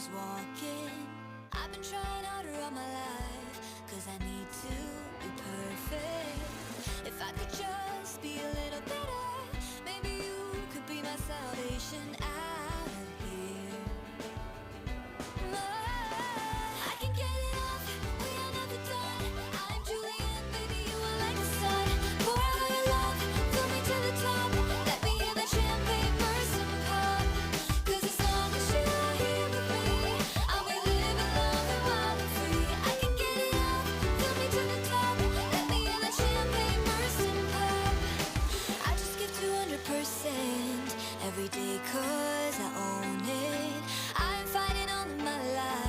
was walking. I've been trying harder all my life, 'cause I need to be perfect. If I could just be a little better, maybe you could be my salvation out of here. I can get it off, we are never done. I'm Julian, baby, you are like the sun. Pour out all your love, fill me to the top. Let me hear that champagne burst and pop. 'Cause as long as you are here with me, I'll be living, loving, wild and free. I can get it off, fill me to the top. Let me hear that champagne burst and pop. I just give 200% every day 'cause I own it. I'm fighting all of my life.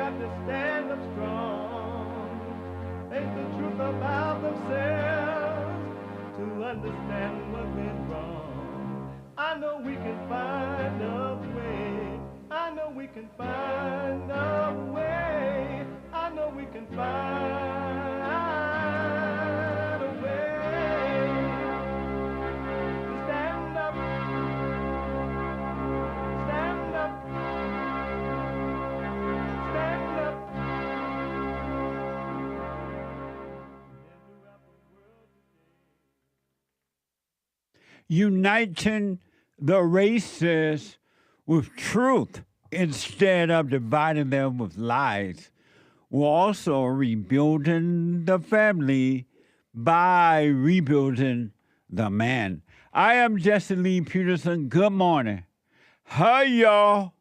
got to stand up strong, face the truth about themselves, to understand what went wrong. I know we can find a way. I know we can find a way. I know we can find a way to stand up, stand up, stand up. Uniting the races with truth instead of dividing them with lies. We're also rebuilding the family by rebuilding the man. I am Jesse Lee Peterson. Good morning. Hey, y'all.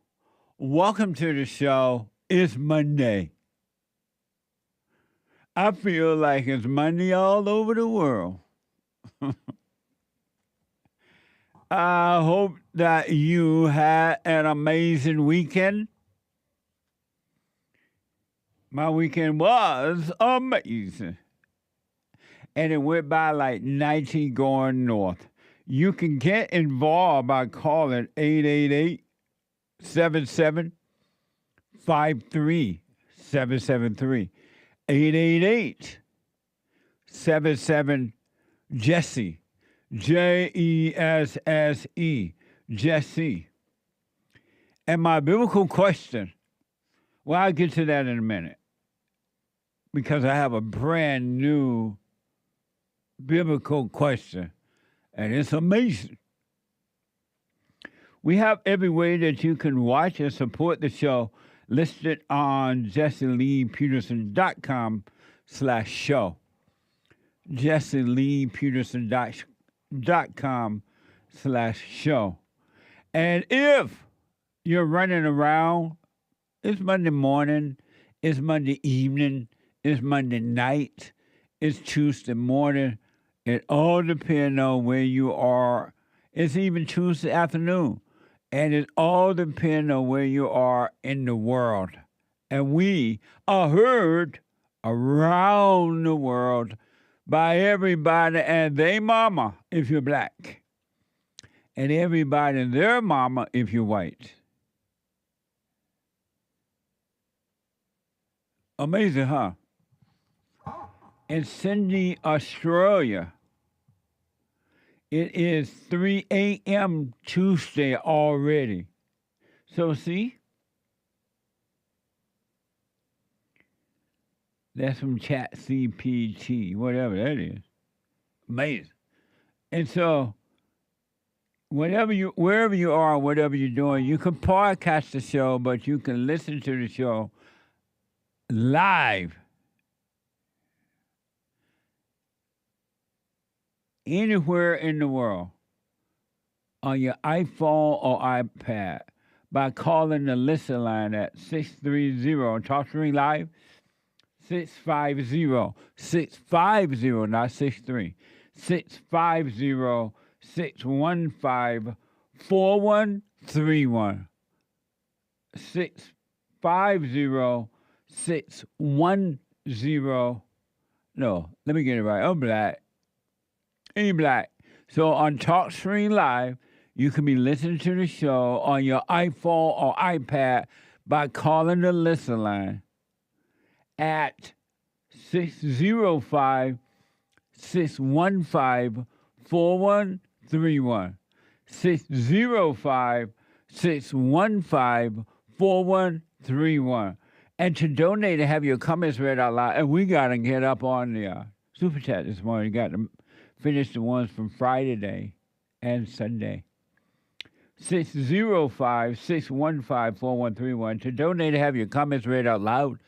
Welcome to the show. It's Monday. I feel like it's Monday all over the world. I hope that you had an amazing weekend. My weekend was amazing. And it went by like 90 going north. You can get involved by calling 888-77-53773. 888-77-JESSE. Jesse, Jesse. And my biblical question, well, I'll get to that in a minute because I have a brand new biblical question, and it's amazing. We have every way that you can watch and support the show listed on JesseLeePeterson.com/show. JesseLeePeterson.com/show. And if you're running around, it's Monday morning, it's Monday evening, it's Monday night, it's Tuesday morning. It all depends on where you are. It's even Tuesday afternoon. And it all depends on where you are in the world. And we are heard around the world by everybody and their mama if you're black. And everybody and their mama if you're white. Amazing, huh? In Sydney, Australia, it is 3 a.m. Tuesday already. So see? That's from Chat CPT, whatever that is. Amazing. And so, wherever you are, whatever you're doing, you can podcast the show, but you can listen to the show live. Anywhere in the world on your iPhone or iPad by calling the listen line at 630 Talk to Me Live 650, not 63, 650-615-4131. 650-610. No, let me get it right. I'm black. Ain't black. So on TalkStream Live, you can be listening to the show on your iPhone or iPad by calling the listen line at 605-615-4131. 605-615-4131. And to donate and have your comments read out loud, and we got to get up on the Super Chat this morning. Got to finish the ones from Friday and Sunday. 605-615-4131. To donate and have your comments read out loud,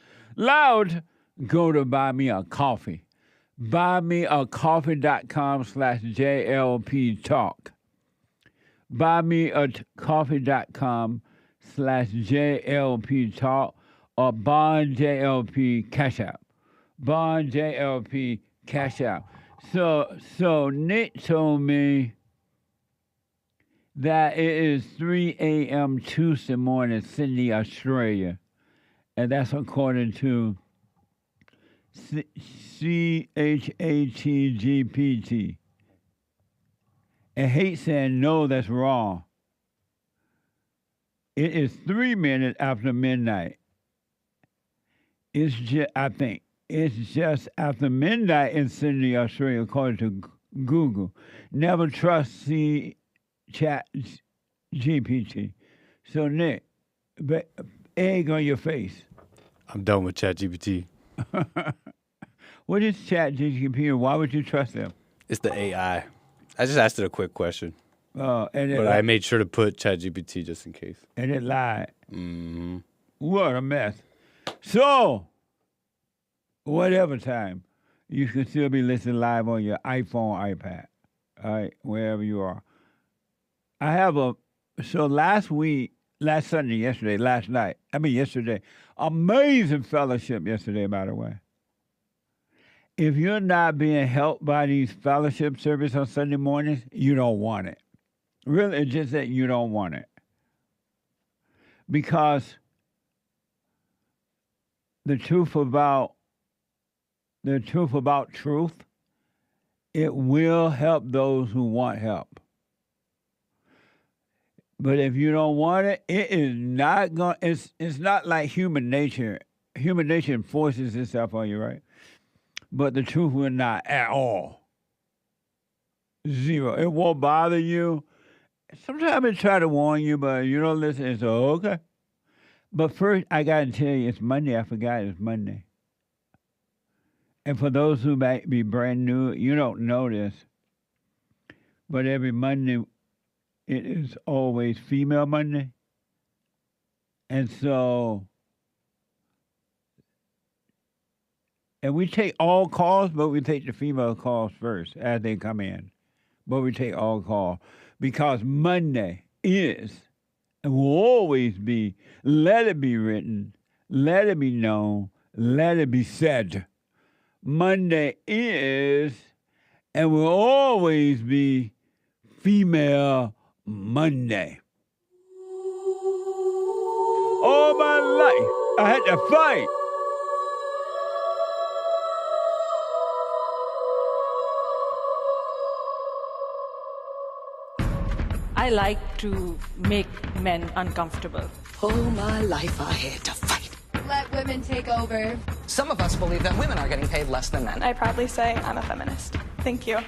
go to Buy Me a Coffee. BuyMeACoffee.com/JLP Talk. BuyMeACoffee.com/JLP Talk or Bond JLP Cash App. Bond JLP Cash App. So Nick told me that it is 3 a.m. Tuesday morning, Sydney, Australia. And that's according to CHATGPT. And hate saying no, that's wrong. It is 3 minutes after midnight. It's just, I think, it's just after midnight in Sydney, Australia, according to Google. Never trust Chat GPT. So, Nick, egg on your face. I'm done with ChatGPT. What is Chat GPT and why would you trust them? It's the AI. I just asked it a quick question. But I made sure to put ChatGPT just in case. And it lied. Mm-hmm. What a mess. So, whatever time, you can still be listening live on your iPhone, iPad, all right, wherever you are. I have last night, yesterday, amazing fellowship yesterday, by the way. If you're not being helped by these fellowship service on Sunday mornings, you don't want it. Really, it's just that you don't want it. Because the truth about truth, it will help those who want help. But if you don't want it, it is not going. It's not like human nature. Human nature enforces itself on you, right? But the truth will not at all. Zero. It won't bother you. Sometimes it try to warn you, but you don't listen. It's okay. But first, I got to tell you, it's Monday. I forgot it's Monday. And for those who might be brand new, you don't know this. But every Monday, it is always Female Monday. And so, and we take all calls, but we take the female calls first as they come in. But we take all calls because Monday is and will always be, let it be written, let it be known, let it be said. Monday is and will always be Female Monday. All my life, I had to fight. I like to make men uncomfortable. All my life I had to fight. Let women take over. Some of us believe that women are getting paid less than men. I proudly say I'm a feminist. Thank you.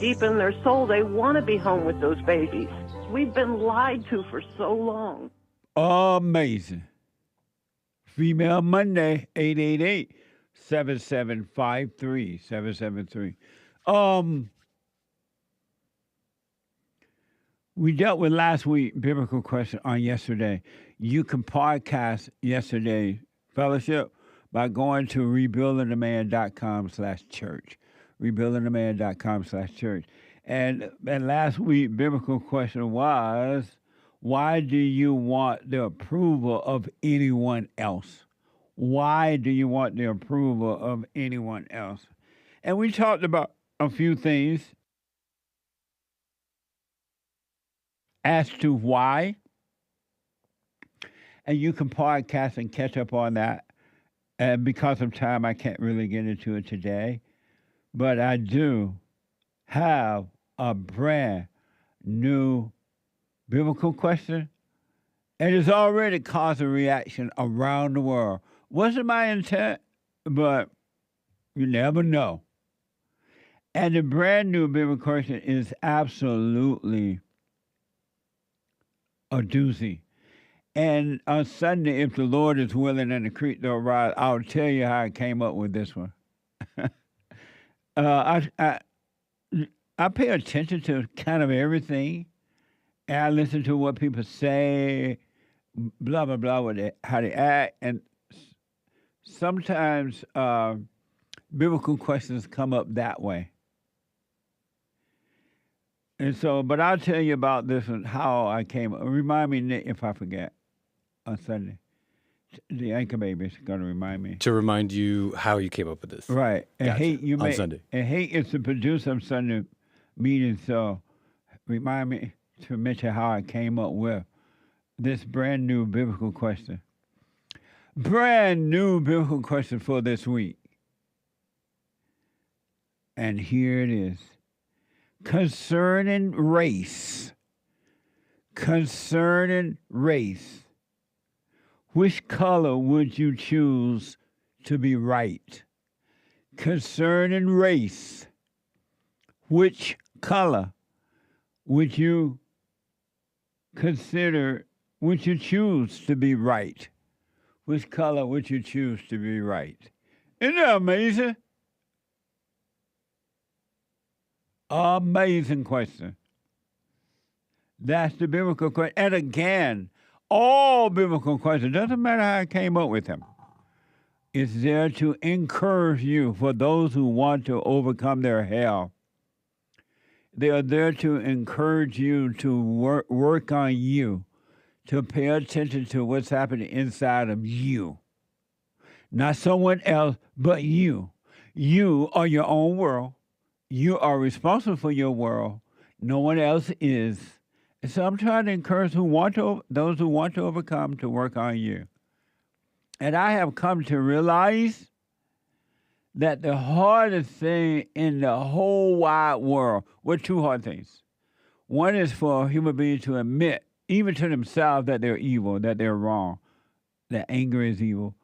Deep in their soul, they want to be home with those babies. We've been lied to for so long. Amazing. Female Monday, 888-7753-773. We dealt with last week biblical question on yesterday. You can podcast yesterday's fellowship by going to rebuildingtheman.com/church. Rebuildingtheman.com/church. And last week, biblical question was, why do you want the approval of anyone else? Why do you want the approval of anyone else? And we talked about a few things as to why. And you can podcast and catch up on that. And because of time, I can't really get into it today. But I do have a brand new biblical question. And it's already caused a reaction around the world. Wasn't my intent, but you never know. And the brand new biblical question is absolutely a doozy. And on Sunday, if the Lord is willing and the creek don't rise, I'll tell you how I came up with this one. I pay attention to kind of everything, and I listen to what people say, blah, blah, blah, how they act, and sometimes biblical questions come up that way. And so, but I'll tell you about this and how I came up. Remind me, Nick, if I forget, on Sunday. The anchor baby is going to remind me. To remind you how you came up with this. Right. And Gotcha. Hate, on Sunday. And Hate is the producer of Sunday meeting, so remind me to mention how I came up with this brand new biblical question. Brand new biblical question for this week. And here it is. Concerning race, which color would you choose to be right? Concerning race, which color would you choose to be right? Which color would you choose to be right? Isn't that amazing? Amazing question. That's the biblical question. And again, all biblical questions, doesn't matter how I came up with them, is there to encourage you for those who want to overcome their hell. They are there to encourage you to work on you, to pay attention to what's happening inside of you. Not someone else, but you. You are your own world. You are responsible for your world. No one else is. And so I'm trying to encourage those who want to overcome to work on you. And I have come to realize that the hardest thing in the whole wide world were two hard things. One is for human beings to admit, even to themselves, that they're evil, that they're wrong, that anger is evil,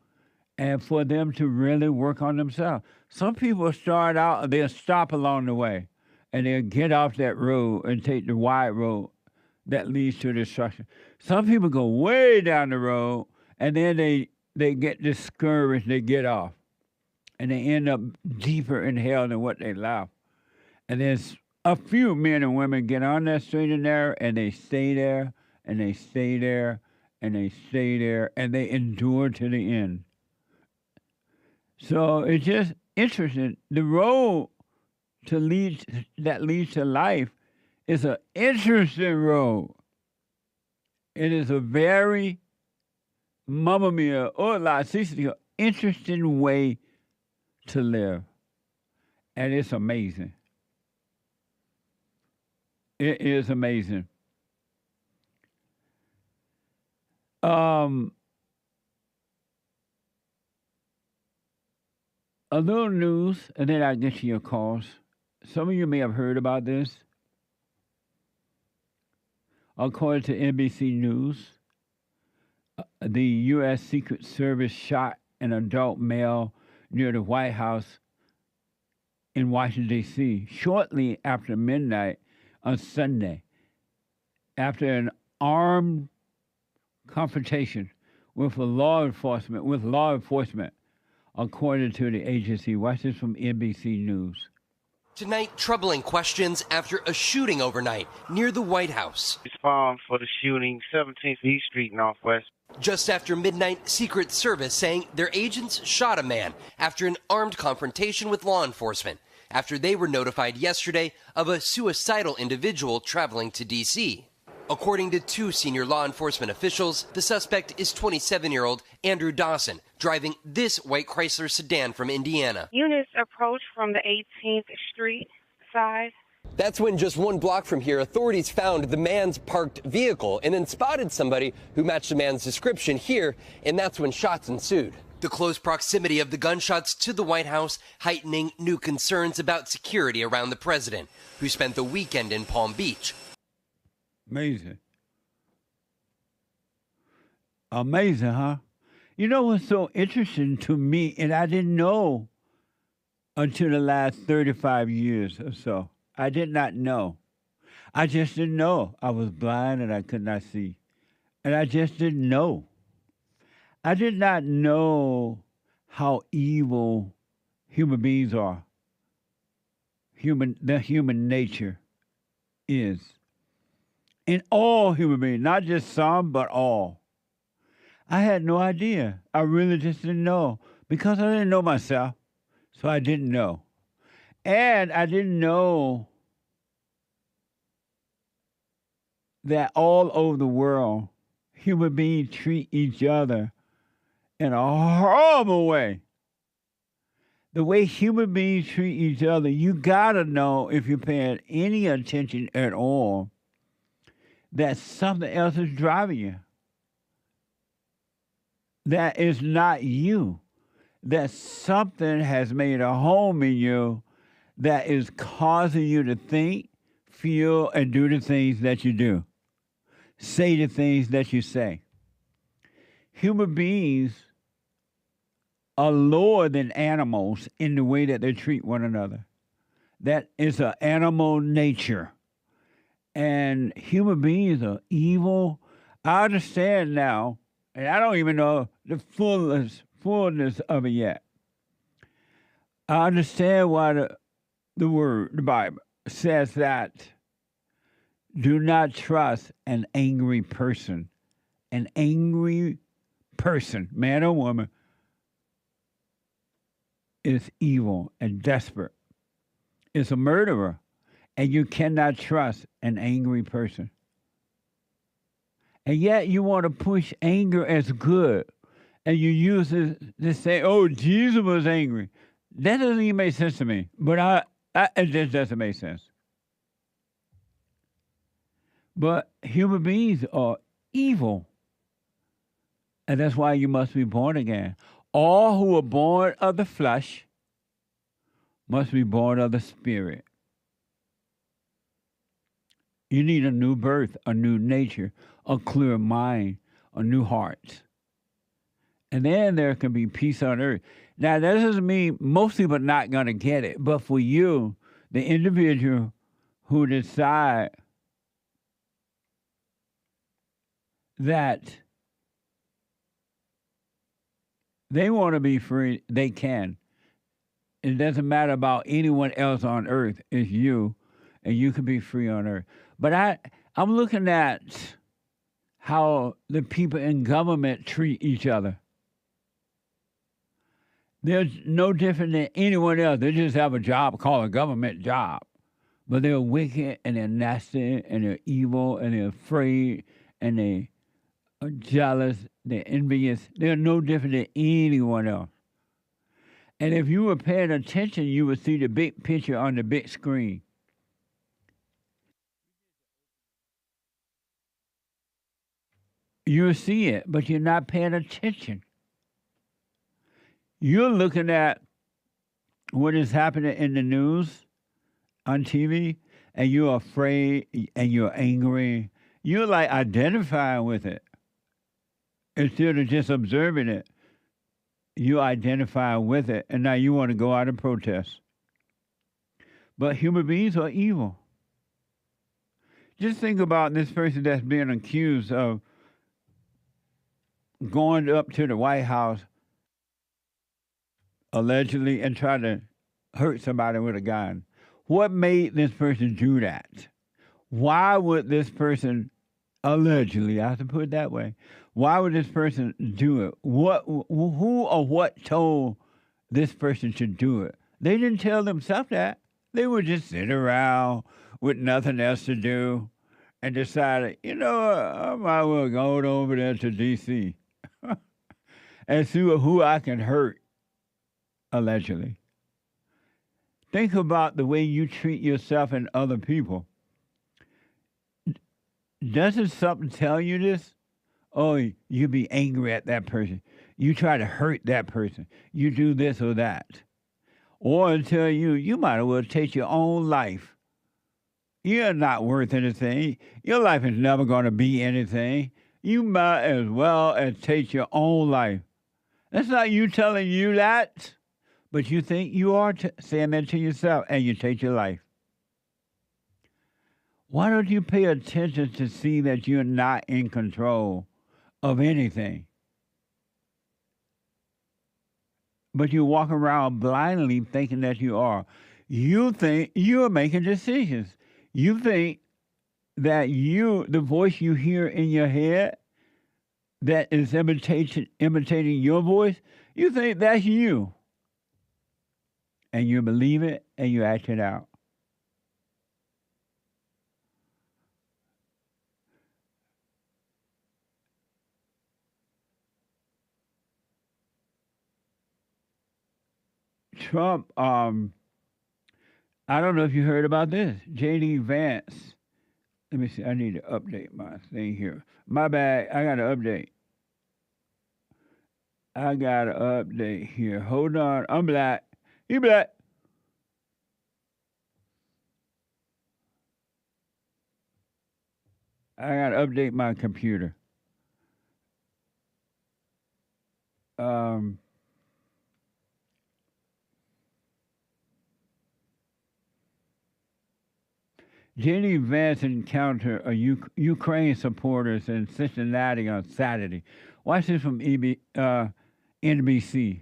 and for them to really work on themselves. Some people start out, they'll stop along the way, and they'll get off that road and take the wide road that leads to destruction. Some people go way down the road, and then they get discouraged, they get off, and they end up deeper in hell than what they left. And there's a few men and women get on that straight and narrow, and they stay there, and they stay there, and they stay there, and they endure to the end. So it's just interesting. The road that leads to life is an interesting road. It is a very, mamma mia, interesting way to live. And it's amazing. It is amazing. A little news, and then I'll get to your calls. Some of you may have heard about this. According to NBC News, the U.S. Secret Service shot an adult male near the White House in Washington, D.C., shortly after midnight on Sunday, after an armed confrontation with law enforcement, according to the agency. Watch this from NBC News. Tonight, troubling questions after a shooting overnight near the White House. Respond for the shooting, 17th East Street, Northwest. Just after midnight, Secret Service saying their agents shot a man after an armed confrontation with law enforcement, after they were notified yesterday of a suicidal individual traveling to D.C. According to two senior law enforcement officials, the suspect is 27-year-old Andrew Dawson, driving this white Chrysler sedan from Indiana. Units approached from the 18th Street side. That's when, just one block from here, authorities found the man's parked vehicle and then spotted somebody who matched the man's description here, and that's when shots ensued. The close proximity of the gunshots to the White House heightening new concerns about security around the president, who spent the weekend in Palm Beach. Amazing. Amazing, huh? You know what's so interesting to me, and I didn't know until the last 35 years or so. I did not know. I just didn't know. I was blind and I could not see. And I just didn't know. I did not know how evil human beings are. The human nature is. In all human beings, not just some, but all. I had no idea. I really just didn't know because I didn't know myself, so I didn't know. And I didn't know that all over the world, human beings treat each other in a horrible way. The way human beings treat each other, you gotta know, if you're paying any attention at all, that something else is driving you. that is not you, that something has made a home in you that is causing you to think, feel, and do the things that you do, say the things that you say. Human beings are lower than animals in the way that they treat one another. That is an animal nature. And human beings are evil. I understand now, and I don't even know the fullness of it yet. I understand why the Bible says that do not trust an angry person. An angry person, man or woman, is evil and desperate. Is a murderer, and you cannot trust an angry person. And yet you want to push anger as good, and you use this to say, oh, Jesus was angry. That doesn't even make sense to me, but it just doesn't make sense. But human beings are evil, and that's why you must be born again. All who are born of the flesh must be born of the Spirit. You need a new birth, a new nature, a clear mind, a new heart. And then there can be peace on earth. Now, that doesn't mean most people are not going to get it, but for you, the individual who decide that they want to be free, they can. It doesn't matter about anyone else on earth. It's you, and you can be free on earth. But I'm looking at how the people in government treat each other. They're no different than anyone else. They just have a job called a government job. But they're wicked, and they're nasty, and they're evil, and they're afraid, and they are jealous, they're envious. They're no different than anyone else. And if you were paying attention, you would see the big picture on the big screen. You'll see it, but you're not paying attention. You're looking at what is happening in the news on TV, and you're afraid, and you're angry. You're like identifying with it instead of just observing it. You identify with it, and now you want to go out and protest. But human beings are evil. Just think about this person that's being accused of going up to the White House allegedly and trying to hurt somebody with a gun. What made this person do that? Why would this person allegedly, I have to put it that way, why would this person do it? Who or what told this person to do it? They didn't tell themselves that. They would just sit around with nothing else to do and decided, you know, I might as well go over there to D.C. and see who I can hurt, allegedly. Think about the way you treat yourself and other people. Doesn't something tell you this? Oh, you be angry at that person. You try to hurt that person. You do this or that. Or it'll tell you, you might as well take your own life. You're not worth anything. Your life is never going to be anything. You might as well as take your own life. That's not you telling you that, but you think you are saying that to yourself, and you take your life. Why don't you pay attention to see that you're not in control of anything? But you walk around blindly thinking that you are. You think you are making decisions. You think that the voice you hear in your head that is imitating your voice, you think that's you. And you believe it and you act it out. Trump, I don't know if you heard about this. J.D. Vance. Let me see. I need to update my thing here. My bad. I got to update. I got an update here. Hold on. I'm black. You black. I got to update my computer. J.D. Vance encountered Ukraine supporters in Cincinnati on Saturday. Watch this from NBC.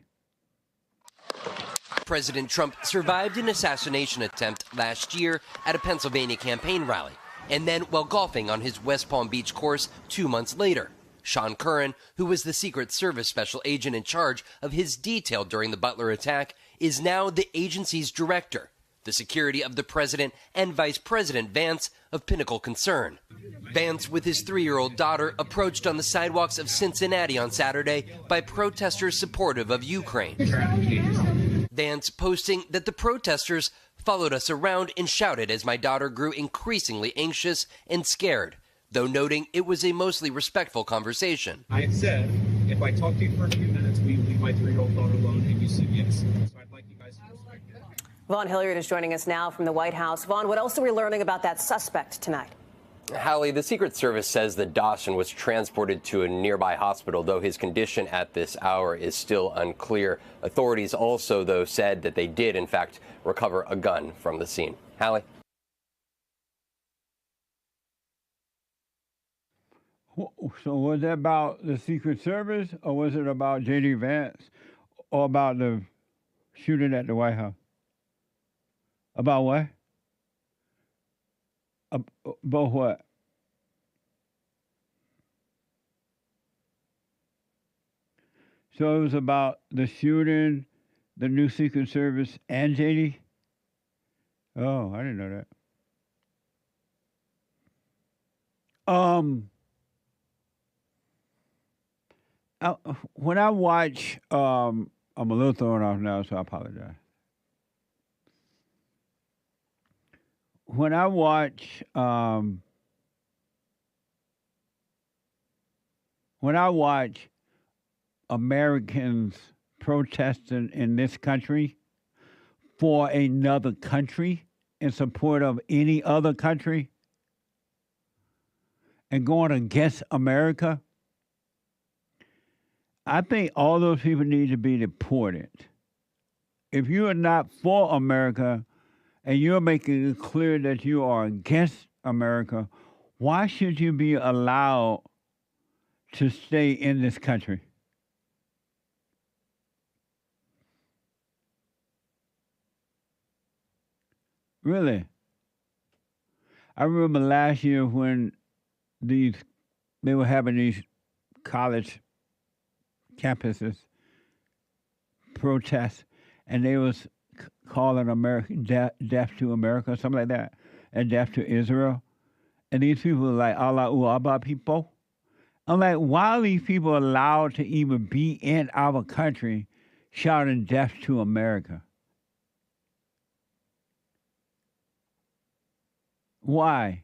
President Trump survived an assassination attempt last year at a Pennsylvania campaign rally, and then while golfing on his West Palm Beach course 2 months later. Sean Curran, who was the Secret Service special agent in charge of his detail during the Butler attack, is now the agency's director. The security of the president and Vice President Vance of pinnacle concern. Vance, with his 3-year-old daughter, approached on the sidewalks of Cincinnati on Saturday by protesters supportive of Ukraine. Vance posting that the protesters followed us around and shouted as my daughter grew increasingly anxious and scared, though noting it was a mostly respectful conversation. I had said, if I talk to you for a few minutes, will you leave my 3-year-old daughter alone? And you said yes. So I'd like you guys to respect that. Vaughn Hilliard is joining us now from the White House. Vaughn, what else are we learning about that suspect tonight? Hallie, the Secret Service says that Dawson was transported to a nearby hospital, though his condition at this hour is still unclear. Authorities also, though, said that they did, in fact, recover a gun from the scene. Hallie? So was that about the Secret Service, or was it about J.D. Vance, or about the shooting at the White House? About what? About what? So it was about the shooting, the new Secret Service, and JD? Oh, I didn't know that. When I watch, I'm a little thrown off now, so I apologize. When I watch Americans protesting in this country for another country in support of any other country and going against America, I think all those people need to be deported. If you are not for America and you're making it clear that you are against America, why should you be allowed to stay in this country? Really? I remember last year when they were having these college campuses protests, and they was calling America death to America, something like that, and death to Israel. And these people were like Allah Abba people. I'm like, why are these people allowed to even be in our country shouting death to America? Why?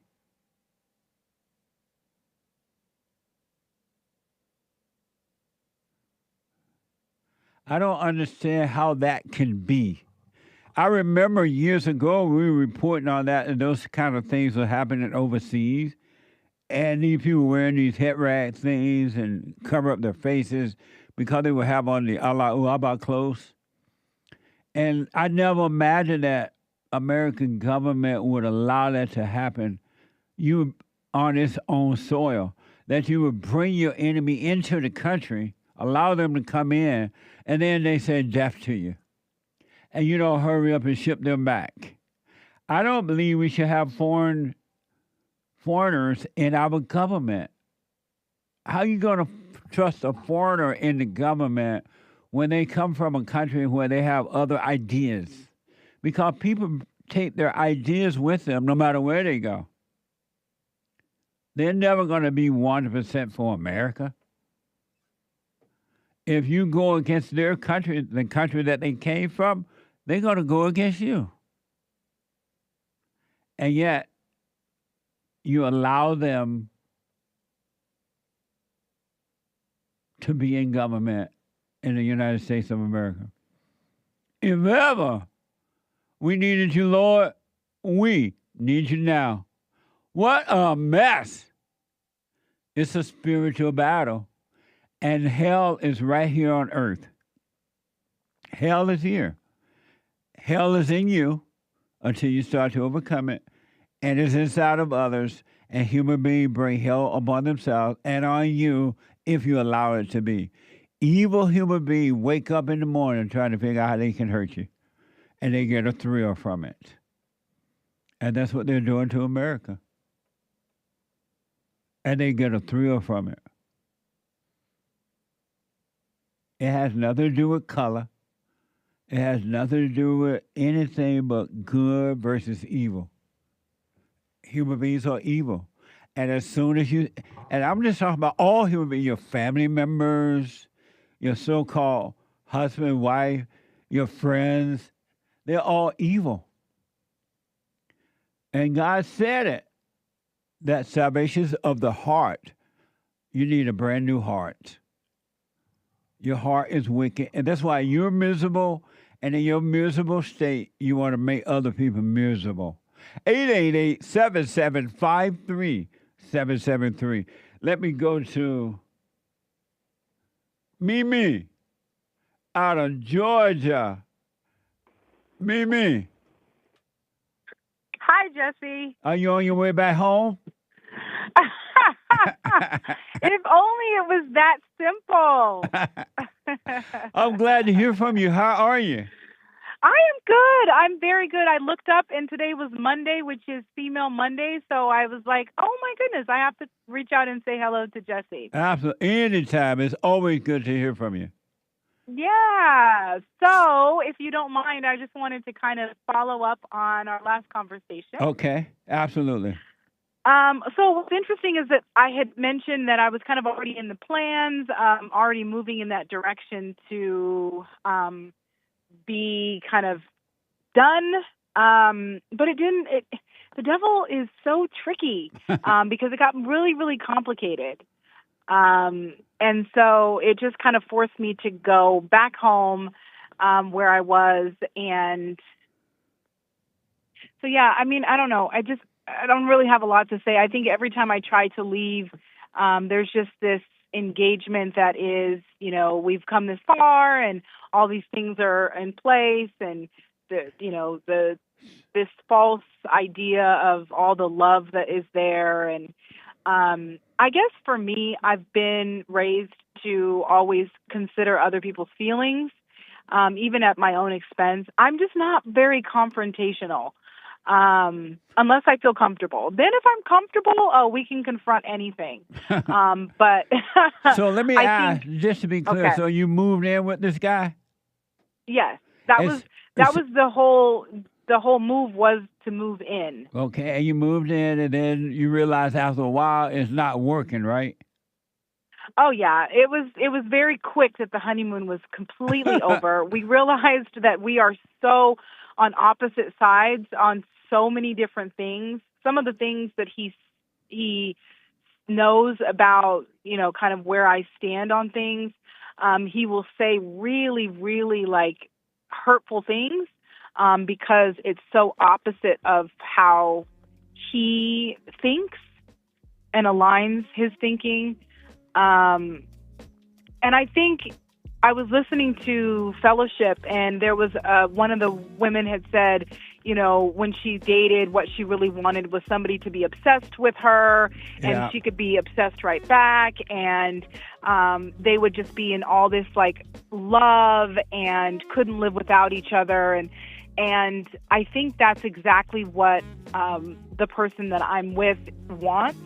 I don't understand how that can be. I remember years ago we were reporting on that, and those kind of things were happening overseas. And these people wearing these head rag things and cover up their faces because they would have on the Allah Abba clothes. And I never imagined that American government would allow that to happen. You on its own soil, that you would bring your enemy into the country, allow them to come in, and then they say death to you. And you don't hurry up and ship them back. I don't believe we should have foreigners in our government. How are you going to trust a foreigner in the government when they come from a country where they have other ideas? Because people take their ideas with them no matter where they go. They're never going to be 100% for America. If you go against their country, the country that they came from, they're going to go against you. And yet, you allow them to be in government in the United States of America. If ever we needed you, Lord, we need you now. What a mess. It's a spiritual battle. And hell is right here on earth. Hell is here. Hell is in you until you start to overcome it. And it's inside of others. And human beings bring hell upon themselves and on you if you allow it to be. Evil human beings wake up in the morning trying to figure out how they can hurt you. And they get a thrill from it. And that's what they're doing to America. And they get a thrill from it. It has nothing to do with color. It has nothing to do with anything but good versus evil. Human beings are evil. And as soon as you, and I'm just talking about all human beings, your family members, your so-called husband, wife, your friends, they're all evil. And God said it, that salvation is of the heart. You need a brand new heart. Your heart is wicked. And that's why you're miserable. And in your miserable state, you want to make other people miserable. 888-7753-773. Let me go to Mimi out of Georgia. Mimi. Hi, Jesse. Are you on your way back home? If only it was that simple. I'm glad to hear from you. How are you? I am good. I'm very good. I looked up and today was Monday, which is Female Monday. So I was like, oh my goodness, I have to reach out and say hello to Jesse. Absolutely. Anytime. It's always good to hear from you. Yeah. So if you don't mind, I just wanted to kind of follow up on our last conversation. Okay. Absolutely. So what's interesting is that I had mentioned that I was kind of already in the plans, already moving in that direction to be kind of done. But it didn't. The devil is so tricky because it got really, really complicated. And so it just kind of forced me to go back home where I was. And so, yeah, I mean, I don't know. I don't really have a lot to say. I think every time I try to leave, there's just this engagement that is, you know, we've come this far and all these things are in place, and this false idea of all the love that is there. And I guess for me, I've been raised to always consider other people's feelings, even at my own expense. I'm just not very confrontational. Unless I feel comfortable. Then if I'm comfortable, we can confront anything. But so let me ask, just to be clear, okay. So you moved in with this guy? Yes. That was the whole move was to move in. Okay, and you moved in and then you realized after a while it's not working, right? Oh yeah, it was very quick that the honeymoon was completely over. We realized that we are so on opposite sides on so many different things. Some of the things that he knows about, you know, kind of where I stand on things, he will say really, really like hurtful things because it's so opposite of how he thinks and aligns his thinking. And I think I was listening to Fellowship, and there was one of the women had said, you know, when she dated, what she really wanted was somebody to be obsessed with her, and she could be obsessed right back, and they would just be in all this like love and couldn't live without each other, and I think that's exactly what the person that I'm with wants.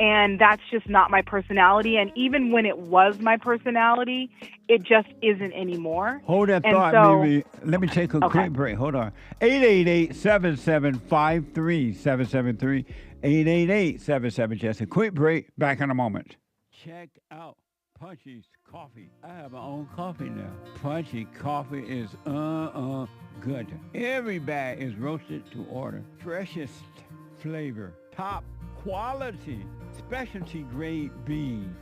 And that's just not my personality. And even when it was my personality, it just isn't anymore. Hold that thought, Mimi. Let me take a quick break. Hold on. 888-7753-773. 888-77-JESSE. Quick break. Back in a moment. Check out Punchy's Coffee. I have my own coffee now. Punchy Coffee is good. Every bag is roasted to order. Freshest flavor. Top quality. Specialty grade beans.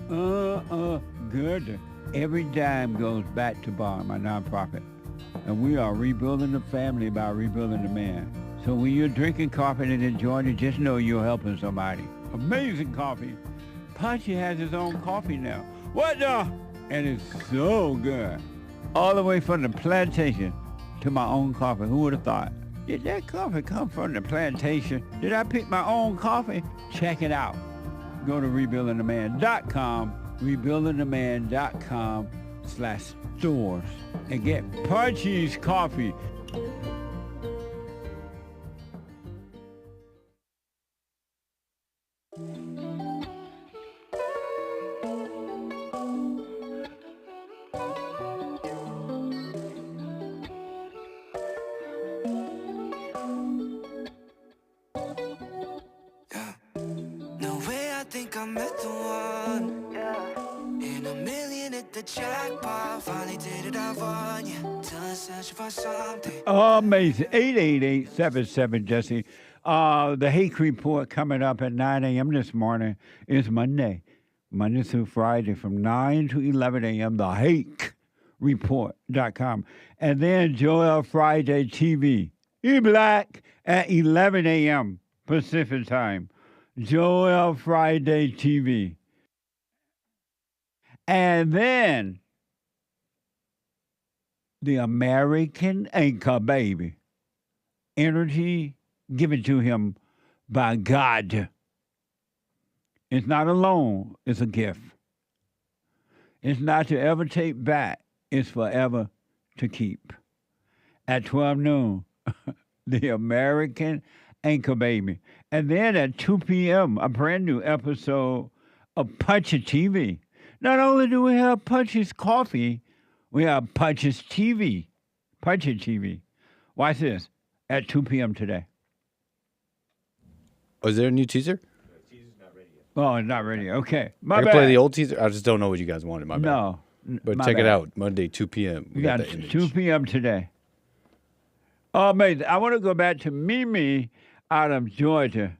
Good. Every dime goes back to Bond, my nonprofit. And we are rebuilding the family by rebuilding the man. So when you're drinking coffee and enjoying it, just know you're helping somebody. Amazing coffee. Punchy has his own coffee now. What the? And it's so good. All the way from the plantation to my own coffee. Who would have thought? Did that coffee come from the plantation? Did I pick my own coffee? Check it out. Go to rebuildingtheman.com, rebuildingtheman.com/stores, and get Punchy's coffee. No way, I think I met the one. In a million at the jackpot. Finally did it, I won. Yeah, till I search for something. Amazing. 888-77-JESSE. The Hake Report coming up at 9 a.m. this morning is Monday through Friday from 9 to 11 a.m. The HakeReport.com. And then Joel Friday TV. E-Black at 11 a.m. Pacific time. Joel Friday TV. And then the American Anchor Baby. Energy given to him by God. It's not a loan, it's a gift. It's not to ever take back, it's forever to keep. At 12 noon, the American Anchor Baby. And then at 2 p.m., a brand new episode of Punchy TV. Not only do we have Punchy's Coffee, we have Punchy's TV. Punchy TV. Watch this at 2 p.m. today. Oh, is there a new teaser? Oh, it's not ready. Okay. I can play the old teaser. I just don't know what you guys wanted. My bad. No. But my check bad. it out. Monday, 2 p.m. We got 2 p.m. today. Oh, amazing. I want to go back to Mimi out of Georgia.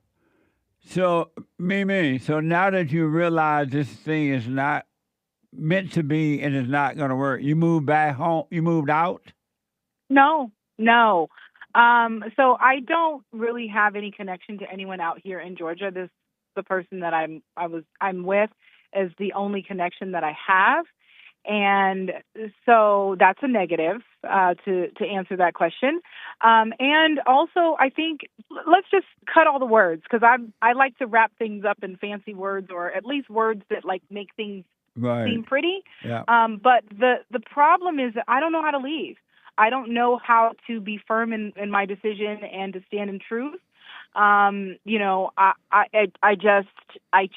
So, Mimi, so now that you realize this thing is not meant to be and is not going to work, you moved back home? You moved out? No. So I don't really have any connection to anyone out here in Georgia. The person that I'm with is the only connection that I have. And so that's a negative to answer that question. And also, I think let's just cut all the words, because I like to wrap things up in fancy words, or at least words that like make things seem pretty. Yeah. But the problem is that I don't know how to leave. I don't know how to be firm in my decision and to stand in truth. I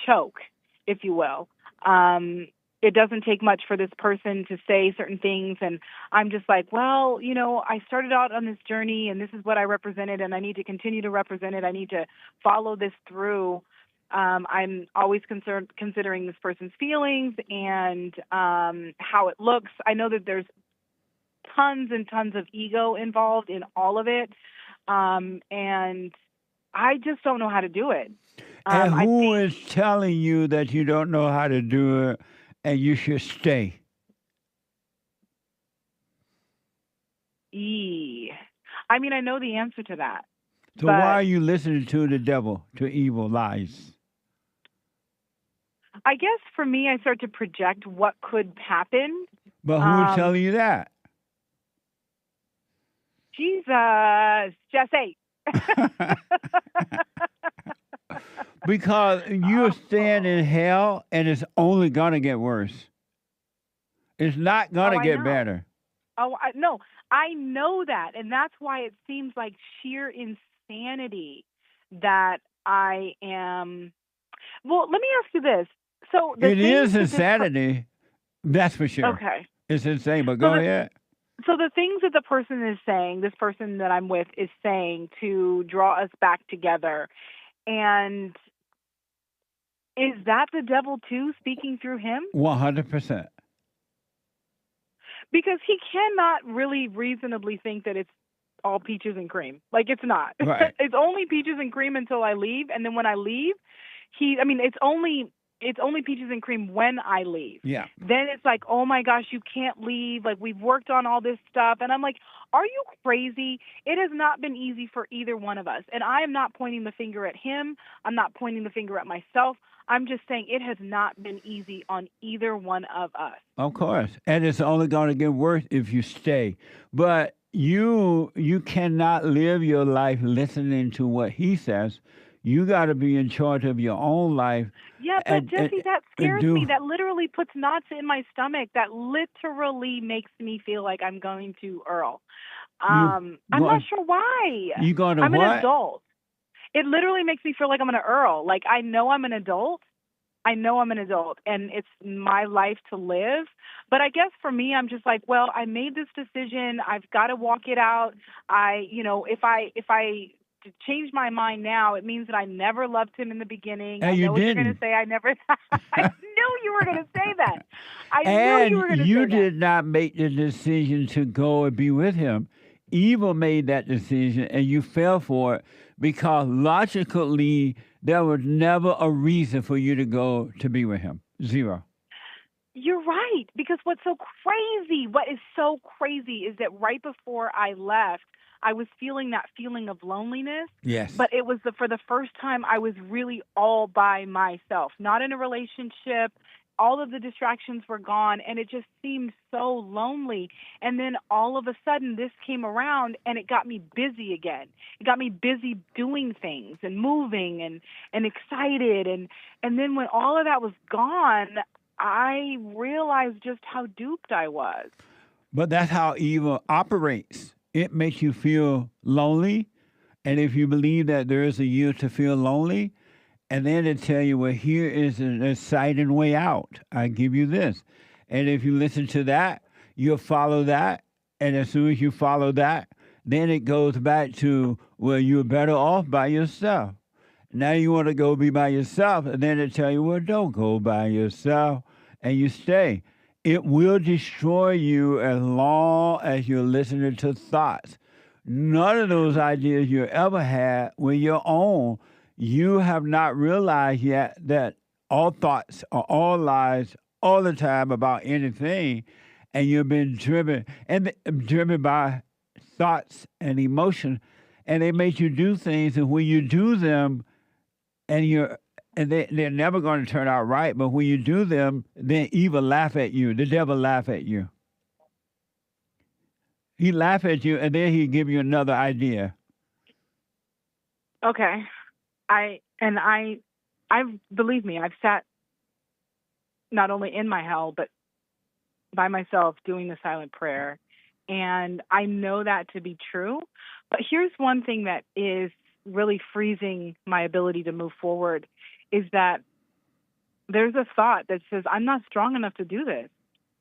choke, if you will. It doesn't take much for this person to say certain things, and I'm just like, well, I started out on this journey, and this is what I represented, and I need to continue to represent it. I need to follow this through. I'm always considering this person's feelings and how it looks. I know that there's tons and tons of ego involved in all of it, and I just don't know how to do it. And who is telling you that you don't know how to do it and you should stay? I mean, I know the answer to that. So why are you listening to the devil, to evil lies? I guess for me, I start to project what could happen. But who's telling you that? Jesus, Jesse. Because you're staying in hell, and it's only going to get worse. It's not going to get better. No, I know that. And that's why it seems like sheer insanity that I am. Well, let me ask you this. So it is insanity. That's for sure. Okay. It's insane, but go ahead. So the things that the person is saying, this person that I'm with is saying to draw us back together, and is that the devil too speaking through him? 100%. Because he cannot really reasonably think that it's all peaches and cream. Like, it's not. Right. It's only peaches and cream until I leave, and then when I leave, it's only it's only peaches and cream when I leave. Yeah. Then it's like, oh my gosh, you can't leave. Like, we've worked on all this stuff. And I'm like, are you crazy? It has not been easy for either one of us. And I am not pointing the finger at him. I'm not pointing the finger at myself. I'm just saying it has not been easy on either one of us. Of course. And it's only going to get worse if you stay. But you cannot live your life listening to what he says. You got to be in charge of your own life. Yeah, but Jesse, that scares do- me. That literally puts knots in my stomach. That literally makes me feel like I'm going to Earl. I'm not sure why. You going to I'm what? an adult. It literally makes me feel like I'm going to Earl. Like, I know I'm an adult. And it's my life to live. But I guess for me, I'm just like, well, I made this decision. I've got to walk it out. If I change my mind now, it means that I never loved him in the beginning. And I know you what you're didn't. going to say. I knew you were going to say that. I And knew you were going to say you that. did not make the decision to go and be with him. Evil made that decision, and you fell for it because logically there was never a reason for you to go to be with him. Zero. You're right. Because what is so crazy is that right before I left, I was feeling that feeling of loneliness. Yes. But it was for the first time I was really all by myself, not in a relationship. All of the distractions were gone, and it just seemed so lonely. And then all of a sudden, this came around, and it got me busy again. It got me busy doing things and moving and excited. And then when all of that was gone, I realized just how duped I was. But that's how evil operates. It makes you feel lonely. And if you believe that there is a year to feel lonely, and then they tell you, well, here is an exciting way out. I give you this. And if you listen to that, you'll follow that. And as soon as you follow that, then it goes back to, well, you're better off by yourself. Now you want to go be by yourself. And then they tell you, well, don't go by yourself. And you stay. It will destroy you as long as you're listening to thoughts. None of those ideas you ever had were your own. You have not realized yet that all thoughts are all lies all the time about anything, and you've been driven by thoughts and emotion, and they make you do things, and when you do them, they're never going to turn out right, but when you do them, then evil laugh at you. The devil laugh at you. He laugh at you, and then he give you another idea. Okay. Believe me, I've sat not only in my hell, but by myself doing the silent prayer. And I know that to be true. But here's one thing that is really freezing my ability to move forward is that there's a thought that says, I'm not strong enough to do this.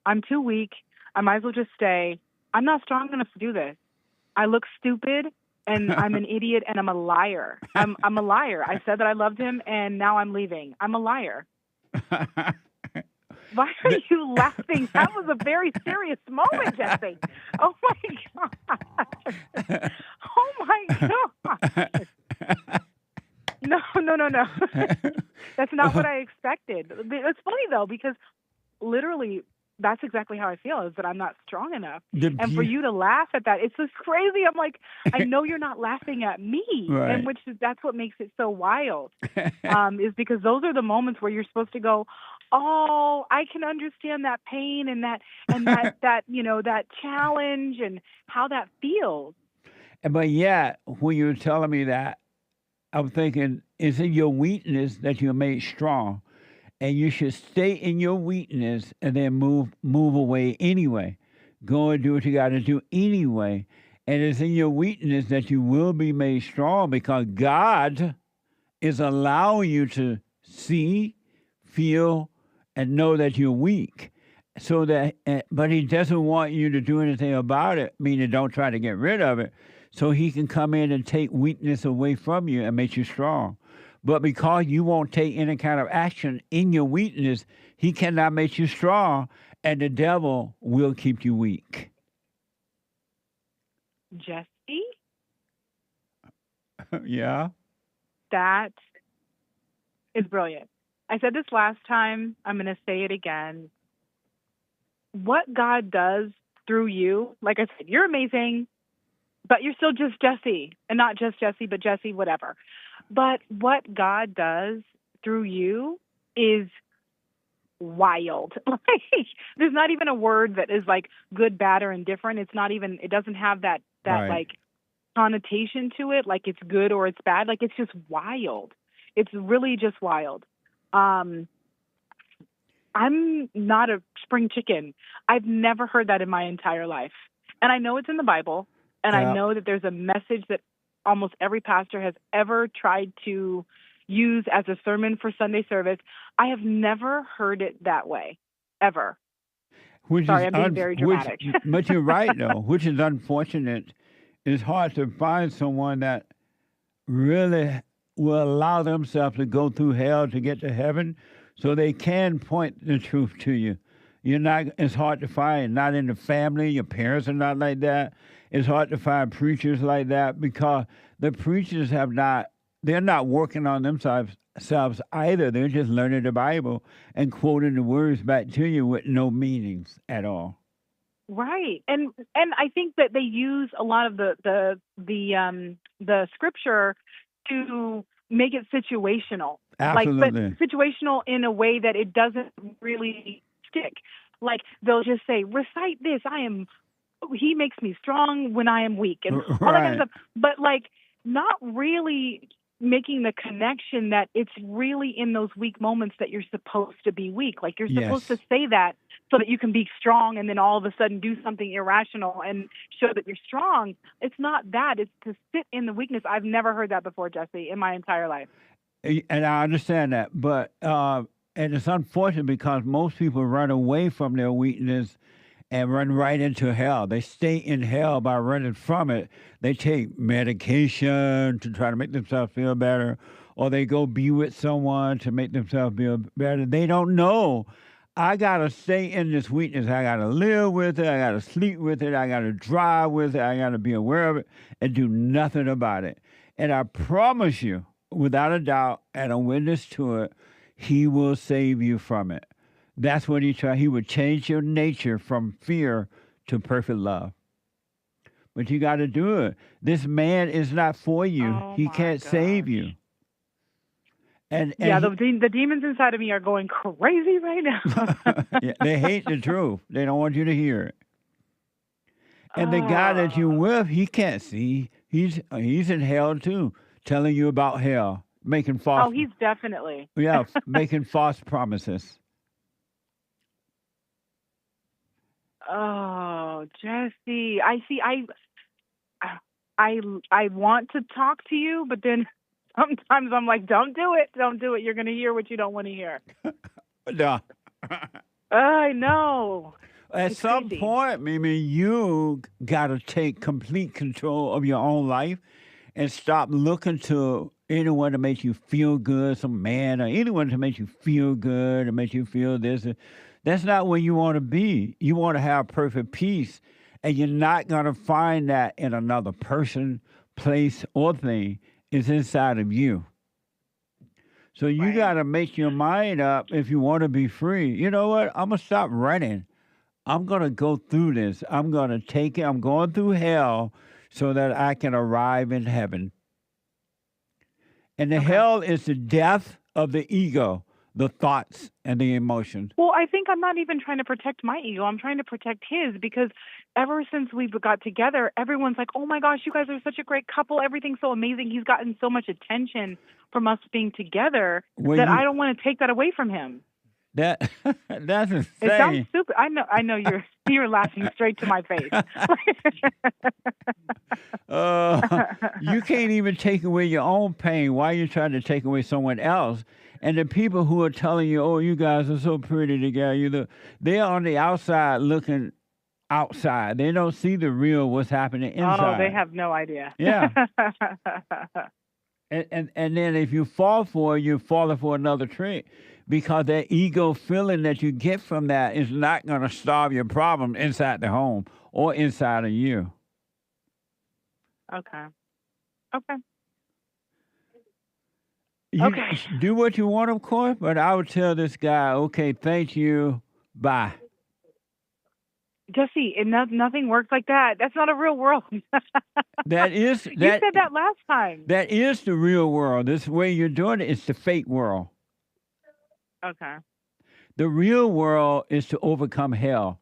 I'm too weak. I might as well just stay. I'm not strong enough to do this. I look stupid. And I'm an idiot, and I'm a liar. I'm a liar. I said that I loved him, and now I'm leaving. I'm a liar. Why are you laughing? That was a very serious moment, Jesse. Oh, my God. Oh, my God. No. That's not what I expected. It's funny, though, because literally that's exactly how I feel, is that I'm not strong enough. And for you to laugh at that, it's just crazy. I'm like, I know you're not laughing at me. Right. And that's what makes it so wild, is because those are the moments where you're supposed to go, oh, I can understand that pain and that that challenge and how that feels. But yet, when you were telling me that, I'm thinking, is it your weakness that you're made strong? And you should stay in your weakness and then move away anyway. Go and do what you got to do anyway. And it's in your weakness that you will be made strong, because God is allowing you to see, feel, and know that you're weak. So that, but He doesn't want you to do anything about it, meaning don't try to get rid of it, so He can come in and take weakness away from you and make you strong. But because you won't take any kind of action in your weakness, He cannot make you strong, and the devil will keep you weak. Jesse? Yeah? That is brilliant. I said this last time. I'm going to say it again. What God does through you, like I said, you're amazing, but you're still just Jesse. And not just Jesse, but Jesse, whatever. But what God does through you is wild. Like, there's not even a word that is like good, bad, or indifferent. It's not even, it doesn't have that Right. like connotation to it, like it's good or it's bad. Like, it's just wild. It's really just wild. I'm not a spring chicken. I've never heard that in my entire life. And I know it's in the Bible, and Yeah. I know that there's a message that almost every pastor has ever tried to use as a sermon for Sunday service. I have never heard it that way, ever. Sorry, I'm being very dramatic. But you're right, though, which is unfortunate. It's hard to find someone that really will allow themselves to go through hell to get to heaven so they can point the truth to you. It's hard to find, not in the family. Your parents are not like that. It's hard to find preachers like that because the preachers they're not working on themselves either. They're just learning the Bible and quoting the words back to you with no meanings at all. Right, and I think that they use a lot of the scripture to make it situational. Absolutely. But situational in a way that it doesn't really stick. Like, they'll just say, recite this. He makes me strong when I am weak, and all that kind of stuff. But like, not really making the connection that it's really in those weak moments that you're supposed to be weak. Like, you're supposed to say that so that you can be strong, and then all of a sudden do something irrational and show that you're strong. It's not that. It's to sit in the weakness. I've never heard that before, Jesse, in my entire life. And I understand that, but and it's unfortunate because most people run away from their weakness and run right into hell. They stay in hell by running from it. They take medication to try to make themselves feel better, or they go be with someone to make themselves feel better. They don't know. I got to stay in this weakness. I got to live with it. I got to sleep with it. I got to drive with it. I got to be aware of it and do nothing about it. And I promise you, without a doubt, and a witness to it, he will save you from it. That's what he tried. He would change your nature from fear to perfect love. But you got to do it. This man is not for you. He can't save you. And the demons inside of me are going crazy right now. yeah, they hate the truth. They don't want you to hear it. And the guy that you're with, he can't see. He's in hell too, telling you about hell, making false. Oh, he's definitely. Yeah, making false promises. Oh, Jesse, I see. I want to talk to you, but then sometimes I'm like, don't do it. Don't do it. You're going to hear what you don't want to hear. No. I know. At some point, Mimi, you got to take complete control of your own life and stop looking to anyone to make you feel good, some man or anyone to make you feel good and make you feel this. That's not where you want to be. You want to have perfect peace, and you're not going to find that in another person, place, or thing. It's inside of you. So you got to make your mind up if you want to be free. You know what? I'm going to stop running. I'm going to go through this. I'm going to take it. I'm going through hell so that I can arrive in heaven. And the hell is the death of the ego, the thoughts, and the emotions. Well, I think I'm not even trying to protect my ego. I'm trying to protect his, because ever since we got together, everyone's like, oh my gosh, you guys are such a great couple. Everything's so amazing. He's gotten so much attention from us being together that I don't want to take that away from him. That's insane. It sounds stupid. I know you're laughing straight to my face. You can't even take away your own pain. Why are you trying to take away someone else? And the people who are telling you, oh, you guys are so pretty together, they're on the outside looking outside. They don't see the real what's happening inside. Oh, they have no idea. Yeah. and then if you fall for it, you're falling for another trick, because that ego feeling that you get from that is not going to solve your problem inside the home or inside of you. Okay. You Okay. do what you want, of course, but I would tell this guy, okay, thank you, bye. Jesse, nothing works like that. That's not a real world. That is You said that last time. That is the real world. This way you're doing it, it's the fake world. Okay. The real world is to overcome hell.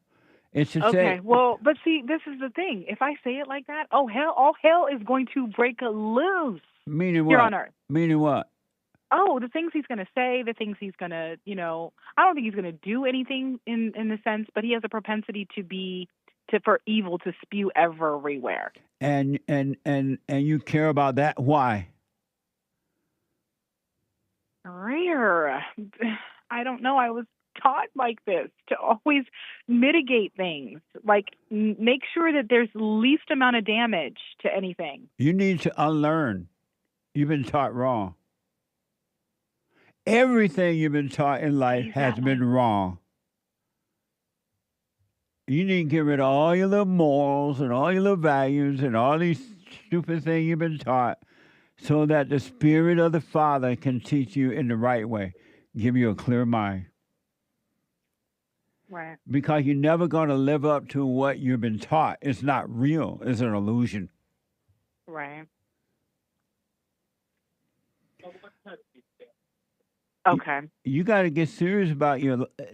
It's to Okay. say, Well, but see, this is the thing. If I say it like that, all hell is going to break loose meaning here what? on Earth. Meaning what? Oh, the things he's going to say, the things he's going to, I don't think he's going to do anything in the sense, but he has a propensity for evil to spew everywhere. And you care about that? Why? Rare. I don't know. I was taught like this to always mitigate things, like make sure that there's least amount of damage to anything. You need to unlearn. You've been taught wrong. Everything you've been taught in life has been wrong. You need to get rid of all your little morals and all your little values and all these stupid things you've been taught so that the Spirit of the Father can teach you in the right way, give you a clear mind. Right. Because you're never going to live up to what you've been taught. It's not real. It's an illusion. Right. Okay. You got to get serious about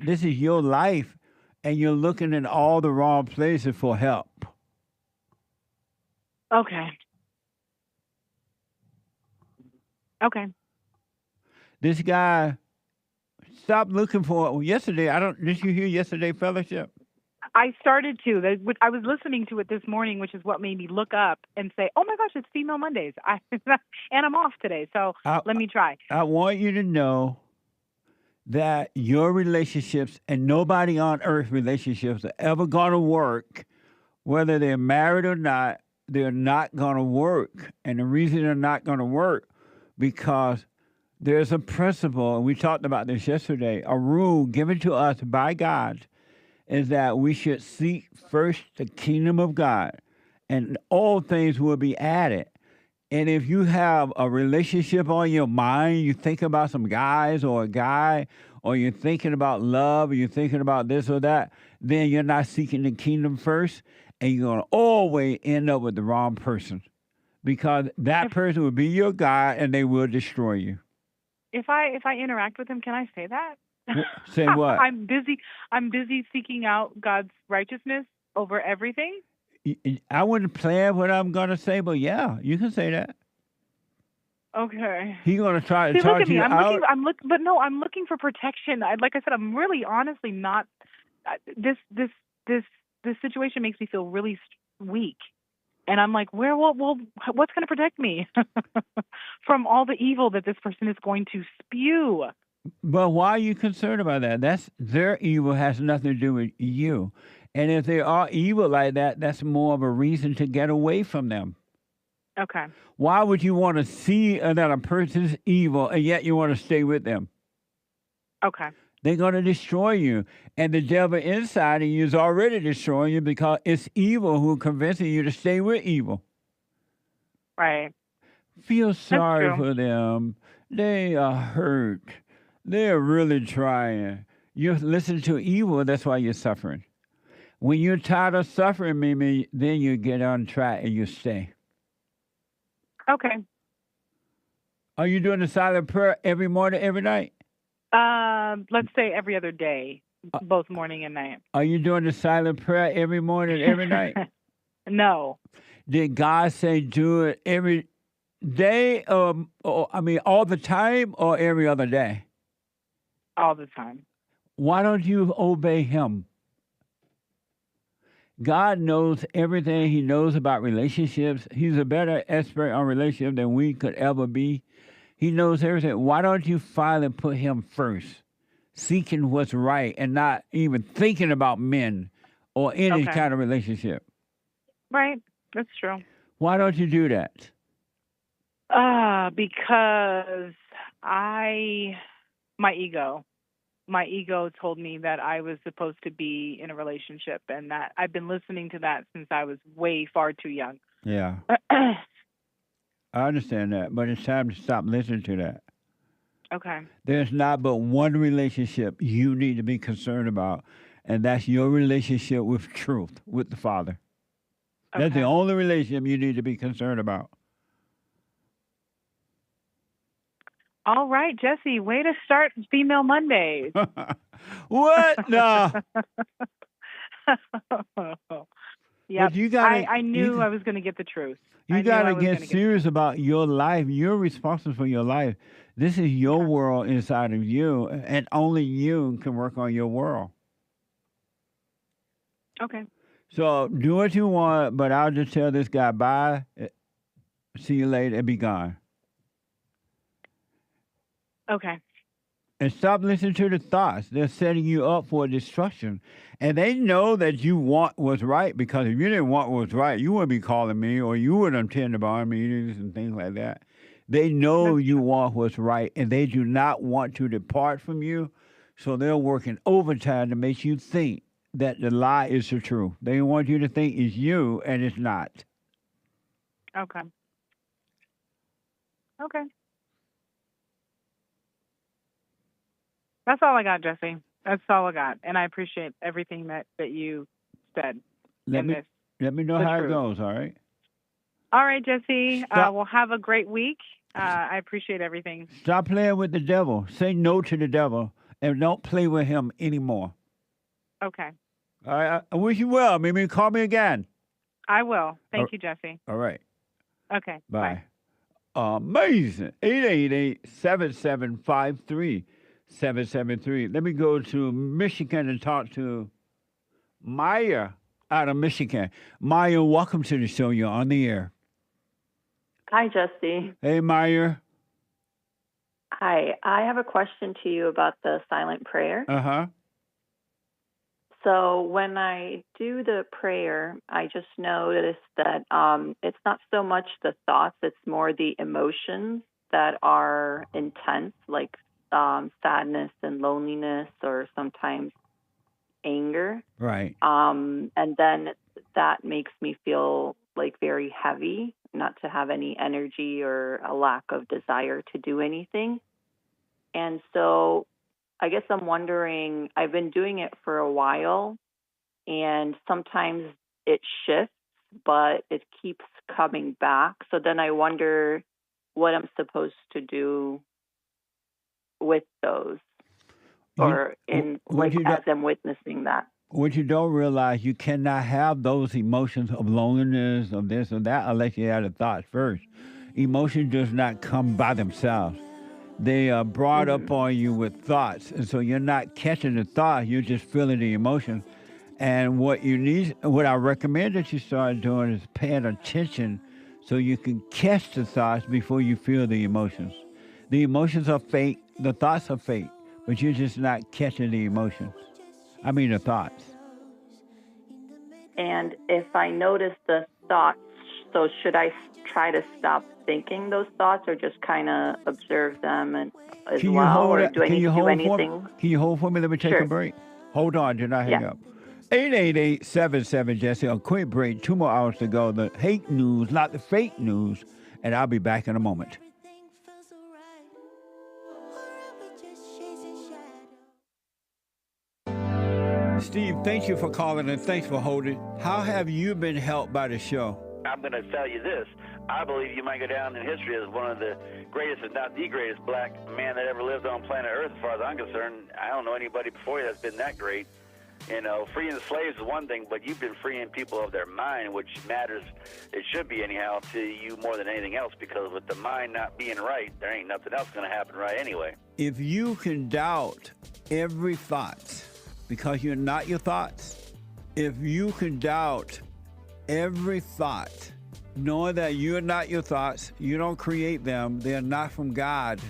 this is your life, and you're looking in all the wrong places for help. Okay. Okay. This guy, stop looking for yesterday. Did you hear yesterday fellowship? I started to. I was listening to it this morning, which is what made me look up and say, "Oh my gosh, it's Female Mondays!" And I'm off today, so let me try. I want you to know that your relationships and nobody on earth relationships are ever going to work, whether they're married or not. They're not going to work, and the reason they're not going to work because there's a principle, and we talked about this yesterday. A rule given to us by God is that we should seek first the kingdom of God, and all things will be added. And if you have a relationship on your mind, you think about some guys or a guy, or you're thinking about love, or you're thinking about this or that, then you're not seeking the kingdom first, and you're going to always end up with the wrong person. Because that person will be your God, and they will destroy you. If I interact with him, can I say that? Say what? I'm busy seeking out God's righteousness over everything. I wouldn't plan what I'm going to say, but yeah, you can say that. Okay. He's going to try to See, talk look at to me. you out. I'm looking for protection. Like I said, I'm really honestly not. This situation makes me feel really weak. And I'm like, what's going to protect me from all the evil that this person is going to spew? But why are you concerned about that? Their evil has nothing to do with you. And if they are evil like that, that's more of a reason to get away from them. Okay. Why would you want to see that a person's evil and yet you want to stay with them? Okay. They're going to destroy you. And the devil inside of you is already destroying you because it's evil who convincing you to stay with evil. Right. Feel sorry for them. They are hurt. They're really trying. You listen to evil, that's why you're suffering. When you're tired of suffering, Mimi, then you get on track and you stay. Okay. Are you doing the silent prayer every morning, every night? Let's say every other day, both morning and night. Are you doing the silent prayer every morning, every night? No. Did God say do it every day, all the time, or every other day? All the time. Why don't you obey Him? God knows everything. He knows about relationships. He's a better expert on relationships than we could ever be. He knows everything. Why don't you finally put Him first, seeking what's right and not even thinking about men or any kind of relationship? Right. That's true. Why don't you do that? Because my ego told me that I was supposed to be in a relationship, and that I've been listening to that since I was way far too young. Yeah. I understand that, but it's time to stop listening to that. Okay. There's not but one relationship you need to be concerned about, and that's your relationship with truth, with the Father. That's the Okay. only relationship you need to be concerned about. All right, Jesse, way to start Female Mondays. What? No. Yeah, But you gotta, I knew I was going to get the truth. You got to get serious about your life. You're responsible for your life. This is your world inside of you, and only you can work on your world. Okay. So do what you want, but I'll just tell this guy, bye, see you later, and be gone. Okay. And stop listening to the thoughts. They're setting you up for destruction. And they know that you want what's right, because if you didn't want what's right, you wouldn't be calling me, or you wouldn't attend the bar meetings and things like that. They know you want what's right, and they do not want to depart from you. So they're working overtime to make you think that the lie is the truth. They want you to think it's you, and it's not. Okay. Okay. That's all I got, Jesse. That's all I got. And I appreciate everything that you said. Let me know the how truth. it goes, all right? All right, Jesse. Stop. We'll have a great week. I appreciate everything. Stop playing with the devil. Say no to the devil, and don't play with him anymore. Okay. All right. I wish you well. Maybe call me again. I will. Thank you, Jesse. All right. Okay. Bye. Amazing. 888-7753-773. Let me go to Michigan and talk to Maya out of Michigan. Maya, welcome to the show. You're on the air. Hi, Jesse. Hey, Maya. Hi. I have a question to you about the silent prayer. Uh-huh. So when I do the prayer, I just noticed that it's not so much the thoughts, it's more the emotions that are intense, like sadness and loneliness, or sometimes anger. Right. And then that makes me feel like very heavy, not to have any energy or a lack of desire to do anything. And so I guess I'm wondering, I've been doing it for a while, and sometimes it shifts, but it keeps coming back. So then I wonder what I'm supposed to do with those, or as I'm witnessing that. What you don't realize, you cannot have those emotions of loneliness, of this or that, unless you have the thoughts first. Emotions does not come by themselves. They are brought up on you with thoughts. And so you're not catching the thought, you're just feeling the emotion. And what you need, what I recommend that you start doing is paying attention so you can catch the thoughts before you feel the emotions. The emotions are fake, the thoughts are fake, but you're just not catching the emotions. I mean the thoughts. And if I notice the thoughts, so should I try to stop thinking those thoughts, or just kind of observe them and as well, or do I need to do anything? Can you hold for me? Let me take a break. Hold on, do not hang up. 888-77-JESSE. A quick break, 2 more hours to go. The hate news, not the fake news, and I'll be back in a moment. Steve, thank you for calling and thanks for holding. How have you been helped by the show? I'm going to tell you this. I believe you might go down in history as one of the greatest, if not the greatest, black man that ever lived on planet Earth, as far as I'm concerned. I don't know anybody before you that's been that great. You know, freeing the slaves is one thing, but you've been freeing people of their mind, which matters, it should be anyhow, to you more than anything else, because with the mind not being right, there ain't nothing else going to happen right anyway. If you can doubt every thought because you're not your thoughts, if you can doubt every thought, knowing that you're not your thoughts, you don't create them, they're not from God,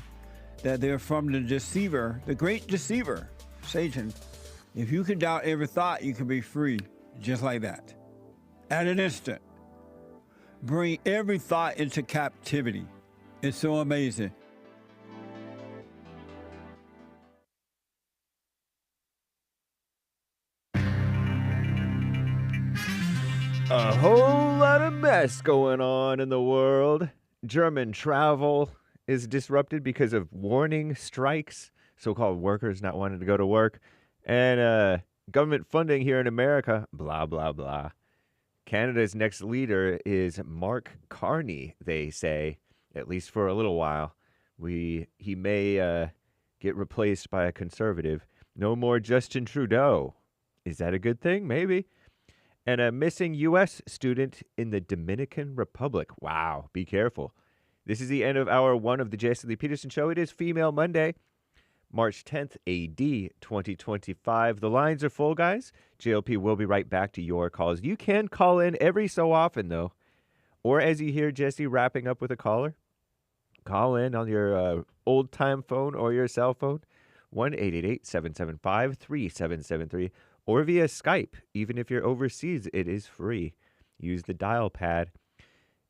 that they're from the deceiver, the great deceiver, Satan. If you can doubt every thought, you can be free, just like that. At an instant. Bring every thought into captivity. It's so amazing. A whole lot of mess going on in the world. German travel is disrupted because of warning strikes, so-called workers not wanting to go to work, and government funding here in America, blah, blah, blah. Canada's next leader is Mark Carney, they say, at least for a little while. He may get replaced by a conservative. No more Justin Trudeau. Is that a good thing? Maybe. And a missing U.S. student in the Dominican Republic. Wow, be careful. This is the end of hour one of the Jesse Lee Peterson Show. It is Female Monday, March 10th, AD 2025. The lines are full, guys. JLP will be right back to your calls. You can call in every so often, though. Or as you hear Jesse wrapping up with a caller, call in on your old-time phone or your cell phone, 1-888-775-3773, or via Skype. Even if you're overseas, it is free. Use the dial pad.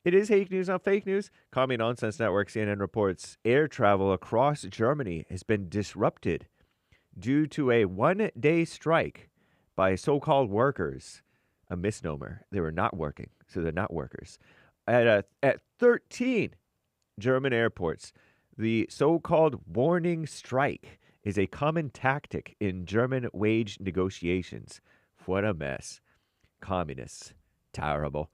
It is fake news, not fake news. Commie Nonsense Network, CNN reports air travel across Germany has been disrupted due to a one-day strike by so-called workers. A misnomer. They were not working, so they're not workers. At 13 German airports, the so-called warning strike is a common tactic in German wage negotiations. What a mess. Communists. Terrible.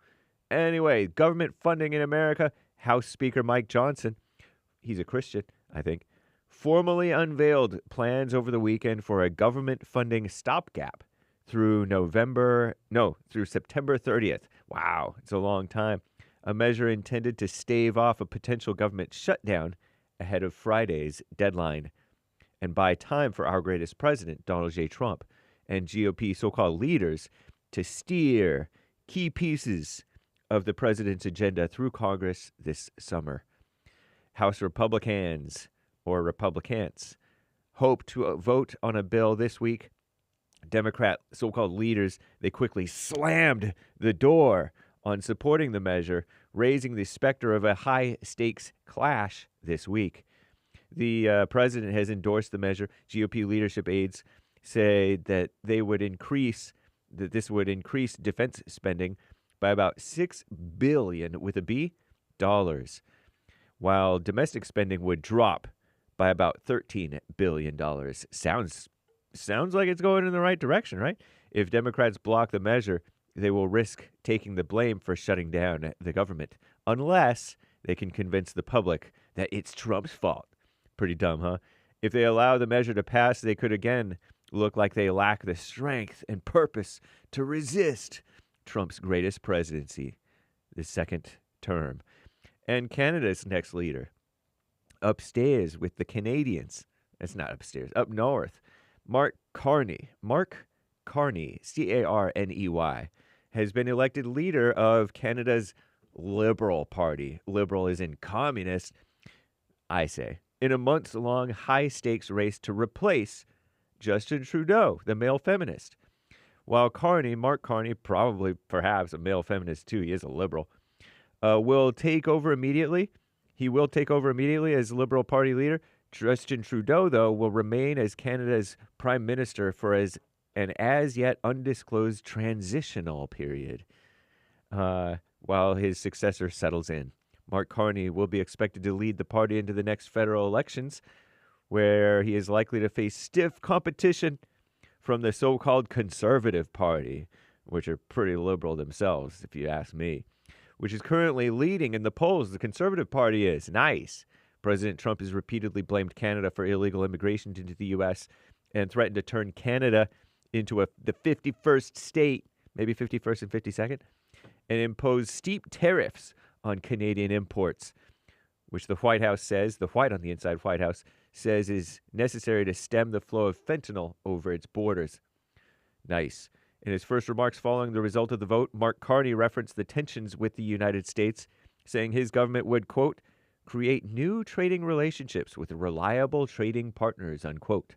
Anyway, government funding in America. House Speaker Mike Johnson, he's a Christian, I think, formally unveiled plans over the weekend for a government funding stopgap through September 30th. Wow, it's a long time. A measure intended to stave off a potential government shutdown ahead of Friday's deadline and buy time for our greatest president, Donald J. Trump, and GOP so-called leaders to steer key pieces of the president's agenda through Congress this summer. House Republicans hope to vote on a bill this week. Democrat so-called leaders, they quickly slammed the door on supporting the measure, raising the specter of a high-stakes clash this week. The president has endorsed the measure. GOP leadership aides say that this would increase defense spending by about $6 billion with a B dollars, while domestic spending would drop by about $13 billion. Sounds like it's going in the right direction, right? If Democrats block the measure, they will risk taking the blame for shutting down the government, unless they can convince the public that it's Trump's fault. Pretty dumb, huh? If they allow the measure to pass, they could again look like they lack the strength and purpose to resist Trump's greatest presidency, the second term. And Canada's next leader, upstairs with the Canadians. It's not upstairs, up north. Mark Carney, C-A-R-N-E-Y, has been elected leader of Canada's Liberal Party. Liberal is in communist, I say, in a months-long high-stakes race to replace Justin Trudeau, the male feminist. While Mark Carney, perhaps a male feminist too, he is a liberal, will take over immediately. He will take over immediately as Liberal Party leader. Justin Trudeau, though, will remain as Canada's prime minister for an as yet undisclosed transitional period while his successor settles in. Mark Carney will be expected to lead the party into the next federal elections, where he is likely to face stiff competition from the so-called Conservative Party, which are pretty liberal themselves, if you ask me, which is currently leading in the polls. The Conservative Party is nice. President Trump has repeatedly blamed Canada for illegal immigration into the U.S. and threatened to turn Canada into the 51st state, maybe 51st and 52nd, and impose steep tariffs on Canadian imports, which the White House says, the white on the inside White House, says is necessary to stem the flow of fentanyl over its borders. Nice. In his first remarks following the result of the vote, Mark Carney referenced the tensions with the United States, saying his government would, quote, create new trading relationships with reliable trading partners, unquote.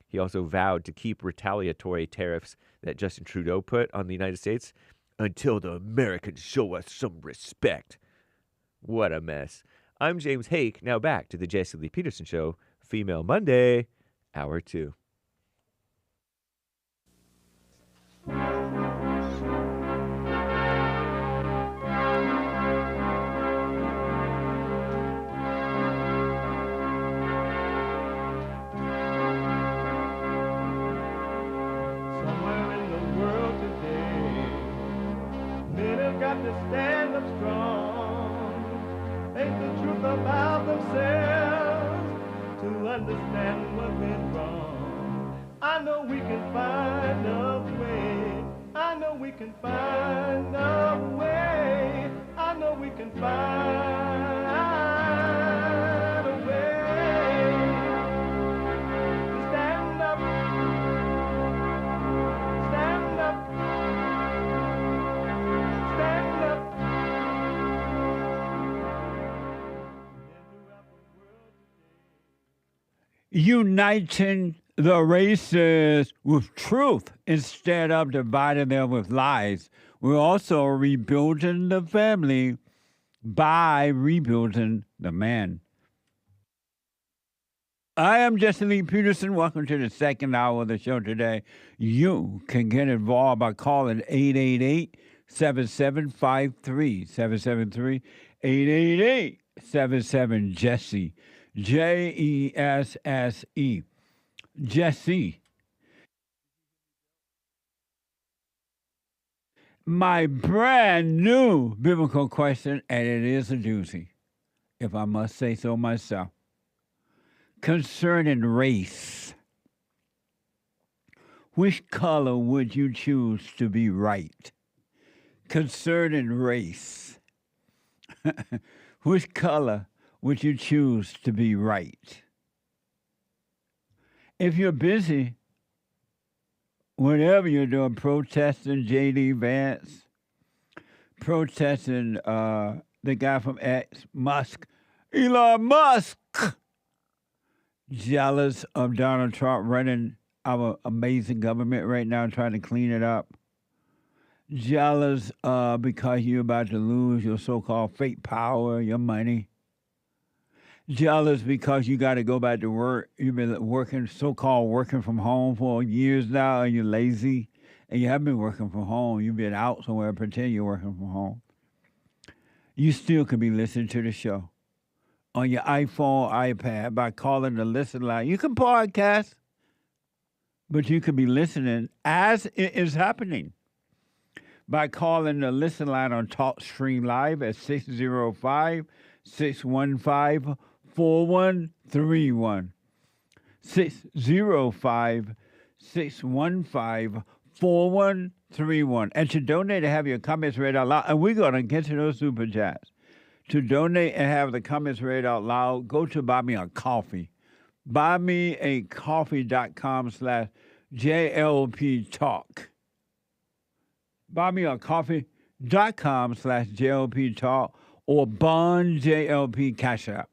He also vowed to keep retaliatory tariffs that Justin Trudeau put on the United States until the Americans show us some respect. What a mess. I'm James Hake. Now back to the Jesse Lee Peterson Show, Female Monday, Hour 2. got to stand up strong. Ain't the truth about themselves to understand what went wrong. I know we can find a way. I know we can find a way. I know we can find a way to stand up, stand up, stand up. Uniting the races with truth instead of dividing them with lies. We're also rebuilding the family by rebuilding the man. I am Jesse Lee Peterson. Welcome to the second hour of the show today. You can get involved by calling 888-7753, 773-888-77-JESSE, Jesse. Jesse. My brand new biblical question, and it is a doozy, if I must say so myself, concerning race. Which color would you choose to be right? Concerning race. Which color would you choose to be right? If you're busy, whatever you're doing, protesting J.D. Vance, protesting the guy from X, Musk, Elon Musk, jealous of Donald Trump running our amazing government right now, trying to clean it up, jealous because you're about to lose your so-called fake power, your money, jealous because you got to go back to work. You've been working, so-called working from home for years now, and you're lazy, and you haven't been working from home. You've been out somewhere, pretend you're working from home. You still could be listening to the show on your iPhone, iPad, by calling the listen line. You can podcast, but you could be listening as it is happening by calling the listen line on TalkStream Live at 605-615-4131. 605-615-4131. And to donate and have your comments read out loud, and we're going to get to those super chats. To donate and have the comments read out loud, go to Buy Me a Coffee. BuyMeACoffee.com/JLP Talk. BuyMeACoffee.com/JLP Talk or Bond JLP Cash App.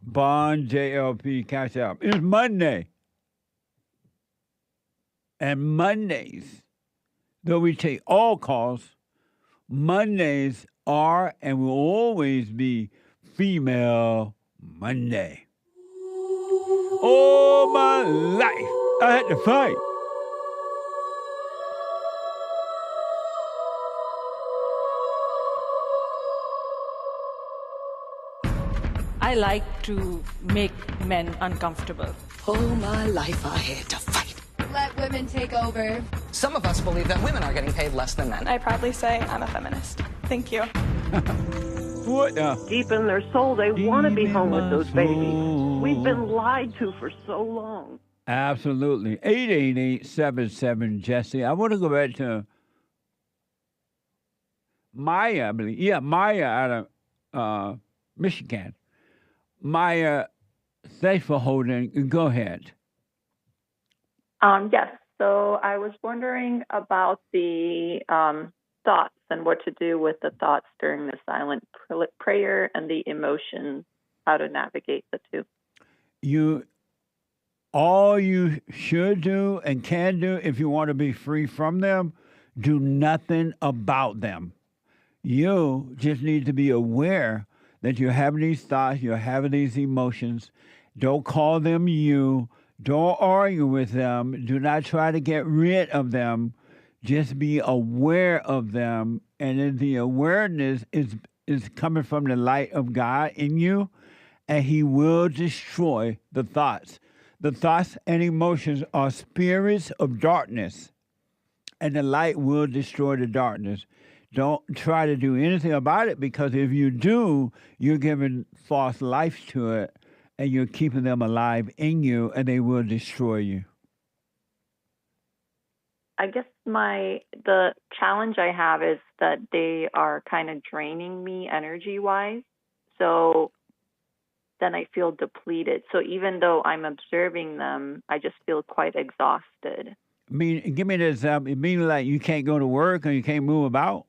Bond JLP Cash App. It's Monday. And Mondays, though we take all calls, Mondays are and will always be Female Monday. All my life, I had to fight. I like to make men uncomfortable. All my life I had to fight. Let women take over. Some of us believe that women are getting paid less than men. I proudly say I'm a feminist. Thank you. What? Deep in their soul, they want to be home with those babies. We've been lied to for so long. Absolutely. 888-77-JESSE. I want to go back to Maya, I believe. Yeah, Maya out of Michigan. Maya, thanks for holding. Go ahead. Yes. So I was wondering about the thoughts and what to do with the thoughts during the silent prayer and the emotions, how to navigate the two. All you should do and can do if you want to be free from them, do nothing about them. You just need to be aware that you're having these thoughts, you're having these emotions. Don't call them you. Don't argue with them. Do not try to get rid of them. Just be aware of them. And then the awareness is coming from the light of God in you, and he will destroy the thoughts. The thoughts and emotions are spirits of darkness, and the light will destroy the darkness. Don't try to do anything about it, because if you do, you're giving false life to it, and you're keeping them alive in you, and they will destroy you. I guess the challenge I have is that they are kind of draining me energy-wise. So then I feel depleted. So even though I'm observing them, I just feel quite exhausted. I mean, give me an example. It means like you can't go to work or you can't move about?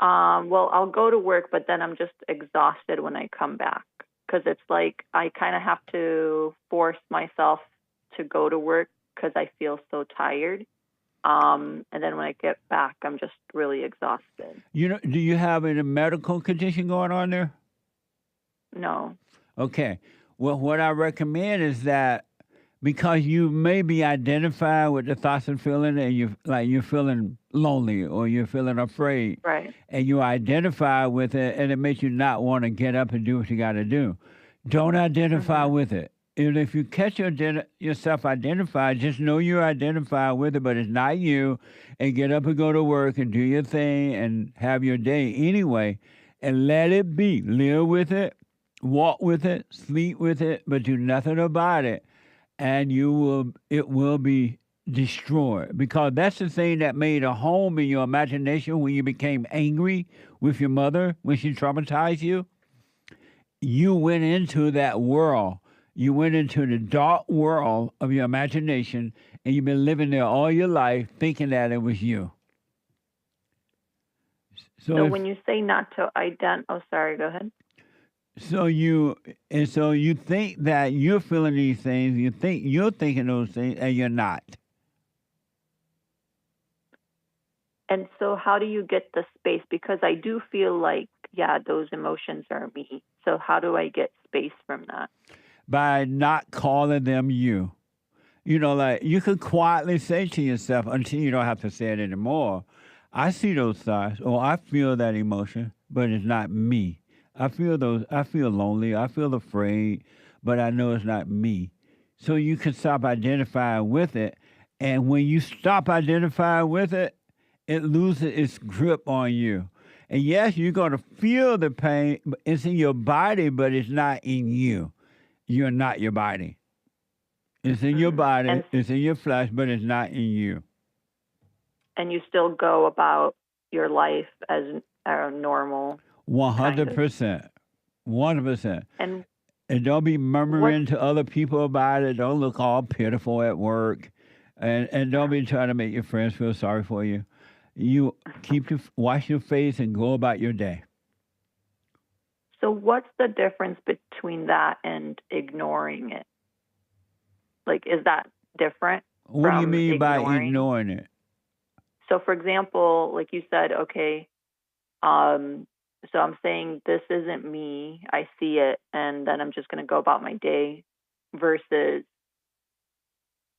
Well, I'll go to work, but then I'm just exhausted when I come back, because it's like I kind of have to force myself to go to work because I feel so tired. And then when I get back, I'm just really exhausted. You know, do you have any medical condition going on there? No. Okay. Well, what I recommend is that, because you may be identified with the thoughts and feeling, and you're feeling lonely or you're feeling afraid, Right. and you identify with it, and it makes you not want to get up and do what you got to do. Don't identify with it. And if you catch yourself identified, just know you're identified with it, but it's not you, and get up and go to work and do your thing and have your day anyway, and let it be. Live with it, walk with it, sleep with it, but do nothing about it. And it will be destroyed, because that's the thing that made a home in your imagination when you became angry with your mother when she traumatized you. You went into that world. You went into the dark world of your imagination, and you've been living there all your life thinking that it was you. So when you say not to oh, sorry, go ahead. So you think that you're feeling these things, you think you're thinking those things, and you're not. And so how do you get the space? Because I do feel like, yeah, those emotions are me. So how do I get space from that? By not calling them you. You know, like you could quietly say to yourself, until you don't have to say it anymore, I see those thoughts, or I feel that emotion, but it's not me. I feel lonely, I feel afraid, but I know it's not me. So you can stop identifying with it. And when you stop identifying with it, it loses its grip on you. And yes, you're going to feel the pain. It's in your body, but it's not in you. You're not your body. It's in your body, it's in your flesh, but it's not in you. And you still go about your life as a normal. 100%. 100%. And don't be murmuring to other people about it. Don't look all pitiful at work. And don't be trying to make your friends feel sorry for you. You wash your face and go about your day. So what's the difference between that and ignoring it? Like, is that different? What do you mean by ignoring it? So, for example, like you said, okay, so I'm saying this isn't me. I see it, and then I'm just going to go about my day, versus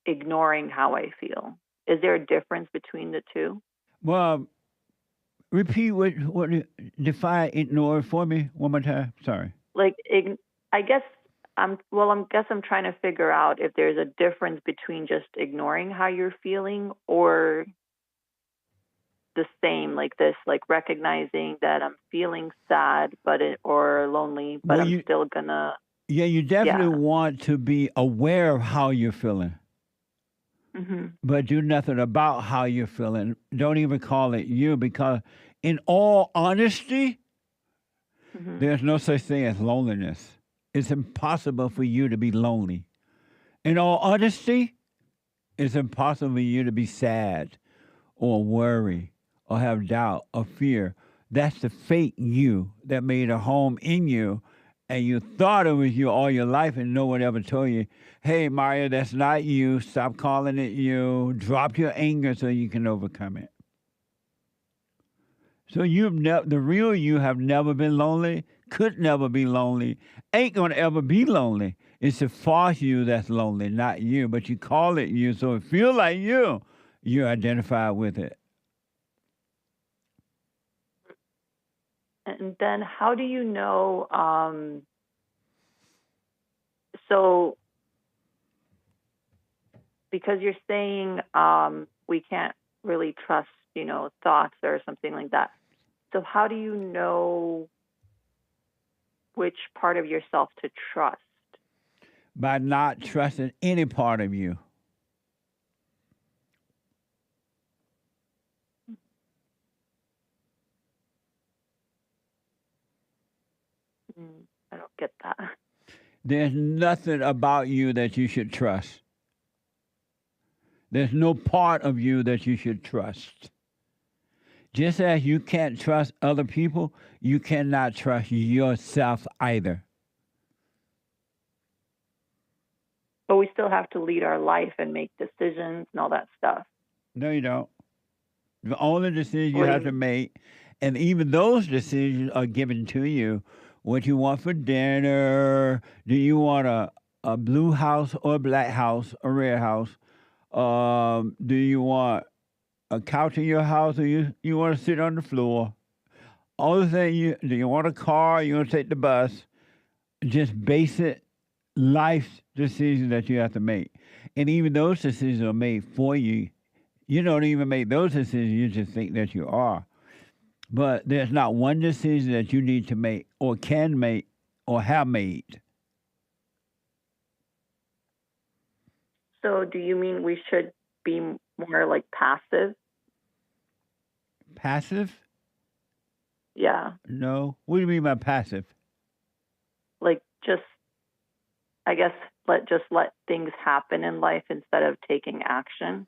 ignoring how I feel. Is there a difference between the two? Well, repeat what define ignore for me one more time. Sorry. Like, I guess I'm trying to figure out if there's a difference between just ignoring how you're feeling, or the same, like this, like recognizing that I'm feeling sad, or lonely, but I'm still gonna. Yeah, you definitely want to be aware of how you're feeling. Mm-hmm. But do nothing about how you're feeling. Don't even call it you, because in all honesty, there's no such thing as loneliness. It's impossible for you to be lonely. In all honesty, it's impossible for you to be sad or worry or have doubt or fear. That's the fake you that made a home in you, and you thought it was you all your life, and no one ever told you, hey, Mario, that's not you. Stop calling it you. Drop your anger so you can overcome it. So the real you have never been lonely, could never be lonely, ain't going to ever be lonely. It's the false you that's lonely, not you. But you call it you, so it feels like you. You're identified with it. And then how do you know, so because you're saying we can't really trust thoughts or something like that. So how do you know which part of yourself to trust? By not trusting any part of you. I don't get that. There's nothing about you that you should trust. There's no part of you that you should trust. Just as you can't trust other people, you cannot trust yourself either. But we still have to lead our life and make decisions and all that stuff. No, you don't. The only decision you have to make, and even those decisions are given to you. What you want for dinner? Do you want a blue house or a black house, a red house? Do you want a couch in your house, or you want to sit on the floor? All the thing do you want a car? You want to take the bus? Just basic life decisions that you have to make, and even those decisions are made for you. You don't even make those decisions. You just think that you are. But there's not one decision that you need to make or can make or have made. So do you mean we should be more like passive? Passive? Yeah. No. What do you mean by passive? Like just, I guess, let things happen in life instead of taking action.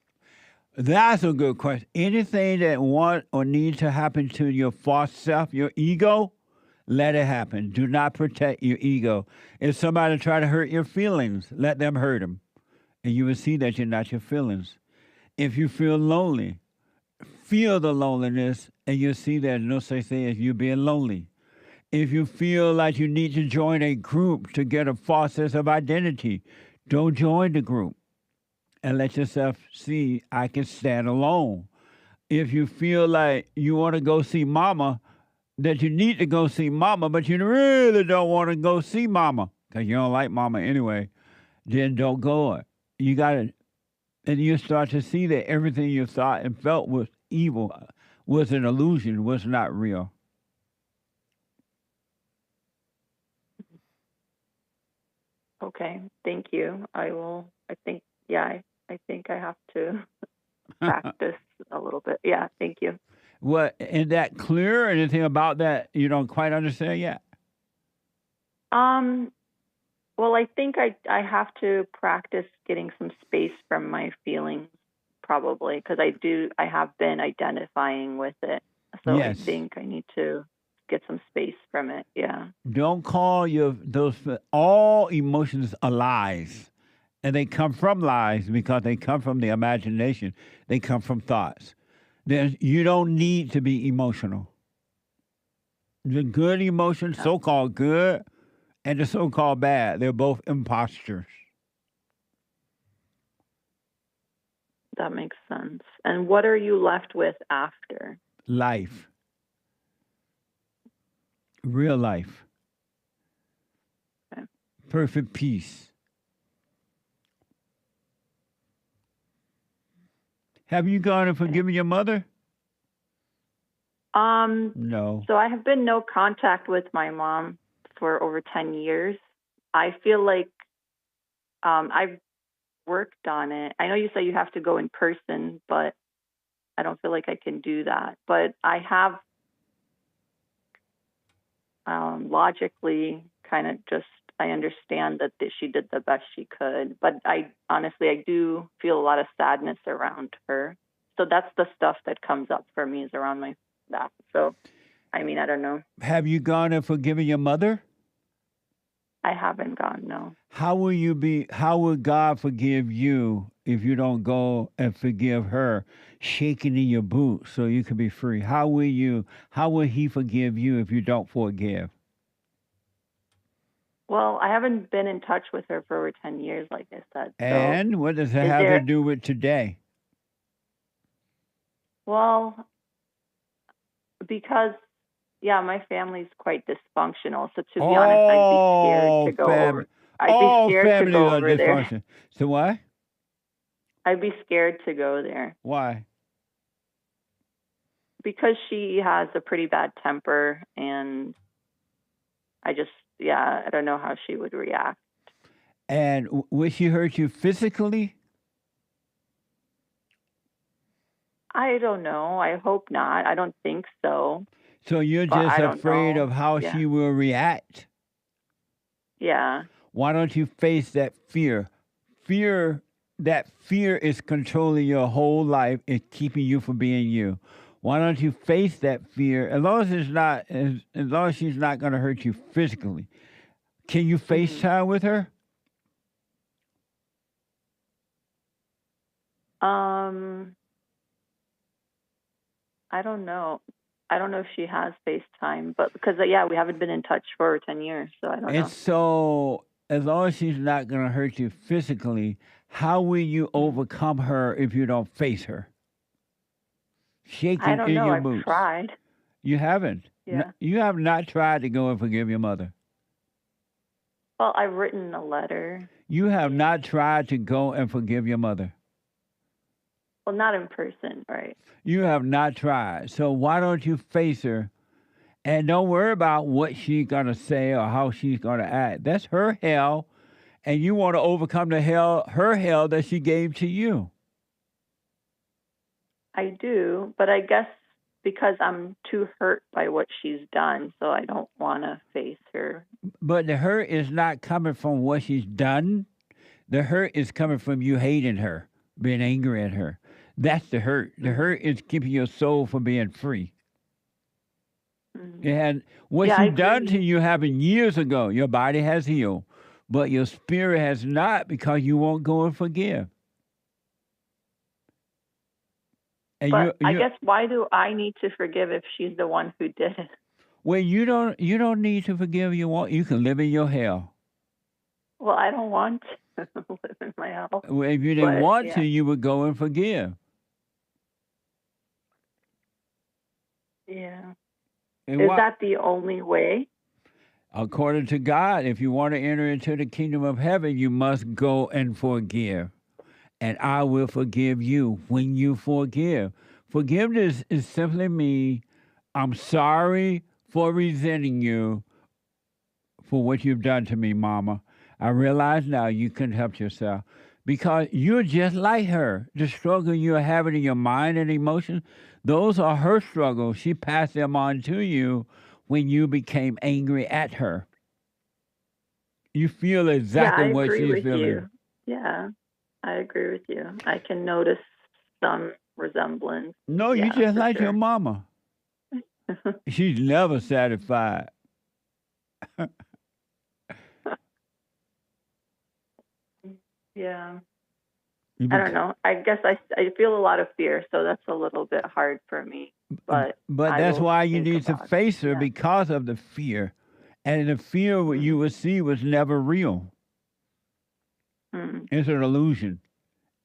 That's a good question. Anything that want or need to happen to your false self, your ego, let it happen. Do not protect your ego. If somebody try to hurt your feelings, let them hurt them. And you will see that you're not your feelings. If you feel lonely, feel the loneliness, and you'll see there's no such thing as you being lonely. If you feel like you need to join a group to get a false sense of identity, don't join the group. And let yourself see, I can stand alone. If you feel like you want to go see mama, that you need to go see mama, but you really don't want to go see mama because you don't like mama anyway, then don't go. You got to, and you start to see that everything you thought and felt was evil, was an illusion, was not real. Okay, thank you. I think I have to practice a little bit. Yeah, thank you. What, is that clear? Anything about that you don't quite understand yet? Well, I think I have to practice getting some space from my feelings, probably, because I have been identifying with it. So yes. I think I need to get some space from it. Yeah. Don't call all emotions are lies. And they come from lies because they come from the imagination. They come from thoughts. You don't need to be emotional. The good emotions, so-called good, and the so-called bad, they're both impostures. That makes sense. And what are you left with after? Life. Real life. Okay. Perfect peace. Have you gone and forgiven your mother? No. So I have been no contact with my mom for over 10 years. I feel like I've worked on it. I know you say you have to go in person, but I don't feel like I can do that. But I have logically kind of I understand that she did the best she could. But I do feel a lot of sadness around her. So that's the stuff that comes up for me is around that. So, I mean, I don't know. Have you gone and forgiven your mother? I haven't gone, no. How will God forgive you if you don't go and forgive her, shaking in your boots so you can be free? How will he forgive you if you don't forgive? Well, I haven't been in touch with her for over 10 years, like I said. And what does it have to do with today? Well, because, my family's quite dysfunctional. So to be honest, I'd be scared to go over. I'd be scared to go over there. So what? I'd be scared to go there. Why? because she has a pretty bad temper, and I don't know how she would react. And would she hurt you physically? I don't know. I hope not. I don't think so. So you're But just I don't afraid know. of how Yeah. she will react? Yeah. Why don't you face that fear? That fear is controlling your whole life. It's keeping you from being you. Why don't you face that fear? As long as she's not going to hurt you physically. Can you FaceTime with her? I don't know. I don't know if she has FaceTime, but because we haven't been in touch for 10 years, so I don't know. And so, as long as she's not going to hurt you physically, how will you overcome her if you don't face her? Shaking I don't in know. your I've boots. tried. You haven't. Yeah. You have not tried to go and forgive your mother. Well, I've written a letter. You have not tried to go and forgive your mother. Well, not in person, right? You have not tried. So why don't you face her and don't worry about what she's going to say or how she's going to act. That's her hell, and you want to overcome her hell that she gave to you. I do, but I guess because I'm too hurt by what she's done, so I don't want to face her. But the hurt is not coming from what she's done. The hurt is coming from you hating her, being angry at her. That's the hurt. The hurt is keeping your soul from being free. And what she done to you happened years ago. Your body has healed, but your spirit has not, because you won't go and forgive. And But I guess, why do I need to forgive if she's the one who did it? Well, you don't need to forgive. You can live in your hell. Well, I don't want to live in my hell. Well, if you didn't want to, you would go and forgive. Yeah. And Is that the only way? According to God, if you want to enter into the kingdom of heaven, you must go and forgive. And I will forgive you when you forgive. Forgiveness is simply me. I'm sorry for resenting you for what you've done to me, Mama. I realize now you couldn't help yourself because you're just like her. The struggle you're having in your mind and emotions, those are her struggles. She passed them on to you when you became angry at her. You feel exactly what she's feeling. You. Yeah, I agree with you. I can notice some resemblance. No, you just like your mama. She's never satisfied. Yeah. I don't know. I guess I feel a lot of fear, so that's a little bit hard for me. But that's why you need to face her, because of the fear. And the fear what you would see was never real. It's an illusion.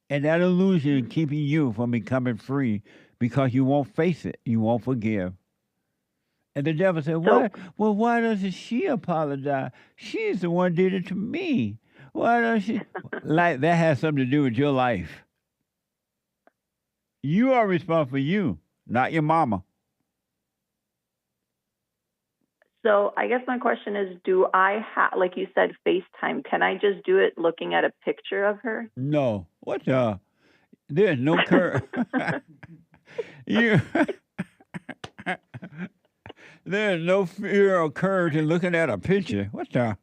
And that illusion is keeping you from becoming free because you won't face it. You won't forgive. And the devil said, why doesn't she apologize? She's the one did it to me. Why doesn't she? Like, that has something to do with your life. You are responsible for you, not your mama. So I guess my question is, do I have, like you said, FaceTime? Can I just do it looking at a picture of her? No. What the? There's no curve. There's no fear or courage in looking at a picture. What the?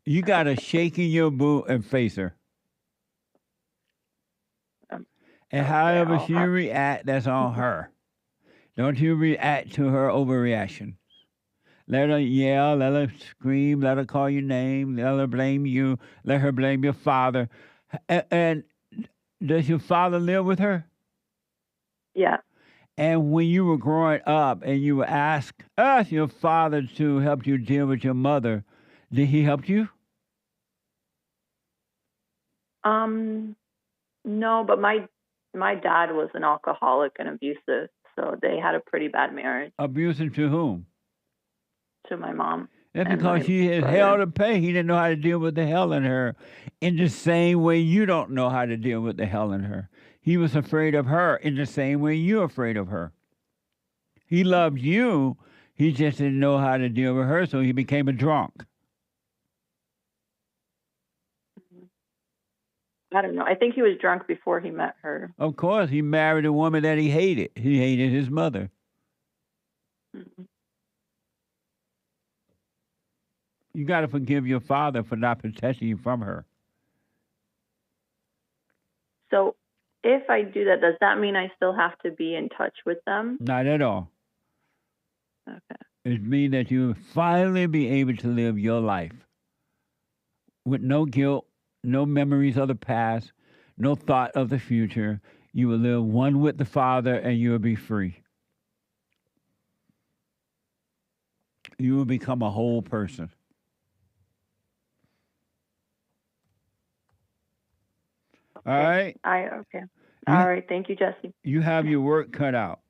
You got to shake in your boot and face her. And however she react, that's on her. Don't you react to her overreaction. Let her yell, let her scream, let her call your name, let her blame you, let her blame your father. And does your father live with her? Yeah. And when you were growing up and you were asked your father to help you deal with your mother, did he help you? No, but my dad was an alcoholic and abusive, so they had a pretty bad marriage. Abusive to whom? To my mom. That's because she had hell to pay. He didn't know how to deal with the hell in her in the same way you don't know how to deal with the hell in her. He was afraid of her in the same way you're afraid of her. He loved you. He just didn't know how to deal with her, so he became a drunk. I don't know. I think he was drunk before he met her. Of course, he married a woman that he hated. He hated his mother. Mm-hmm. You got to forgive your father for not protecting you from her. So if I do that, does that mean I still have to be in touch with them? Not at all. Okay. It means that you will finally be able to live your life with no guilt, no memories of the past, no thought of the future. You will live one with the Father and you will be free. You will become a whole person. All right? Okay. All right. Thank you, Jesse. You have your work cut out.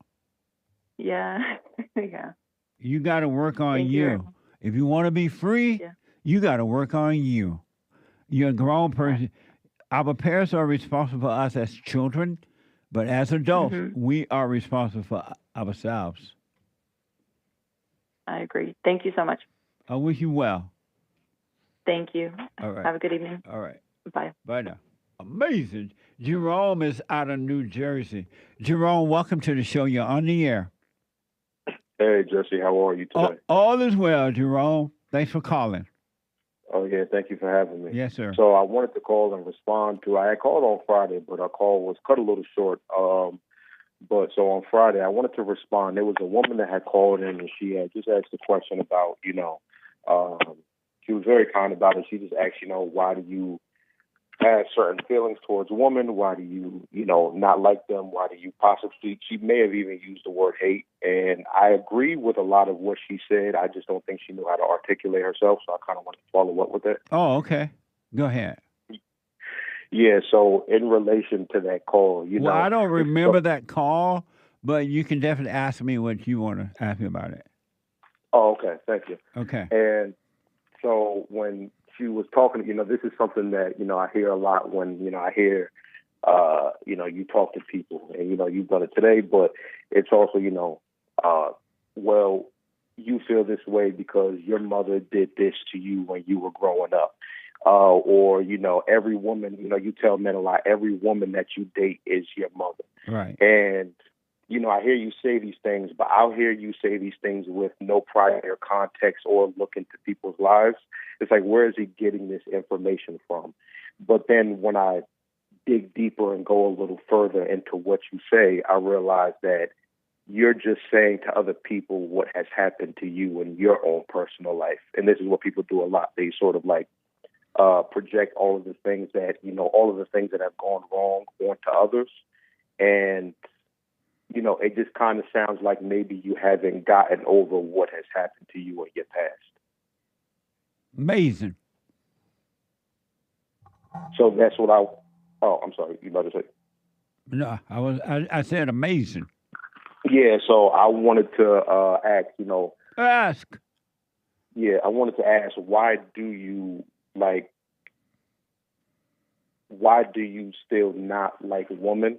Yeah. Yeah. You got to work on Thank you. If you want to be free, you got to work on you. You're a grown person. Our parents are responsible for us as children, but as adults, we are responsible for ourselves. I agree. Thank you so much. I wish you well. Thank you. All right. Have a good evening. All right. Bye. Bye now. Amazing. Jerome is out of New Jersey. Jerome, welcome to the show. You're on the air. Hey, Jesse, how are you today? All is well, Jerome. Thanks for calling. Oh, yeah, thank you for having me. Yes, sir. So I wanted to call and respond to, I had called on Friday, but our call was cut a little short. But so on Friday, I wanted to respond. There was a woman that had called in and she had just asked a question about, she was very kind about it. She just asked, why do you have certain feelings towards women? Why do you, not like them? Why do you possibly, she may have even used the word hate. And I agree with a lot of what she said. I just don't think she knew how to articulate herself. So I kind of want to follow up with it. Oh, okay. Go ahead. Yeah. So in relation to that call, well, I don't remember that call, but you can definitely ask me what you want to ask me about it. Oh, okay. Thank you. Okay. And so when she was talking, this is something that, I hear a lot when, I hear, you talk to people and, you've done it today, but it's also, well, you feel this way because your mother did this to you when you were growing up. Or, every woman, you tell men a lot, every woman that you date is your mother. Right. And, I hear you say these things, but I'll hear you say these things with no prior context or look into people's lives. It's like, where is he getting this information from? But then when I dig deeper and go a little further into what you say, I realize that you're just saying to other people what has happened to you in your own personal life. And this is what people do a lot. They sort of project all of the things that, all of the things that have gone wrong onto others. And, it just kind of sounds like maybe you haven't gotten over what has happened to you in your past. Amazing. So that's what I'm sorry, you about to say? No, I said amazing. Yeah, so I wanted to ask, Ask. Yeah, I wanted to ask, why do you still not like women?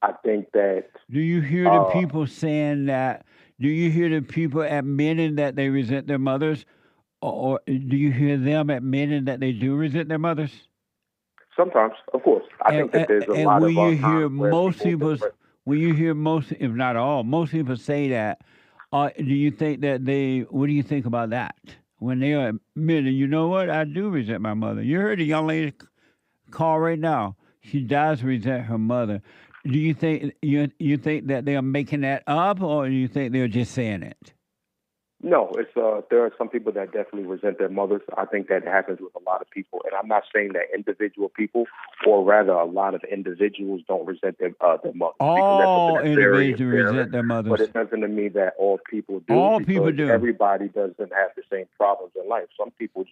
I think that... Do you hear the people saying that? Do you hear the people admitting that they resent their mothers? Or do you hear them admitting that they do resent their mothers? Sometimes, of course. I think that there's a lot of when you hear when you hear most, if not all, most people say that, do you think that what do you think about that? When they are admitting, you know what, I do resent my mother. You heard the young lady call right now. She does resent her mother. Do you think you think that they are making that up, or do you think they're just saying it? No, it's there are some people that definitely resent their mothers. I think that happens with a lot of people, and I'm not saying that individual people, or rather, a lot of individuals don't resent their mothers. All individuals resent their mothers, but it doesn't mean that all people do. All people do. Everybody doesn't have the same problems in life. Some people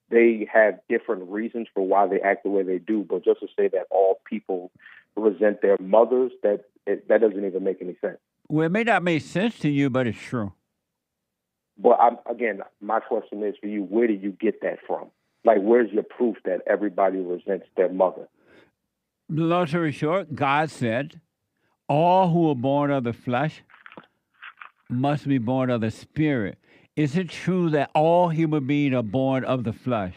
they have different reasons for why they act the way they do. But just to say that all people resent their mothers, that doesn't even make any sense. Well, it may not make sense to you, but it's true. But again, my question is for you, where do you get that from? Like, where's your proof that everybody resents their mother? The long story short, God said, all who are born of the flesh must be born of the spirit. Is it true that all human beings are born of the flesh?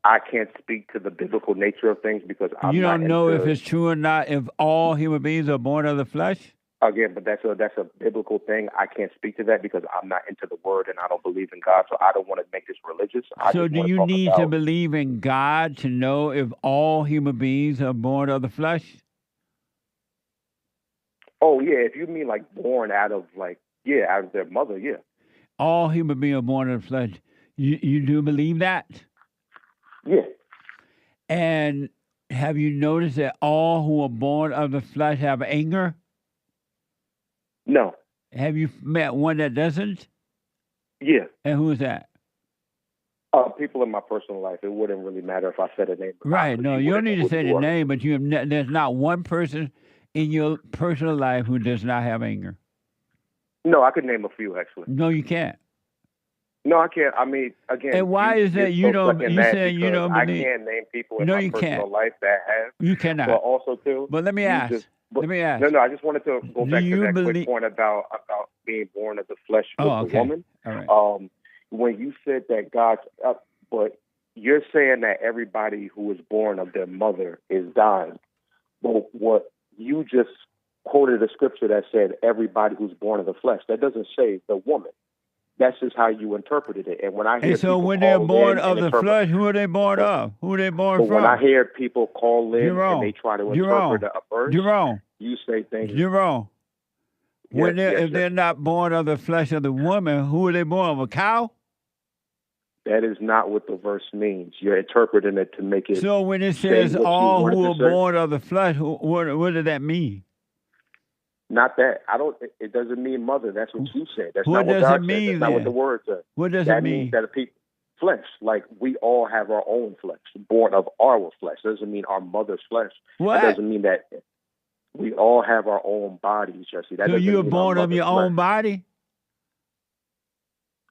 I can't speak to the biblical nature of things because I'm You not don't know into, if it's true or not if all human beings are born of the flesh? again, but that's a biblical thing. I can't speak to that because I'm not into the word and I don't believe in God, so I don't want to make this religious. So do you need to believe in God to know if all human beings are born of the flesh? Oh yeah, if you mean like born out of out of their mother, yeah. All human beings are born of the flesh. You do believe that? Yeah. And have you noticed that all who are born of the flesh have anger? No. Have you met one that doesn't? Yeah. And who is that? People in my personal life. It wouldn't really matter if I said a name. Right. No, you don't need to say the name, but there's not one person in your personal life who does not have anger. No, I could name a few actually. No, you can't. No, I can't. I mean, again. And why is that you don't? You saying you don't believe? I can't name people in my personal life that have. You cannot. But also too. But let me ask. Let me ask. No, I just wanted to go back to that quick point about being born of the flesh with the woman. All right. When you said that God's up, but you're saying that everybody who is born of their mother is dying. But what you just quoted a scripture that said everybody who's born of the flesh. That doesn't say the woman. That's just how you interpreted it. And when I hear and so when they're born of the flesh, who are they born of? Who are they born from? When I hear people call in and they try to interpret a verse, you say things. You're wrong. If they're not born of the flesh of the woman, who are they born of? A cow? That is not what the verse means. You're interpreting it to make it. So when it says all who are born of the flesh, what does that mean? Not that. It doesn't mean mother. That's what you said. That's what not what God said. Mean, That's not what the word says. What does that it mean? Means that flesh. Like we all have our own flesh, born of our flesh. That doesn't mean our mother's flesh. What? That doesn't mean that we all have our own bodies, Jesse. That so you were born of your own body?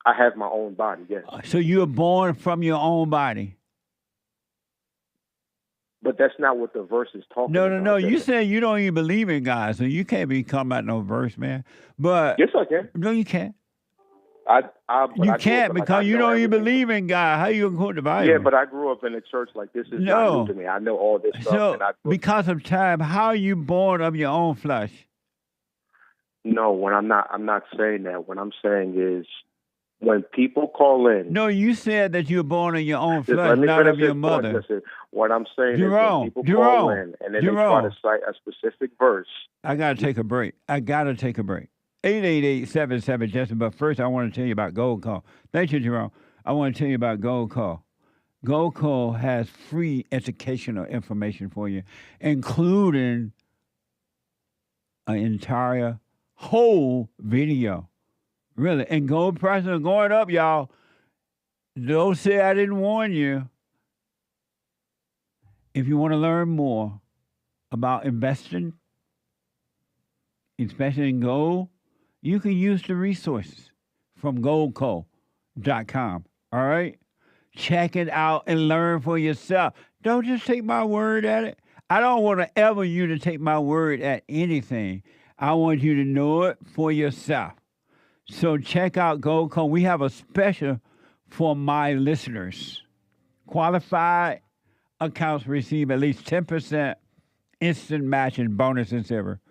I have my own body, yes. So you were born from your own body? But that's not what the verse is talking about. No. You said you don't even believe in God, so you can't be talking about no verse, man. But yes, I can. No, you can't. You can't because you don't even believe in God. How you gonna quote the Bible? Yeah, but I grew up in a church like this. Is not new to me. I know all this stuff. So because of time, how are you born of your own flesh? No, I'm not saying that. What I'm saying is, when people call in. No, you said that you were born of your own flesh, not of your mother. What I'm saying is when people call in and then they try to cite a specific verse. I got to take a break. 888-77-JESSE. But first, I want to tell you about Goldco. Thank you, Jerome. I want to tell you about Goldco. Goldco has free educational information for you, including an entire whole video. Really. And gold prices are going up, y'all. Don't say I didn't warn you. If you want to learn more about investing, especially in gold, you can use the resources from goldco.com. All right? Check it out and learn for yourself. Don't just take my word at it. I don't want to ever you to take my word at anything. I want you to know it for yourself. So check out Goldco. We have a special for my listeners. Qualified accounts receive at least 10% instant match and bonus and silver.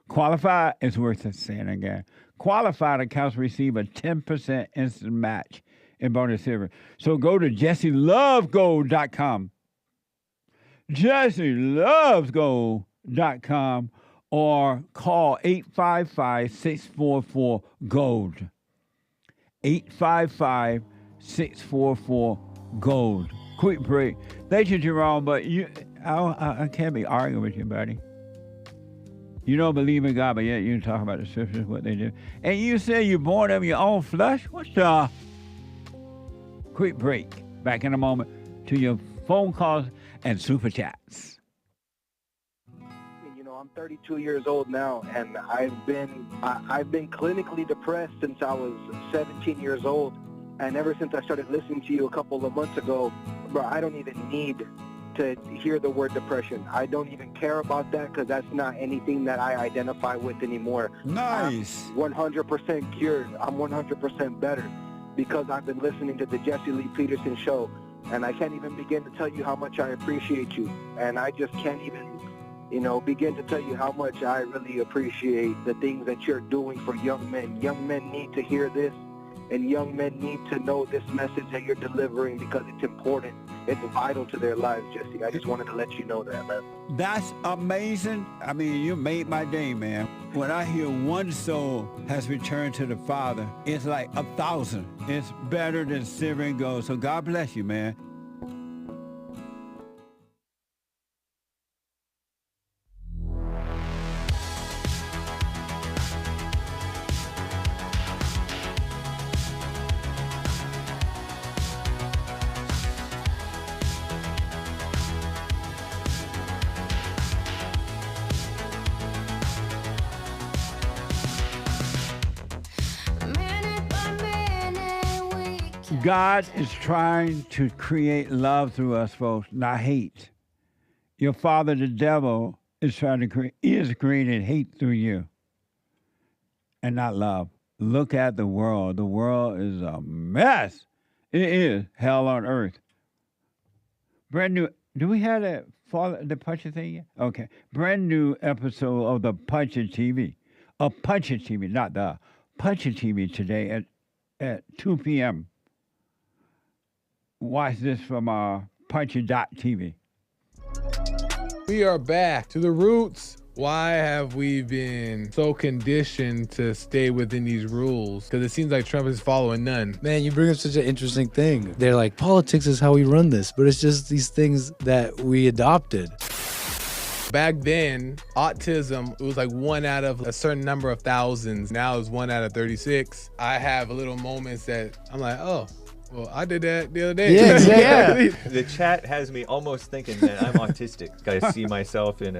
Qualified is worth saying again. Qualified accounts receive a 10% instant match in bonus silver. So go to JesseLovesGold.com. JesseLovesGold.com. Or call 855-644-GOLD. 855-644-GOLD. Quick break. Thank you, Jerome, but I can't be arguing with you, buddy. You don't believe in God, but yet you talk about the scriptures, what they do. And you say you're born of your own flesh? What's the... Quick break. Back in a moment to your phone calls and super chats. I'm 32 years old now, and I've been clinically depressed since I was 17 years old, and ever since I started listening to you a couple of months ago, bro, I don't even need to hear the word depression. I don't even care about that because that's not anything that I identify with anymore. Nice. I'm 100% cured. I'm 100% better because I've been listening to the Jesse Lee Peterson show, and I can't even begin to tell you how much I appreciate you. And I just can't even, begin to tell you how much I really appreciate the things that you're doing for young men. Young men need to hear this, and young men need to know this message that you're delivering because it's important. It's vital to their lives, Jesse. I just wanted to let you know that, man. That's amazing. I mean, you made my day, man. When I hear one soul has returned to the Father, it's like 1,000. It's better than silver and gold. So God bless you, man. God is trying to create love through us, folks, not hate. Your father, the devil, is creating hate through you and not love. Look at the world. The world is a mess. It is hell on earth. Brand new. Do we have the Puncher thing yet? Okay. Brand new episode of the Puncher TV. Puncher TV, not the Puncher TV today at 2 p.m. Watch this from Puncher.tv. We are back to the roots. Why have we been so conditioned to stay within these rules? Because it seems like Trump is following none. Man, you bring up such an interesting thing. They're like, politics is how we run this, but it's just these things that we adopted. Back then, autism, it was like 1 out of a certain number of thousands. Now it's 1 out of 36. I have little moments that I'm like, oh, well, I did that the other day. Yeah, exactly. The chat has me almost thinking that I'm autistic. I see myself on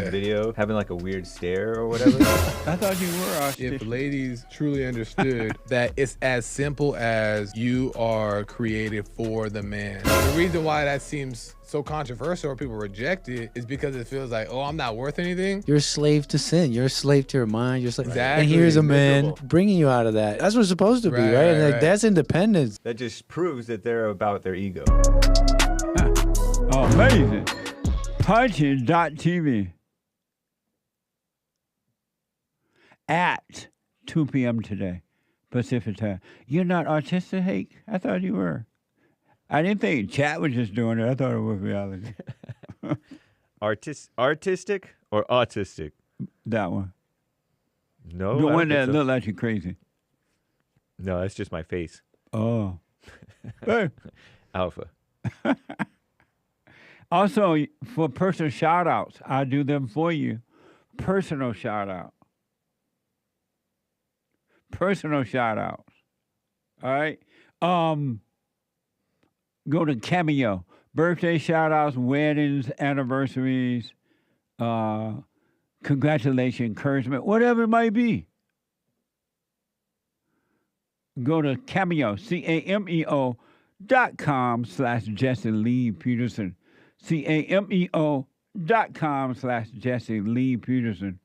video having like a weird stare or whatever. I thought you were autistic. If ladies truly understood that it's as simple as you are created for the man. The reason why that seems so controversial or people reject it is because it feels like, oh, I'm not worth anything. You're a slave to sin. You're a slave to your mind. You're slave. Exactly. And here's a man bringing you out of that. That's what it's supposed to be, right? And like, that's independence. That just proves that they're about their ego. Oh, amazing. Puncher.tv. At 2 p.m. today, Pacific time. You're not autistic, Hake? I thought you were. I didn't think chat was just doing it. I thought it was reality. Artistic or autistic? That one. No, the one that looked like you crazy. No, that's just my face. Oh. Hey. Alpha. Also, for personal shout-outs, I do them for you. Personal shout-out. Personal shout-outs. All right? Go to Cameo. Birthday shout-outs, weddings, anniversaries, congratulations, encouragement, whatever it might be. Go to Cameo, CAMEO.com/Jesse Lee Peterson. CAMEO.com/Jesse Lee Peterson.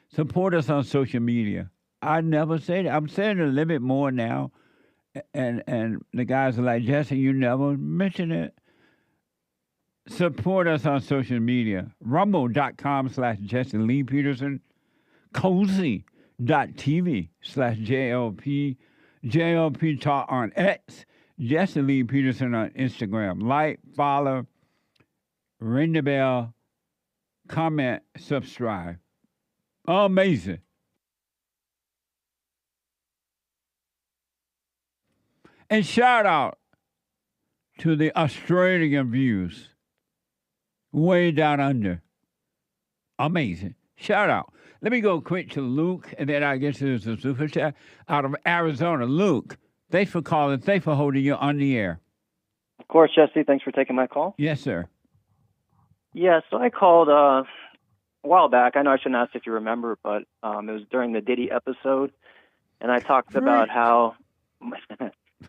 Support us on social media. I never say that. I'm saying it a little bit more now. And the guys are like, Jesse, you never mention it. Support us on social media. Rumble.com/Jesse Lee Peterson. Cozy.tv/JLP. JLP Talk on X. Jesse Lee Peterson on Instagram. Like, follow, ring the bell, comment, subscribe. Amazing. And shout out to the Australian views. Way down under. Amazing. Shout out. Let me go quick to Luke, and then I get to the super chat out of Arizona. Luke, thanks for calling. Thanks for holding you on the air. Of course, Jesse. Thanks for taking my call. Yes, sir. Yeah, so I called a while back. I know I shouldn't ask if you remember, but it was during the Diddy episode, and I talked about how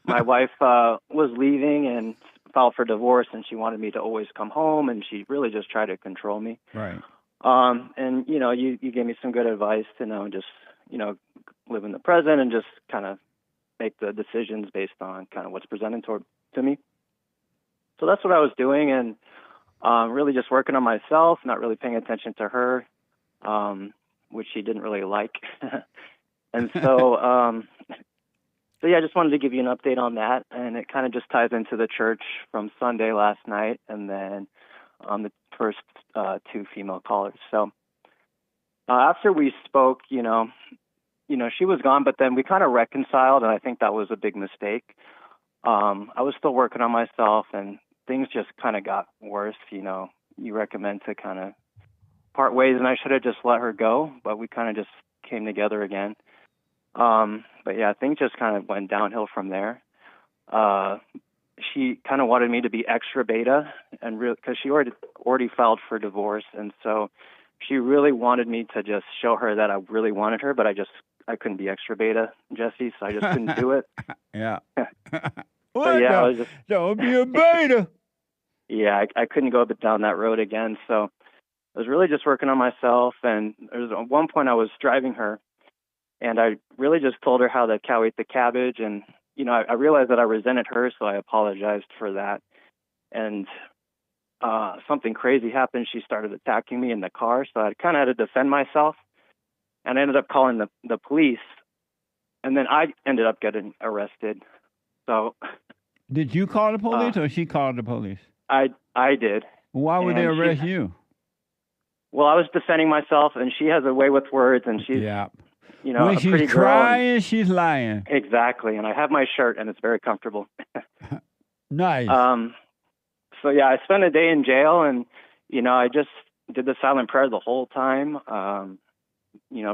my wife was leaving and filed for divorce, and she wanted me to always come home, and she really just tried to control me. Right. And you gave me some good advice to just live in the present and just kind of make the decisions based on kind of what's presented to me. So that's what I was doing, and really just working on myself, not really paying attention to her, which she didn't really like. And so, so yeah, I just wanted to give you an update on that, and it kind of just ties into the church from Sunday last night, and then the first two female callers. So after we spoke, she was gone, but then we kind of reconciled, and I think that was a big mistake. I was still working on myself, and things just kind of got worse. You recommend to kind of part ways, and I should have just let her go, but we kind of just came together again. But yeah, things just kind of went downhill from there. She kind of wanted me to be extra beta, and because she already filed for divorce, and so she really wanted me to just show her that I really wanted her, but I couldn't be extra beta, Jesse, so I just couldn't do it. Yeah. So yeah, I was just, don't be a beta. Yeah, I couldn't go down that road again, so I was really just working on myself, and there was at one point I was driving her, and I really just told her how the cow ate the cabbage, and I realized that I resented her, so I apologized for that. And something crazy happened. She started attacking me in the car, so I kind of had to defend myself, and I ended up calling the police, and then I ended up getting arrested. So, did you call the police, or she called the police? I did. Why would they arrest you? Well, I was defending myself, and she has a way with words, and she's when a she's pretty girl. crying, she's lying. Exactly, and I have my shirt, and it's very comfortable. Nice. So yeah, I spent a day in jail, and I just did the silent prayer the whole time.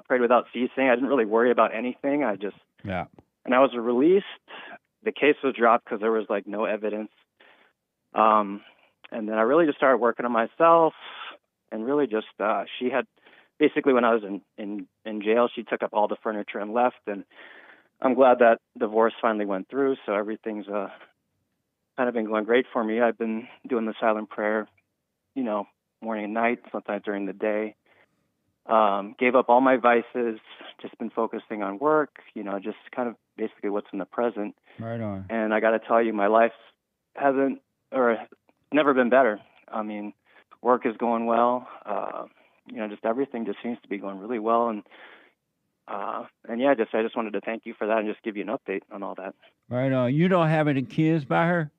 Prayed without ceasing. I didn't really worry about anything. And I was released. The case was dropped because there was no evidence. And then I really just started working on myself, and really just she had basically, when I was in jail, she took up all the furniture and left. And I'm glad that divorce finally went through. So everything's kind of been going great for me. I've been doing the silent prayer, morning and night, sometimes during the day. Gave up all my vices, just been focusing on work, just kind of basically what's in the present. Right on. And I got to tell you, my life never been better. I mean, work is going well. Just everything just seems to be going really well. And yeah, I just wanted to thank you for that and just give you an update on all that. Right on. You don't have any kids by her?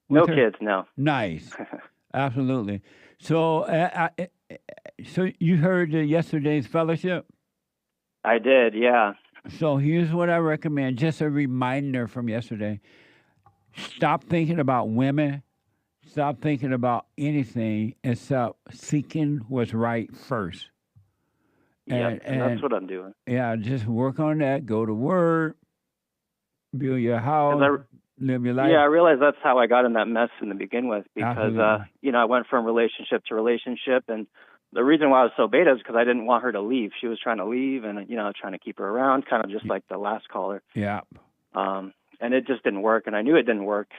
No kids, no. Nice. Absolutely. So, so you heard yesterday's fellowship? I did, yeah. So here's what I recommend. Just a reminder from yesterday. Stop thinking about women. Stop thinking about anything except seeking what's right first. And that's what I'm doing. Yeah, just work on that. Go to work. Build your house. Live your life. Yeah, I realized that's how I got in that mess in the begin with, because I went from relationship to relationship, and the reason why I was so beta is because I didn't want her to leave. She was trying to leave, and trying to keep her around, kind of just like the last caller. Yeah. And it just didn't work, and I knew it didn't work,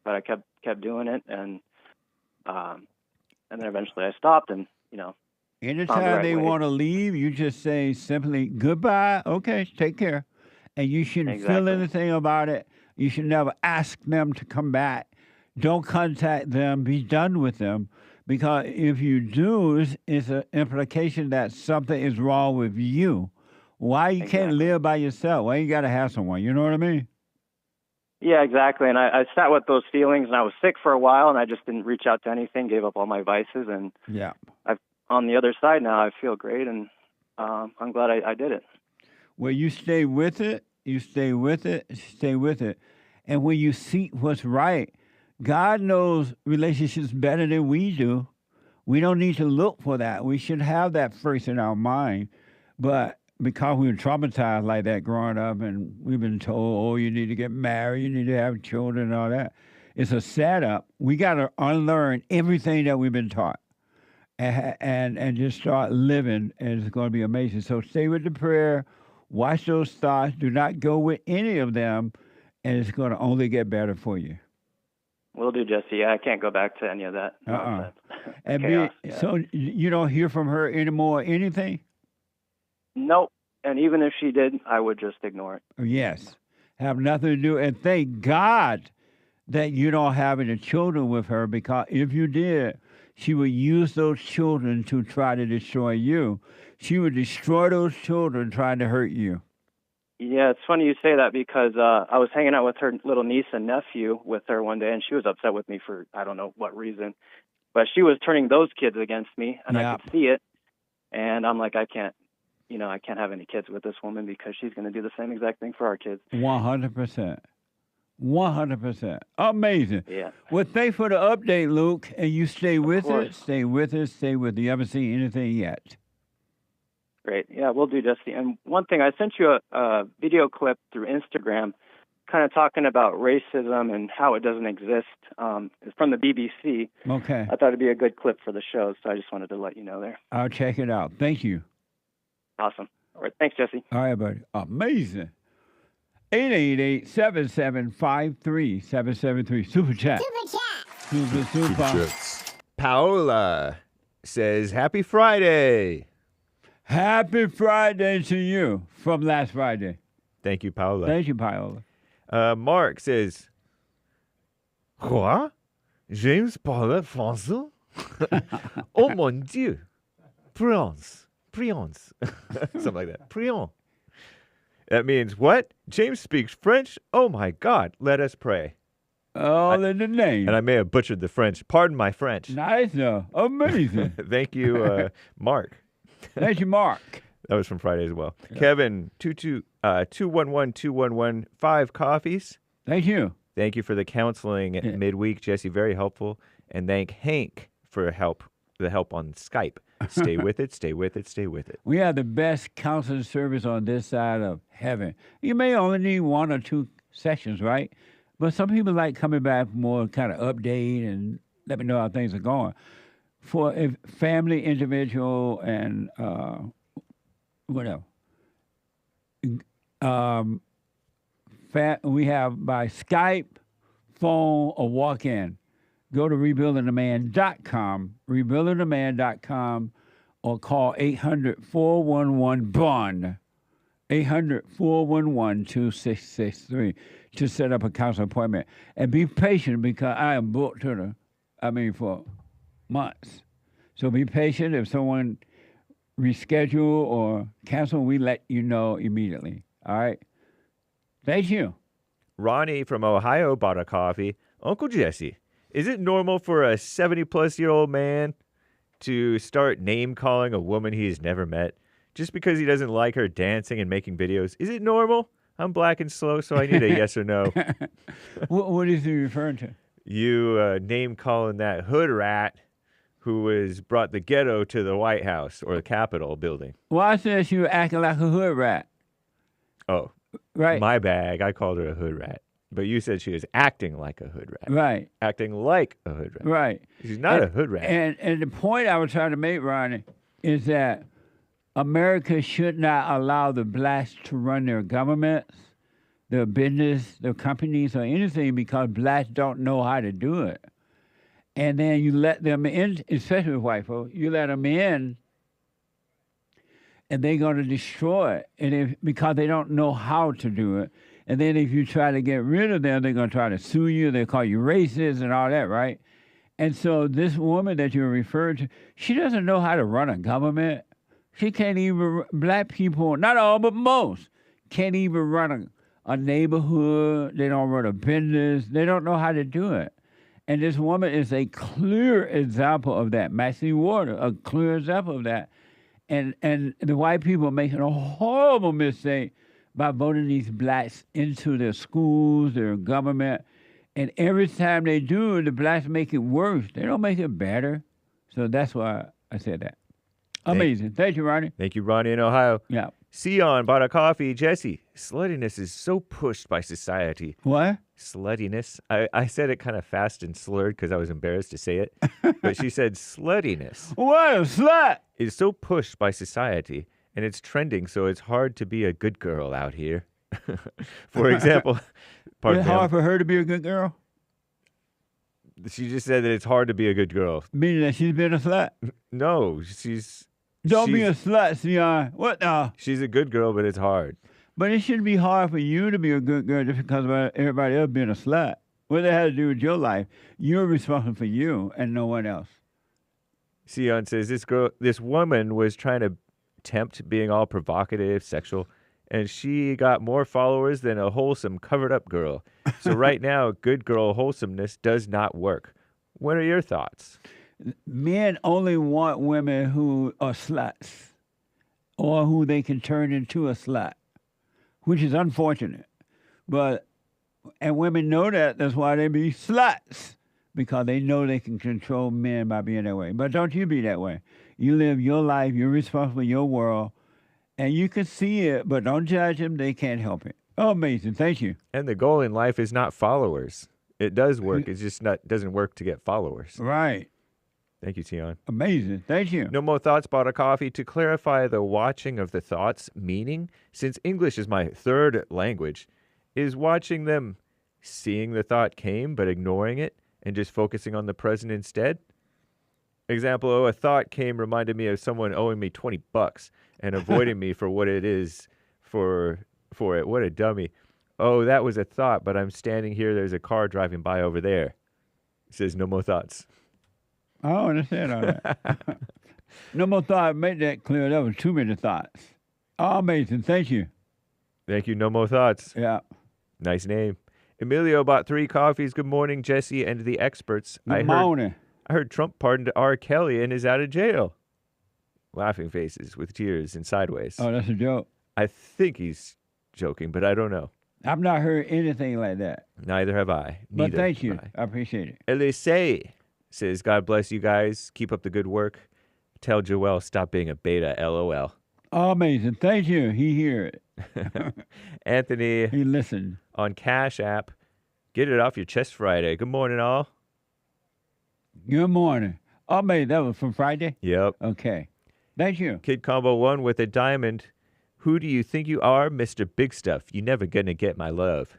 but I kept doing it, and then eventually I stopped, and anytime they want to leave, you just say simply goodbye. Okay, take care, and you shouldn't feel anything about it. You should never ask them to come back. Don't contact them. Be done with them. Because if you do, it's an implication that something is wrong with you. Why you can't live by yourself? Why you got to have someone? You know what I mean? Yeah, exactly. And I sat with those feelings, and I was sick for a while, and I just didn't reach out to anything, gave up all my vices. And on the other side now, I feel great, and I'm glad I did it. Well, you stay with it. You stay with it. Stay with it. And when you seek what's right, God knows relationships better than we do. We don't need to look for that. We should have that first in our mind. But because we were traumatized like that growing up, and we've been told, you need to get married, you need to have children and all that. It's a setup. We got to unlearn everything that we've been taught and just start living, and it's going to be amazing. So stay with the prayer. Watch those thoughts. Do not go with any of them, and it's going to only get better for you. Will do, Jesse. Yeah, I can't go back to any of that nonsense. And Chaos, yeah. So you don't hear from her anymore, anything? Nope. And even if she did, I would just ignore it. Yes. Have nothing to do. And thank God that you don't have any children with her, because if you did, she would use those children to try to destroy you. She would destroy those children trying to hurt you. Yeah, it's funny you say that because I was hanging out with her little niece and nephew with her one day, and she was upset with me for I don't know what reason. But she was turning those kids against me, and I could see it. And I'm like, I can't have any kids with this woman because she's going to do the same exact thing for our kids. 100%. 100%. Amazing. Yeah. Well, thanks for the update, Luke. And you stay with it. Stay with it. Stay with it. You haven't seen anything yet. Great. Yeah, we'll do, Jesse. And one thing, I sent you a video clip through Instagram kind of talking about racism and how it doesn't exist. It's from the BBC. Okay. I thought it'd be a good clip for the show, so I just wanted to let you know there. I'll check it out. Thank you. Awesome. All right. Thanks, Jesse. All right, buddy. Amazing. 888-7753-773. Super chat. Super. Paola says, Happy Friday. Happy Friday to you from last Friday. Thank you, Paola. Thank you, Paola. Mark says, Quoi? James parle français? Oh mon Dieu. Prions. Something like that. Prions. That means what? James speaks French? Oh my God. Let us pray. All in the name. And I may have butchered the French. Pardon my French. Nice, though. Amazing. Thank you, Mark. Thank you, Mark. That was from Friday as well. Yeah. Kevin, 211-211, 5 coffees. Thank you. Thank you for the counseling midweek, Jesse. Very helpful. And thank Hank for the help on Skype. Stay with it, stay with it, stay with it. We have the best counseling service on this side of heaven. You may only need 1 or 2 sessions, right? But some people like coming back more kind of update and let me know how things are going. For a family, individual, and whatever. We have by Skype, phone, or walk-in. Go to rebuildingtheman.com, rebuildingtheman.com, or call 800-411-BOND, 800-411-2663 to set up a council appointment. And be patient because I am booked for months. So be patient. If someone reschedule or cancel, we let you know immediately. All right? Thank you. Ronnie from Ohio bought a coffee. Uncle Jesse, is it normal for a 70-plus-year-old man to start name-calling a woman he's never met just because he doesn't like her dancing and making videos? Is it normal? I'm black and slow, so I need a yes or no. What is he referring to? You name-calling that hood rat who was brought the ghetto to the White House or the Capitol building. Well, I said she was acting like a hood rat. Oh, right. My bag. I called her a hood rat. But you said she was acting like a hood rat. Right. Acting like a hood rat. Right. She's not a hood rat. And the point I was trying to make, Ronnie, is that America should not allow the blacks to run their governments, their business, their companies, or anything because blacks don't know how to do it. And then you let them in, especially with white folks, you let them in, and they're going to destroy it because they don't know how to do it. And then if you try to get rid of them, they're going to try to sue you. They call you racist and all that, right? And so this woman that you're referring to, she doesn't know how to run a government. She can't even, black people, not all, but most, can't even run a neighborhood. They don't run a business. They don't know how to do it. And this woman is a clear example of that. Maxine Warner, a clear example of that. And the white people are making a horrible mistake by voting these blacks into their schools, their government. And every time they do, the blacks make it worse. They don't make it better. So that's why I said that. Amazing. Thank you, Ronnie. Thank you, Ronnie in Ohio. Yeah. Sion bought a coffee. Jesse, sluttiness is so pushed by society. What? Sluttiness. I said it kind of fast and slurred because I was embarrassed to say it. But she said sluttiness. What a slut! Is so pushed by society, and it's trending, so it's hard to be a good girl out here. For example, it's hard for her to be a good girl? She just said that it's hard to be a good girl. Meaning that she's been a slut? No, Don't be a slut, Sion. What now? She's a good girl, but it's hard. But it shouldn't be hard for you to be a good girl just because of everybody else being a slut. What that has to do with your life? You're responsible for you and no one else. Sion says this woman was trying to tempt being all provocative, sexual, and she got more followers than a wholesome, covered-up girl. So right now, good girl wholesomeness does not work. What are your thoughts? Men only want women who are sluts or who they can turn into a slut, which is unfortunate. And women know that. That's why they be sluts, because they know they can control men by being that way. But don't you be that way. You live your life. You're responsible for your world. And you can see it, but don't judge them. They can't help it. Oh, amazing. Thank you. And the goal in life is not followers. It does work. It's just doesn't work to get followers. Right. Thank you, Tion. Amazing. Thank you. No More Thoughts bought a coffee to clarify the watching of the thoughts meaning. Since English is my third language, is watching them seeing the thought came but ignoring it and just focusing on the present instead? Example, a thought came reminded me of someone owing me $20 and avoiding me for what it is for it. What a dummy. Oh, that was a thought, but I'm standing here. There's a car driving by over there. It says No More Thoughts. I don't understand all that. No More Thought. Make that clear. That was too many thoughts. Oh, amazing. Thank you. Thank you. No More Thoughts. Yeah. Nice name. Emilio bought 3 coffees. Good morning, Jesse and the experts. Good morning. I heard Trump pardoned R. Kelly and is out of jail. Laughing faces with tears and sideways. Oh, that's a joke. I think he's joking, but I don't know. I've not heard anything like that. Neither have I. But thank you. I appreciate it. Elise says, God bless you guys. Keep up the good work. Tell Joel stop being a beta, LOL. Oh, amazing. Thank you. He hear it. Anthony. He listened. On Cash App. Get it off your chest Friday. Good morning, all. Good morning. Oh, man, that was from Friday? Yep. Okay. Thank you. Kid Combo 1 with a diamond. Who do you think you are, Mr. Big Stuff? You never gonna get my love.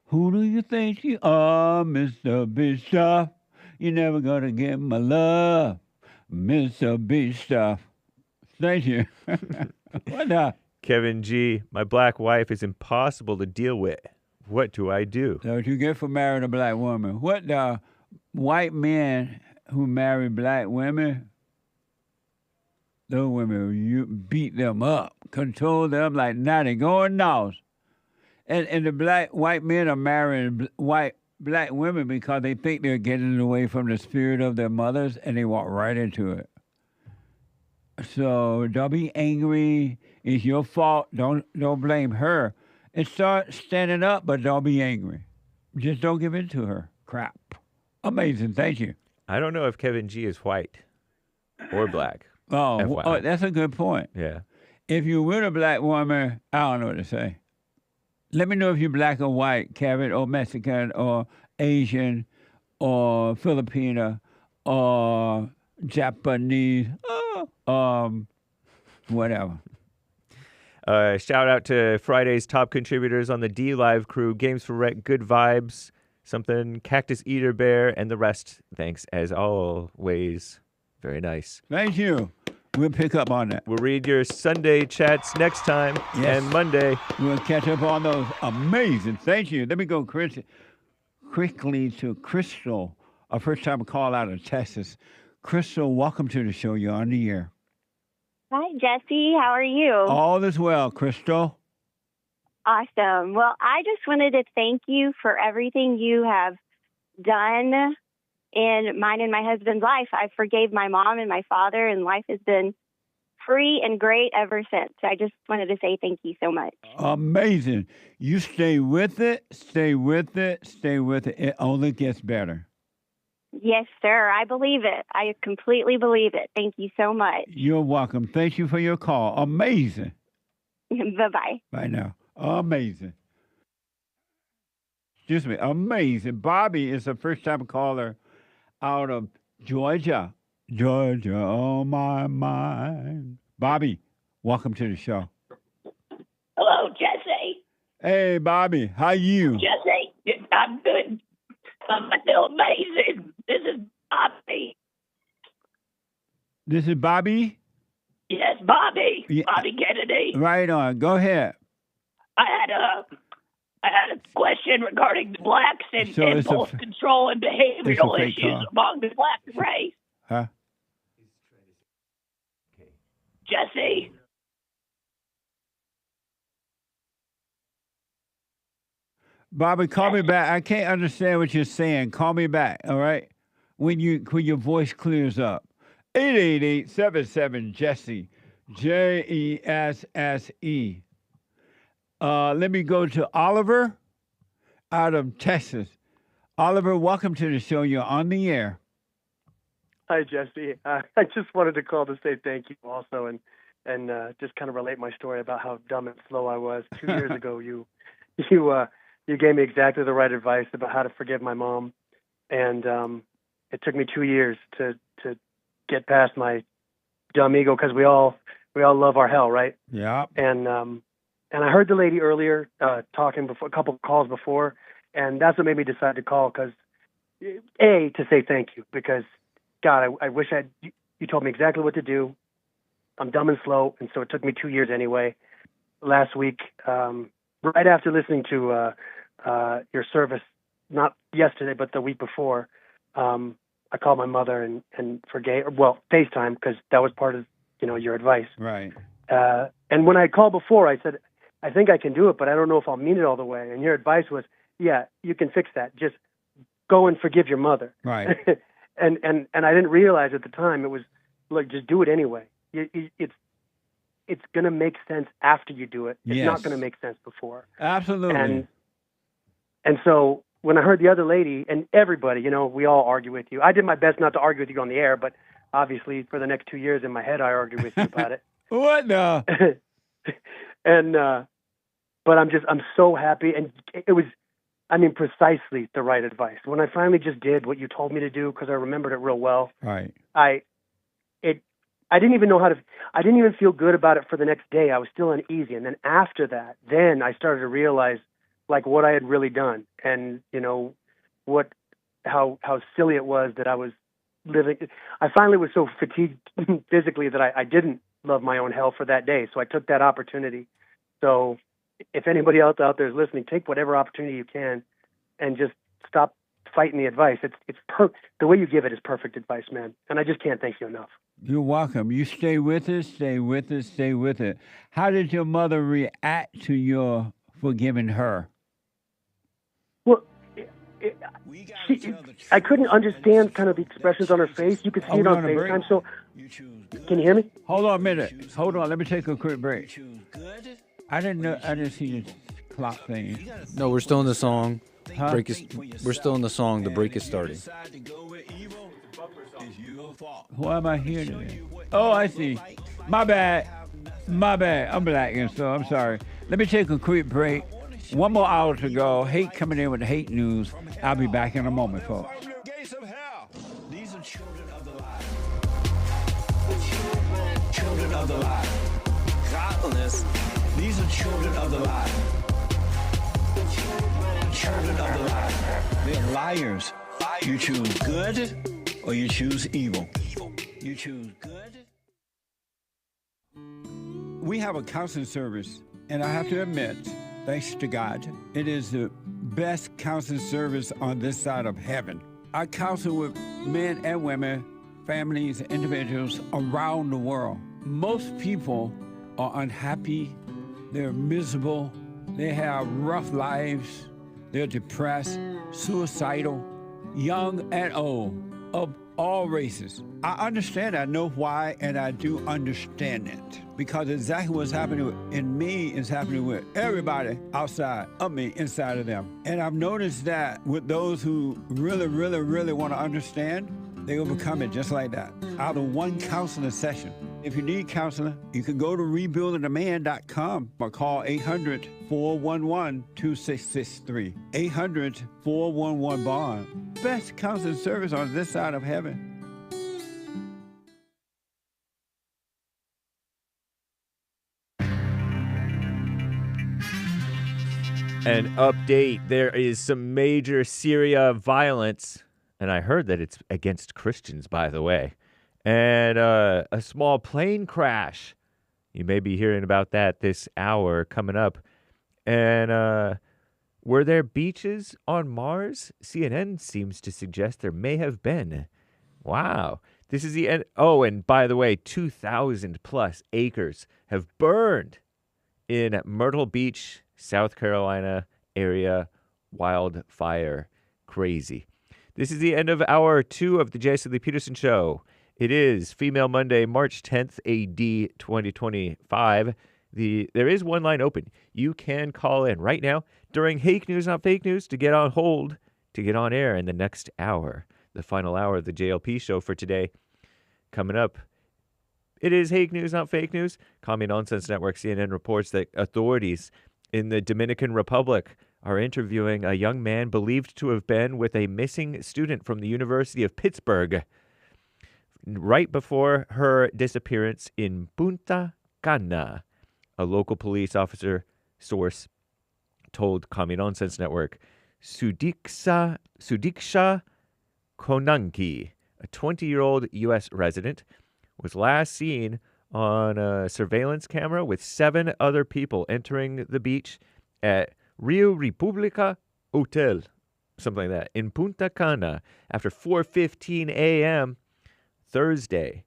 Who do you think you are, Mr. Big Stuff? You never gonna get my love, Mr. Big Stuff. Thank you. What up? Kevin G, my black wife is impossible to deal with. What do I do? That's what you get for marrying a black woman. What the white men who marry black women, those women, you beat them up, control them like naughty going north. And the white men are marrying black women because they think they're getting away from the spirit of their mothers, and they walk right into it. So don't be angry. It's your fault. Don't blame her. And start standing up, but don't be angry. Just don't give in to her crap. Amazing. Thank you. I don't know if Kevin G is white or black. Oh, that's a good point. Yeah. If you're with a black woman, I don't know what to say. Let me know if you're black or white, Kevin, or Mexican, or Asian, or Filipino, or Japanese, whatever. Shout out to Friday's top contributors on the D Live crew, Games for Rec, Good Vibes, something, Cactus Eater Bear, and the rest. Thanks as always. Very nice. Thank you. We'll pick up on that. We'll read your Sunday chats next time, Yes. and Monday. We'll catch up on those. Amazing. Thank you. Let me go quickly to Crystal, our first time call out of Texas. Crystal, welcome to the show. You're on the air. Hi, Jesse. How are you? All is well, Crystal. Awesome. Well, I just wanted to thank you for everything you have done in mine and my husband's life. I forgave my mom and my father, and life has been free and great ever since. I just wanted to say thank you so much. Amazing. You stay with it, stay with it, stay with it. It only gets better. Yes, sir. I believe it. I completely believe it. Thank you so much. You're welcome. Thank you for your call. Amazing. Bye-bye. Bye now. Amazing. Excuse me. Amazing. Bobby is a first-time caller out of Georgia. Georgia on my mind. Bobby, welcome to the show. Hello, Jesse. Hey, Bobby. How you? Jesse, I'm good. I feel amazing. This is Bobby. This is Bobby? Yes, Bobby. Yeah. Bobby Kennedy. Right on. Go ahead. I had a question regarding the blacks and So it's a impulse control and behavioral fake issues call. among the black race. Huh? Jesse. Bobby, call me back. I can't understand what you're saying. Call me back, all right? When your voice clears up. 888-77-JESSE. JESSE. Let me go to Oliver out of Texas. Oliver, welcome to the show. You're on the air. Hi, Jesse. I just wanted to call to say thank you also and just kind of relate my story about how dumb and slow I was. 2 years ago, you gave me exactly the right advice about how to forgive my mom. And it took me 2 years to get past my dumb ego because we all love our hell, right? Yeah. And I heard the lady earlier talking before, a couple of calls before, and that's what made me decide to call because, to say thank you because, God, I wish you told me exactly what to do. I'm dumb and slow, and so it took me 2 years anyway. Last week, right after listening to your service, not yesterday, but the week before, I called my mother and forgave, FaceTime, because that was part of, your advice. Right. And when I called before, I said, I think I can do it, but I don't know if I'll mean it all the way. And your advice was, yeah, you can fix that. Just go and forgive your mother. Right. and I didn't realize at the time it was, look, just do it anyway. It's going to make sense after you do it. It's not going to make sense before. Absolutely. And so when I heard the other lady and everybody, we all argue with you. I did my best not to argue with you on the air, but obviously for the next 2 years in my head, I argue with you about it. What the? And, but I'm so happy. And it was, precisely the right advice. When I finally just did what you told me to do, because I remembered it real well. Right. I didn't even know I didn't even feel good about it for the next day. I was still uneasy. And then after that, then I started to realize like what I had really done and, how silly it was that I was living. I finally was so fatigued physically that I didn't love my own hell for that day. So I took that opportunity. So if anybody else out there is listening, take whatever opportunity you can and just stop fighting the advice. It's the way you give it is perfect advice, man. And I just can't thank you enough. You're welcome. You stay with us, stay with us, stay with it. How did your mother react to your forgiving her? Well, I couldn't understand kind of the expressions on her face. You could see it on FaceTime. So, can you hear me? Hold on a minute. Hold on. Let me take a quick break. I didn't see the clock thing. No, we're still in the song. Huh? We're still in the song. The break is starting. Why am I here today? Oh, I see. My bad. I'm black, and so I'm sorry. Let me take a quick break. 1 more hour to go. Hate coming in with the hate news. I'll be back in a moment, folks. These are children of the light. Children of the light. Godless. These are children of the light. Children of the light. They're liars. You choose good or you choose evil. You choose good. We have a counseling service, and I have to admit, thanks to God, it is the best counseling service on this side of heaven. I counsel with men and women, families, individuals around the world. Most people are unhappy, they're miserable, they have rough lives, they're depressed, suicidal, young and old, of all races. I understand, I know why, and I do understand it. Because exactly what's happening in me is happening with everybody outside of me, inside of them. And I've noticed that with those who really, really, really want to understand, they overcome it just like that, out of one counseling session. If you need counseling, you can go to rebuildingaman.com or call 800-411-2663. 800-411-BOND. Best counseling service on this side of heaven. An update. There is some major Syria violence, and I heard that it's against Christians, by the way. And a small plane crash. You may be hearing about that this hour coming up. And were there beaches on Mars? CNN seems to suggest there may have been. Wow. This is the end. Oh, and by the way, 2,000 plus acres have burned in Myrtle Beach, South Carolina area wildfire. Crazy. This is the end of hour 2 of the JLP Peterson Show. It is Female Monday, March 10th, AD 2025. There is one line open. You can call in right now during Hake News, Not Fake News, to get on hold, to get on air in the next hour. The final hour of the JLP Show for today. Coming up, it is Hake News, Not Fake News. Commie Nonsense Network, CNN, reports that authorities in the Dominican Republic are interviewing a young man believed to have been with a missing student from the University of Pittsburgh right before her disappearance in Punta Cana. A local police officer source told Commie Nonsense Network, Sudiksha Konanki, a 20-year-old U.S. resident, was last seen on a surveillance camera with 7 other people entering the beach at Rio República Hotel, something like that, in Punta Cana after 4:15 a.m. Thursday.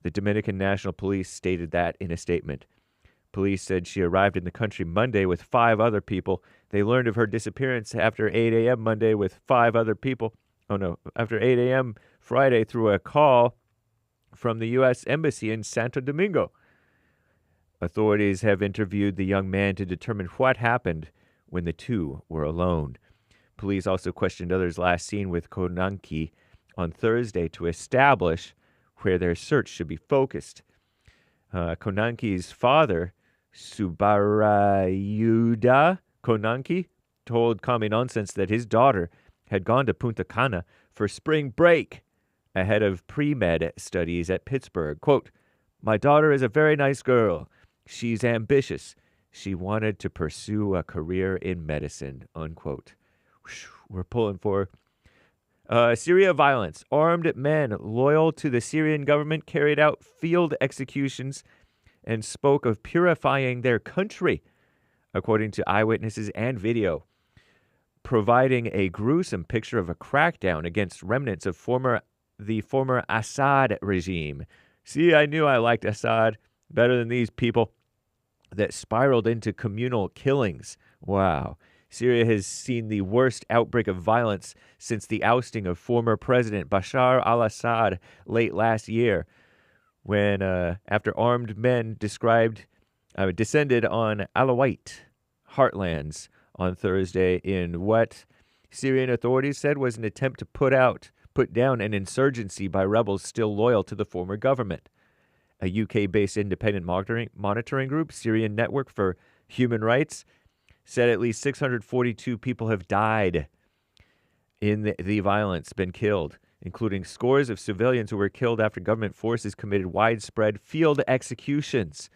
The Dominican National Police stated that in a statement. Police said she arrived in the country Monday with 5 other people. They learned of her disappearance after 8 a.m. Monday with 5 other people. After 8 a.m. Friday through a call from the U.S. Embassy in Santo Domingo. Authorities have interviewed the young man to determine what happened when the two were alone. Police also questioned others last seen with Konanki on Thursday to establish where their search should be focused. Konanki's father, Subarayuda Konanki, told Commie Nonsense that his daughter had gone to Punta Cana for spring break ahead of pre-med studies at Pittsburgh. Quote, "My daughter is a very nice girl. She's ambitious. She wanted to pursue a career in medicine," unquote. We're pulling for Syria violence. Armed men loyal to the Syrian government carried out field executions and spoke of purifying their country, according to eyewitnesses and video, providing a gruesome picture of a crackdown against remnants of the former Assad regime. See, I knew I liked Assad better than these people that spiraled into communal killings. Wow. Syria has seen the worst outbreak of violence since the ousting of former President Bashar al-Assad late last year, when after armed men descended on Alawite heartlands on Thursday in what Syrian authorities said was an attempt to put down an insurgency by rebels still loyal to the former government. A UK-based independent monitoring group, Syrian Network for Human Rights, said at least 642 people have died in the violence, been killed, including scores of civilians who were killed after government forces committed widespread field executions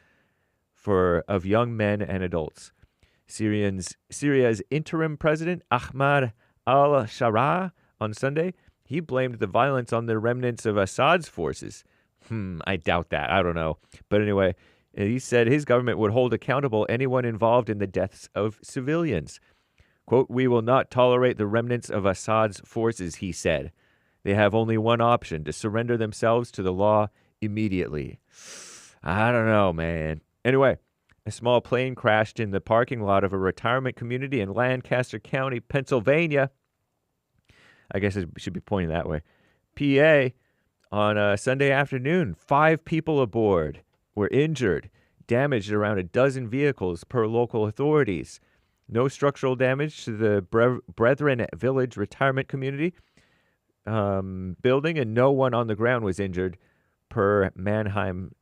of young men and adults. Syria's interim president, Ahmad al-Shara, on Sunday, he blamed the violence on the remnants of Assad's forces. I doubt that. I don't know. But anyway, he said his government would hold accountable anyone involved in the deaths of civilians. Quote, "We will not tolerate the remnants of Assad's forces," he said. "They have only one option, to surrender themselves to the law immediately." I don't know, man. Anyway, a small plane crashed in the parking lot of a retirement community in Lancaster County, Pennsylvania. I guess it should be pointing that way. PA, on a Sunday afternoon. 5 people aboard were injured, damaged around a dozen vehicles per local authorities. No structural damage to the Brethren Village retirement community building, and no one on the ground was injured, per Mannheim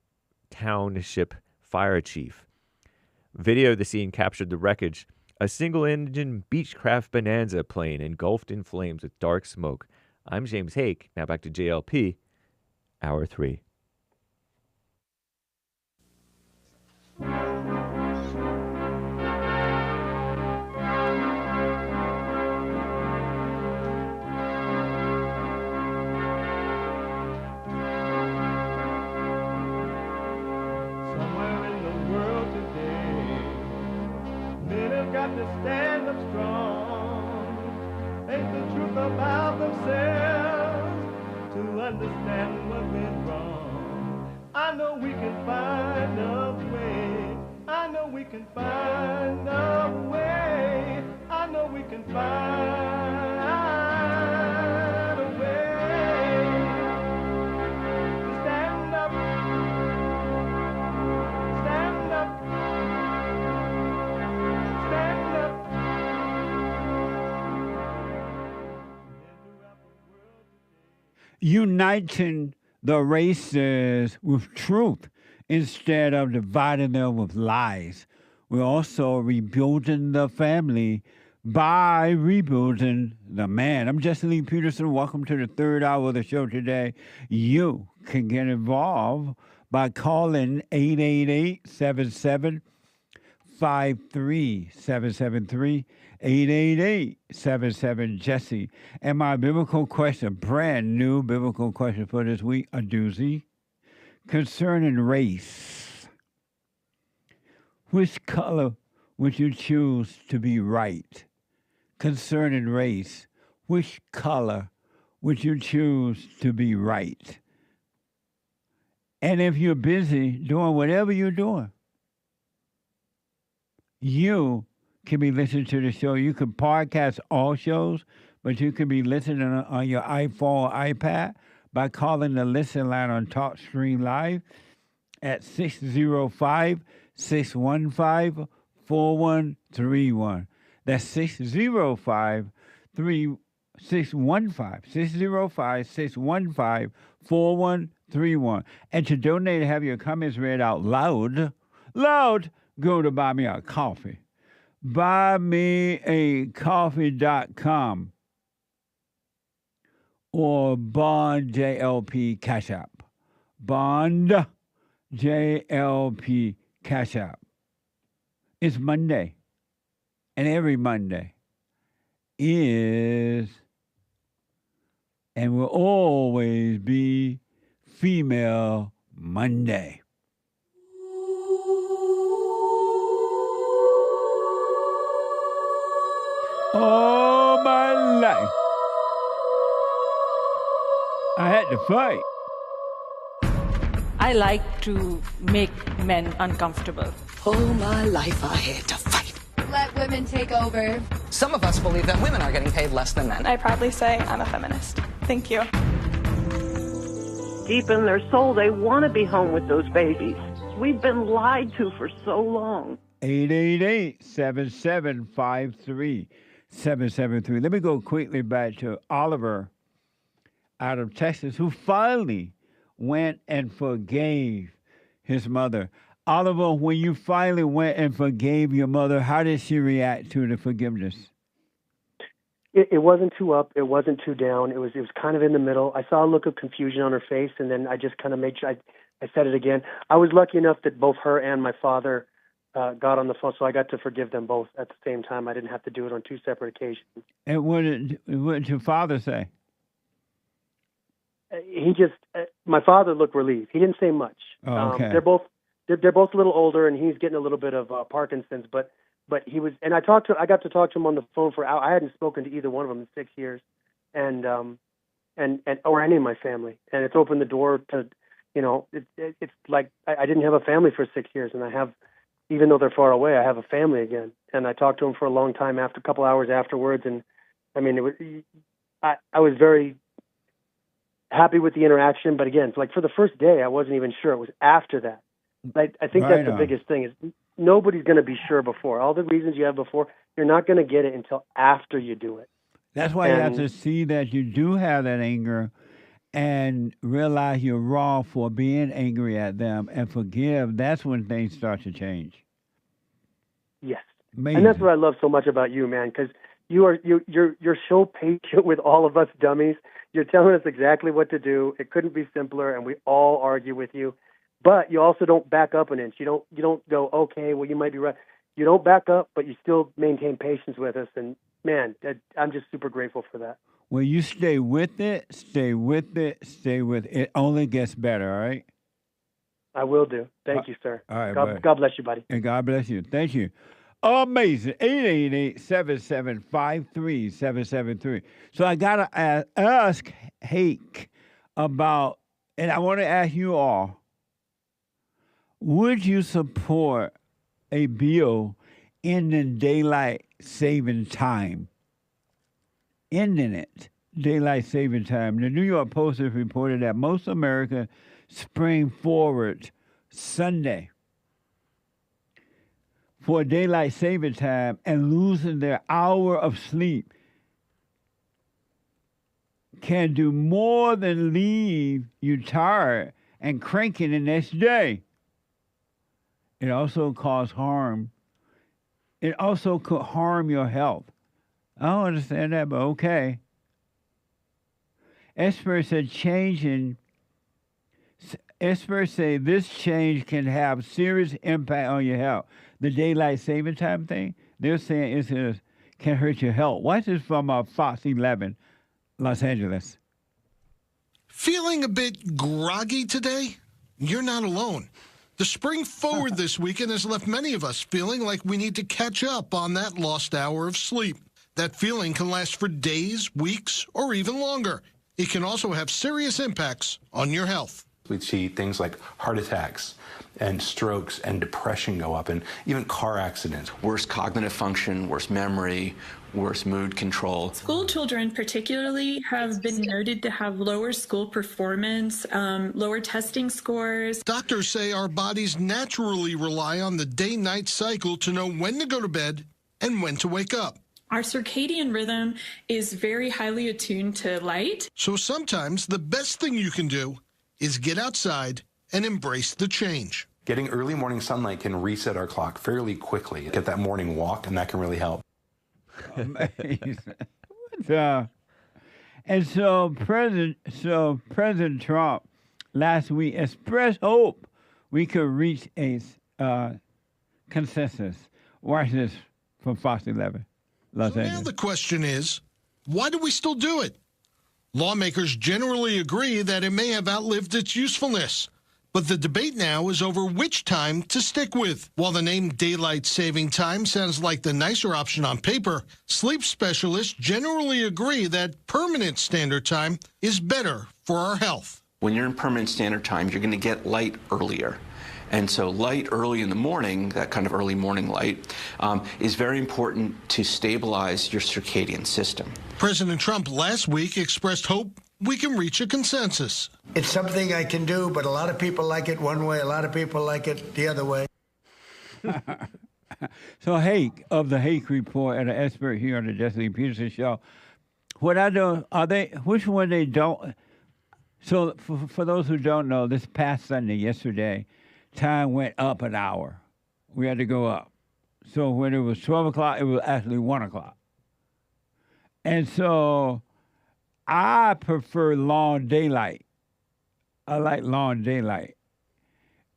Township Fire Chief. Video of the scene captured the wreckage. A single-engine Beechcraft Bonanza plane engulfed in flames with dark smoke. I'm James Hake. Now back to JLP, Hour 3. got to stand up strong, face the truth about themselves, to understand what went wrong. I know we can find a way. I know we can find a way. I know we can find a way to stand up, stand up, stand up. Uniting the races with truth instead of dividing them with lies. We're also rebuilding the family by rebuilding the man. I'm JLP Peterson. Welcome to the third hour of the show today. You can get involved by calling 888-77-53773, 888-77-JESSE. And my biblical question, brand new biblical question for this week, a doozy, concerning race. Which color would you choose to be right? Concerning race, which color would you choose to be right? And if you're busy doing whatever you're doing, you can be listening to the show. You can podcast all shows, but you can be listening on your iPhone or iPad by calling the listen line on TalkStream Live at 605-615-4131. That's 605-615-4131. And to donate and have your comments read out loud, go to Buy Me a Coffee. BuyMeACoffee.com or Bond JLP Cash App. Bond JLP Cash App. It's Monday, and every Monday is and will always be Female Monday. All my life, I had to fight. I like to make men uncomfortable. All my life I had to fight. Let women take over. Some of us believe that women are getting paid less than men. I proudly say I'm a feminist. Thank you. Deep in their soul, they want to be home with those babies. We've been lied to for so long. 888-7753-773. Let me go quickly back to Oliver out of Texas, who finally went and forgave his mother. Oliver, when you finally went and forgave your mother, how did she react to the forgiveness? It wasn't too up. It wasn't too down. It was kind of in the middle. I saw a look of confusion on her face, and then I just kind of made sure I said it again. I was lucky enough that both her and my father got on the phone, so I got to forgive them both at the same time. I didn't have to do it on two separate occasions. And what did your father say? He just, my father looked relieved. He didn't say much. Oh, okay. They're both a little older, and he's getting a little bit of Parkinson's. But he was, and I got to talk to him on the phone for hours. I hadn't spoken to either one of them in 6 years, and or any of my family. And it's opened the door to, it's like I didn't have a family for 6 years, and I have, even though they're far away, I have a family again. And I talked to him for a long time a couple hours afterwards, and I mean, I was very happy with the interaction, but again, like for the first day, I wasn't even sure. It was after that. I think that's the biggest thing is nobody's going to be sure before. All the reasons you have before, you're not going to get it until after you do it. That's why you have to see that you do have that anger and realize you're wrong for being angry at them and forgive. That's when things start to change. Yes. Amazing. And that's what I love so much about you, man, because you're so patient with all of us dummies. You're telling us exactly what to do. It couldn't be simpler, and we all argue with you. But you also don't back up an inch. You don't go, okay, well, you might be right. You don't back up, but you still maintain patience with us. And, man, I'm just super grateful for that. Well, you stay with it, stay with it, stay with it. It only gets better, all right? I will do. Thank you, sir. All right, God bless you, buddy. And God bless you. Thank you. Amazing. 888-775-3773. So I got to ask Hake about, and I want to ask you all, would you support a bill ending daylight saving time? Ending it, daylight saving time. The New York Post has reported that most Americans spring forward Sunday for daylight saving time and losing their hour of sleep can do more than leave you tired and cranky the next day. It also cause harm. It also could harm your health. I don't understand that, but okay. Experts say this change can have serious impact on your health. The daylight saving time thing, they're saying it can hurt your health. Watch this from Fox 11, Los Angeles. Feeling a bit groggy today? You're not alone. The spring forward this weekend has left many of us feeling like we need to catch up on that lost hour of sleep. That feeling can last for days, weeks, or even longer. It can also have serious impacts on your health. We'd see things like heart attacks and strokes and depression go up, and even car accidents. Worse cognitive function, worse memory, worse mood control. School children particularly have been noted to have lower school performance, lower testing scores. Doctors say our bodies naturally rely on the day-night cycle to know when to go to bed and when to wake up. Our circadian rhythm is very highly attuned to light. So sometimes the best thing you can do is get outside and embrace the change. Getting early morning sunlight can reset our clock fairly quickly. Get that morning walk, and that can really help. Amazing. And so President Trump last week expressed hope we could reach a consensus. Watch this from Fox 11, Los Angeles. Now the question is, why do we still do it? Lawmakers generally agree that it may have outlived its usefulness, but the debate now is over which time to stick with. While the name daylight saving time sounds like the nicer option on paper, sleep specialists generally agree that permanent standard time is better for our health. When you're in permanent standard time, you're going to get light earlier. And so light early in the morning, that kind of early morning light, is very important to stabilize your circadian system. President Trump last week expressed hope we can reach a consensus. It's something I can do, but a lot of people like it one way, a lot of people like it the other way. So Hake of the Hake Report and an expert here on the Jesse Peterson Show, what I do, which one they don't? So for those who don't know, this past Sunday, yesterday, time went up an hour. We had to go up. So when it was 12 o'clock, it was actually 1 o'clock. And so I prefer long daylight. I like long daylight.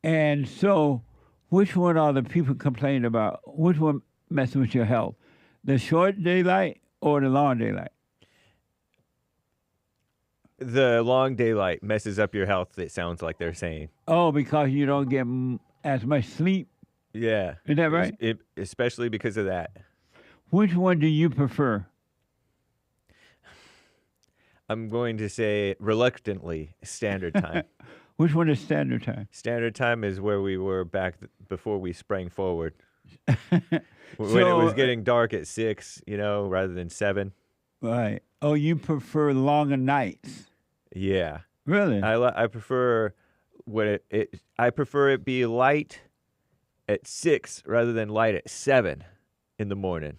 And so which one are the people complaining about? Which one messes with your health? The short daylight or the long daylight? The long daylight messes up your health, it sounds like they're saying. Oh, because you don't get as much sleep? Yeah. Is that right? Especially because of that. Which one do you prefer? I'm going to say reluctantly standard time. Which one is standard time? Standard time is where we were back before we sprang forward. When it was getting dark at 6, rather than 7. Right. Oh, you prefer longer nights? Yeah. Really? I prefer I prefer it be light at 6 rather than light at 7 in the morning.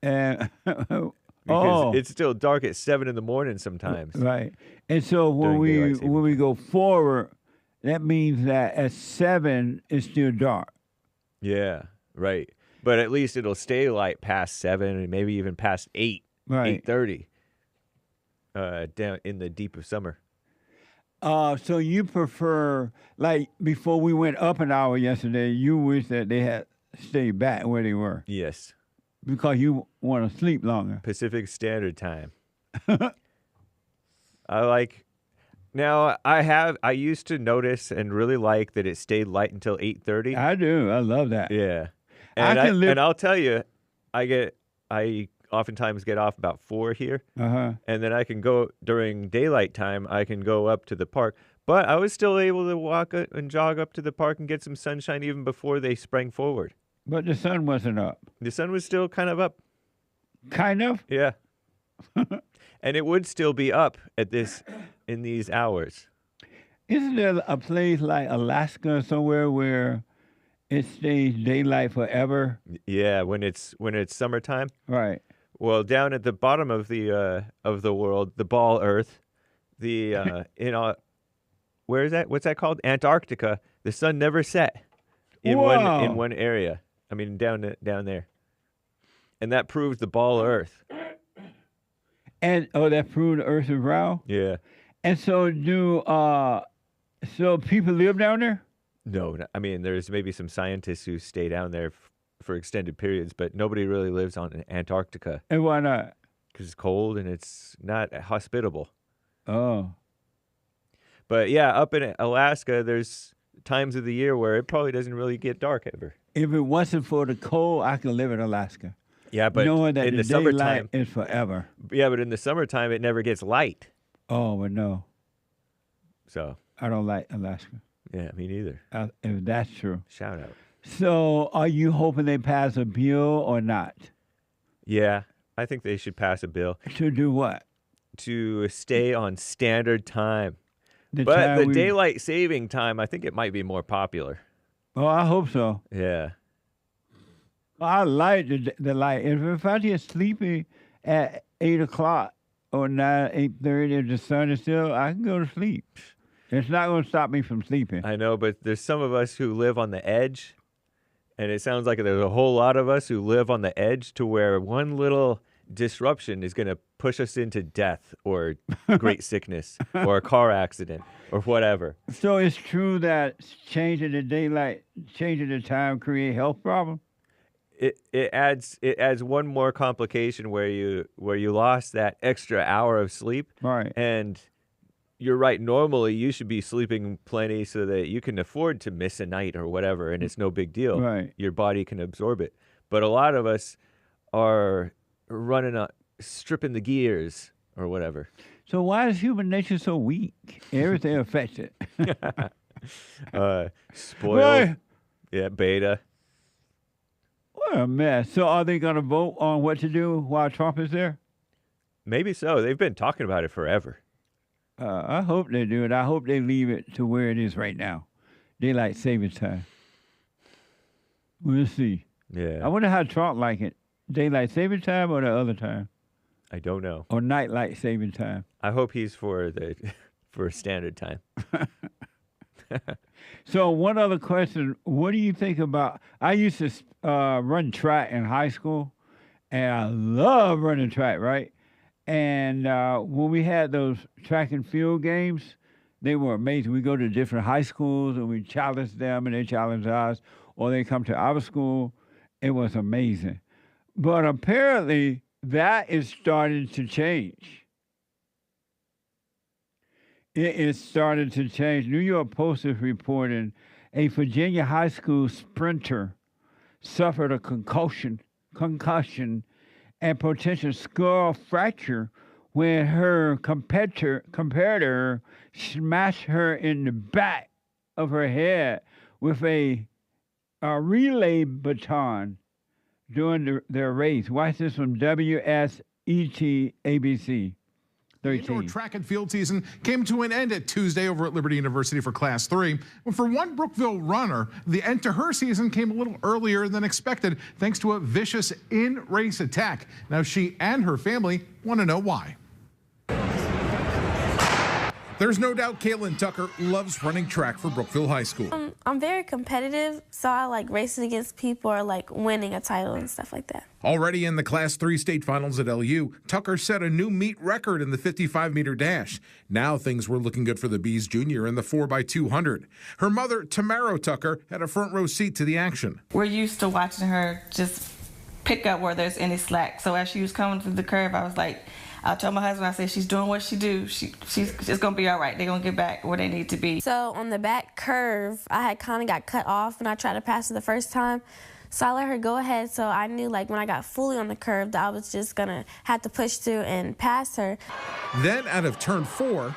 Because it's still dark at 7 in the morning sometimes. Right. And so when we go forward, that means that at 7 it's still dark. Yeah, right. But at least it'll stay light past 7 and maybe even past 8, right. 8:30 down in the deep of summer. So you prefer, like before we went up an hour yesterday, you wish that they had stayed back where they were. Yes. Because you want to sleep longer. Pacific Standard Time. I used to notice and really like that it stayed light until 8:30. I do. I love that. Yeah. And I'll tell you, I oftentimes get off about 4 here, and then I can go during daylight time. I can go up to the park, but I was still able to walk and jog up to the park and get some sunshine even before they sprang forward. But the sun wasn't up. The sun was still kind of up. Kind of? Yeah. And it would still be up in these hours. Isn't there a place like Alaska somewhere where it stays daylight forever? Yeah, when it's summertime. Right. Well, down at the bottom of the world, the ball Earth, where is that? What's that called? Antarctica. The sun never set in one area. I mean, down there, and that proves the ball Earth. And that proved the Earth is round. Yeah. And so so people live down there? No, I mean, there's maybe some scientists who stay down there for extended periods, but nobody really lives on Antarctica. And why not? Because it's cold and it's not hospitable. Oh. But yeah, up in Alaska, there's times of the year where it probably doesn't really get dark ever. If it wasn't for the cold, I could live in Alaska. Yeah, but knowing that in the the summertime is forever. Yeah, but in the summertime, it never gets light. Oh, well, no. So I don't like Alaska. Yeah, me neither. If that's true. Shout out. So are you hoping they pass a bill or not? Yeah, I think they should pass a bill. To do what? To stay on standard time. The but time the daylight saving time, I think it might be more popular. Oh, I hope so. Yeah. I like the light. If I get sleepy at 8 o'clock or 8:30, if the sun is still, I can go to sleep. It's not going to stop me from sleeping. I know, but there's some of us who live on the edge, and it sounds like there's a whole lot of us who live on the edge to where one little disruption is going to push us into death or great sickness or a car accident or whatever. So it's true that changing the daylight, changing the time create health problems? It adds one more complication where you lost that extra hour of sleep. Right. And you're right, normally you should be sleeping plenty so that you can afford to miss a night or whatever, and it's no big deal. Right. Your body can absorb it. But a lot of us are stripping the gears or whatever. So why is human nature so weak? Everything affects it. Spoiled. Right. Yeah, beta. What a mess. So are they going to vote on what to do while Trump is there? Maybe so. They've been talking about it forever. I hope they do it. I hope they leave it to where it is right now. Daylight savings time. We'll see. Yeah. I wonder how Trump like it. Daylight saving time or the other time? I don't know. Or nightlight saving time? I hope he's for standard time. So one other question. What do you think about, I used to run track in high school, and I love running track, right? And when we had those track and field games, they were amazing. We go to different high schools, and we challenge them, and they challenge us, or they come to our school. It was amazing. But apparently, that is starting to change. It is starting to change. New York Post is reporting a Virginia high school sprinter suffered a concussion and potential skull fracture when her competitor smashed her in the back of her head with a relay baton during their race. Watch this from WSET ABC. The indoor track and field season came to an end at Tuesday over at Liberty University for Class 3. But for one Brookville runner, the end to her season came a little earlier than expected thanks to a vicious in-race attack. Now she and her family want to know why. There's no doubt Caitlin Tucker loves running track for Brookville High School. I'm very competitive, so I like racing against people or like winning a title and stuff like that. Already in the Class 3 state finals at LU, Tucker set a new meet record in the 55-meter dash. Now things were looking good for the Bees Junior in the 4x200. Her mother, Tamara Tucker, had a front row seat to the action. We're used to watching her just pick up where there's any slack. So as she was coming through the curve, I was like, I'll tell my husband, I said, she's doing what she do. She's going to be all right. They're going to get back where they need to be. So on the back curve, I had kind of got cut off when I tried to pass it the first time. So I let her go ahead, so I knew like when I got fully on the curve that I was just gonna have to push through and pass her. Then out of turn 4,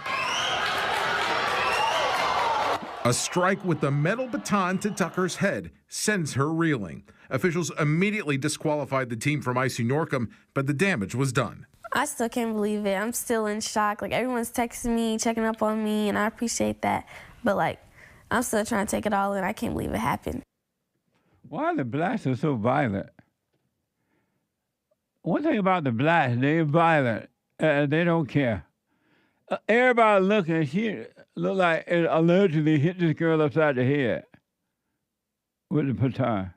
a strike with the metal baton to Tucker's head sends her reeling. Officials immediately disqualified the team from Icy Norcom, but the damage was done. I still can't believe it. I'm still in shock. Like, everyone's texting me, checking up on me, and I appreciate that. But, like, I'm still trying to take it all in. I can't believe it happened. Why are the blacks are so violent? One thing about the blacks, they're violent. They don't care. Everybody looking, she looked like it allegedly hit this girl upside the head with the baton.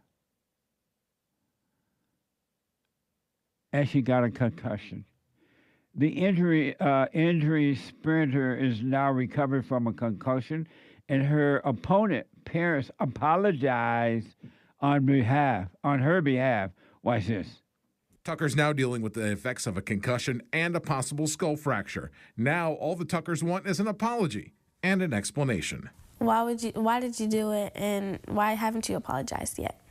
And she got a concussion. The injury sprinter is now recovered from a concussion, and her opponent parents apologized on her behalf. Watch this. Tucker's now dealing with the effects of a concussion and a possible skull fracture. Now all the Tuckers want is an apology and an explanation. Why did you do it, and why haven't you apologized yet?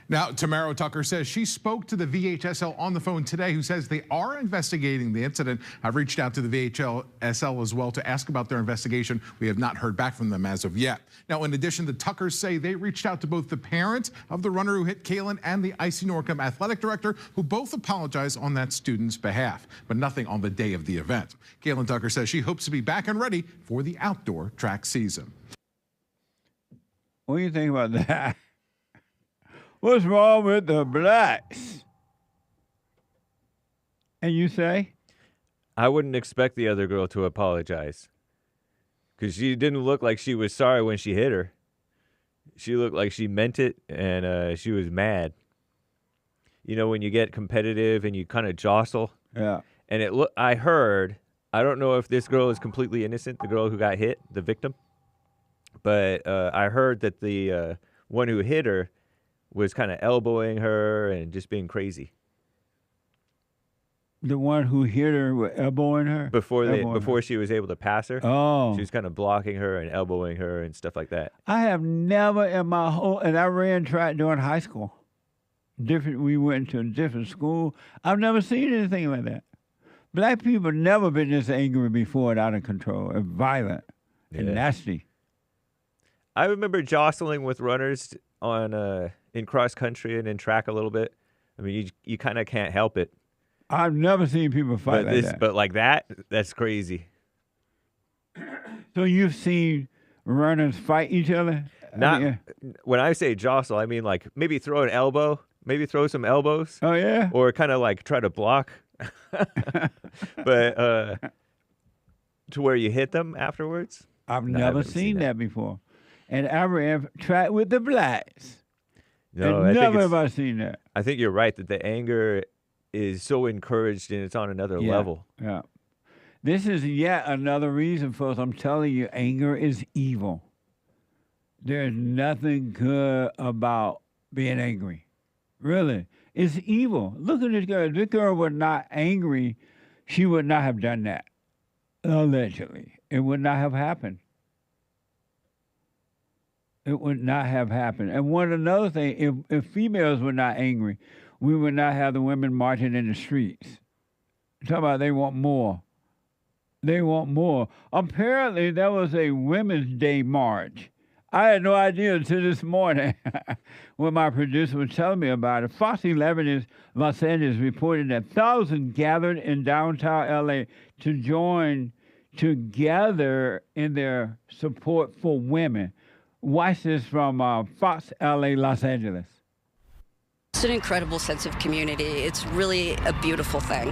Now, Tamara Tucker says she spoke to the VHSL on the phone today, who says they are investigating the incident. I've reached out to the VHSL as well to ask about their investigation. We have not heard back from them as of yet. Now, in addition, the Tuckers say they reached out to both the parent of the runner who hit Kaylin and the Icy Norcom athletic director, who both apologized on that student's behalf, but nothing on the day of the event. Kaylin Tucker says she hopes to be back and ready for the outdoor track season. What do you think about that? What's wrong with the blacks? And you say? I wouldn't expect the other girl to apologize, because she didn't look like she was sorry when she hit her. She looked like she meant it, and she was mad. You know, when you get competitive and you kind of jostle. Yeah. And I heard, I don't know if this girl is completely innocent, the girl who got hit, the victim, but I heard that the one who hit her was kind of elbowing her and just being crazy. The one who hit her was elbowing her? Before she was able to pass her. Oh. She was kind of blocking her and elbowing her and stuff like that. I have never in my whole, and I ran track during high school. We went to a different school. I've never seen anything like that. Black people never been this angry before and out of control and violent and nasty. I remember jostling with runners on in cross country and in track a little bit. I mean, you kind of can't help it. I've never seen people fight like that. But like that, that's crazy. So you've seen runners fight each other? When I say jostle, I mean like maybe throw an elbow, maybe throw some elbows. Oh, yeah? Or kind of like try to block. But to where you hit them afterwards? I've never seen that before. And I ran track with the blacks. No, and never have I seen that. I think you're right that the anger is so encouraged and it's on another level. Yeah. This is yet another reason, folks. I'm telling you, anger is evil. There's nothing good about being angry. Really. It's evil. Look at this girl. If this girl was not angry, she would not have done that. Allegedly. It would not have happened. It would not have happened. And another thing, if females were not angry, we would not have the women marching in the streets. Talk about they want more. They want more. Apparently, there was a Women's Day march. I had no idea until this morning when my producer was telling me about it. Fox 11 in Los Angeles reported that thousands gathered in downtown L.A. to join together in their support for women. Watch this from Fox LA, Los Angeles. It's an incredible sense of community. It's really a beautiful thing.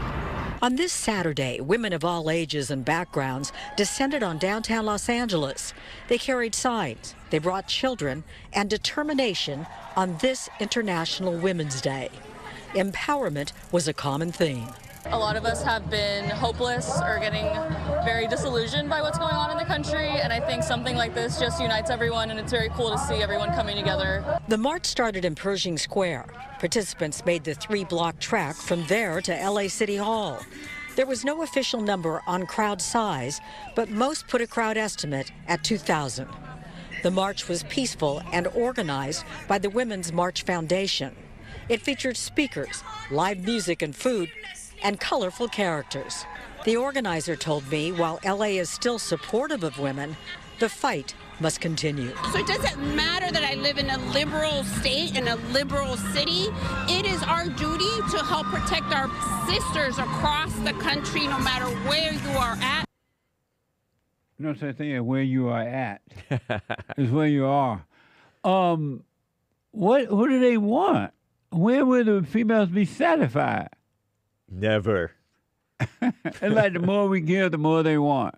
On this Saturday, women of all ages and backgrounds descended on downtown Los Angeles. They carried signs, they brought children, and determination on this International Women's Day. Empowerment was a common theme. A lot of us have been hopeless or getting very disillusioned by what's going on in the country, and I think something like this just unites everyone, and it's very cool to see everyone coming together. The march started in Pershing Square. Participants made the 3-block track from there to LA City Hall. There was no official number on crowd size, but most put a crowd estimate at 2,000. The march was peaceful and organized by the Women's March Foundation. It featured speakers, live music and food, and colorful characters. The organizer told me while LA is still supportive of women, the fight must continue. So it doesn't matter that I live in a liberal state, in a liberal city. It is our duty to help protect our sisters across the country, no matter where you are at. No such thing as where you are at. It's where you are. What do they want? Where will the females be satisfied? Never. It's like the more we give, the more they want.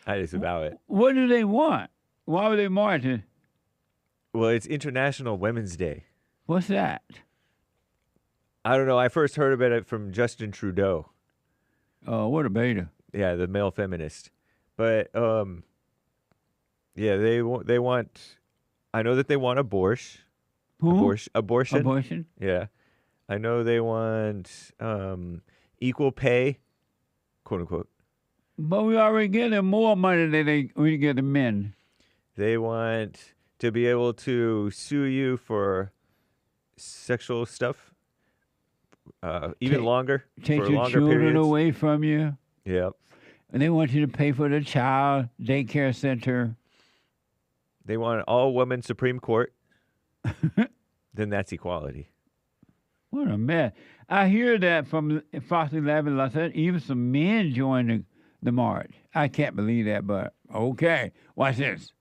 That is about it. What do they want? Why were they marching? Well, it's International Women's Day. What's that? I don't know. I first heard about it from Justin Trudeau. Oh, what a beta. Yeah, the male feminist. But yeah, they want. I know that they want abortion. Who? Abortion. Abortion? Yeah, I know they want equal pay, quote unquote. But we already give them more money than we give the men. They want to be able to sue you for sexual stuff, even longer. Take for your longer children periods. away from you. Yep. And they want you to pay for the child daycare center. They want all women Supreme Court. Then that's equality. What a mess. I hear that from Fox 11 Los Angeles. Even some men joined the march. I can't believe that, but okay. Watch this.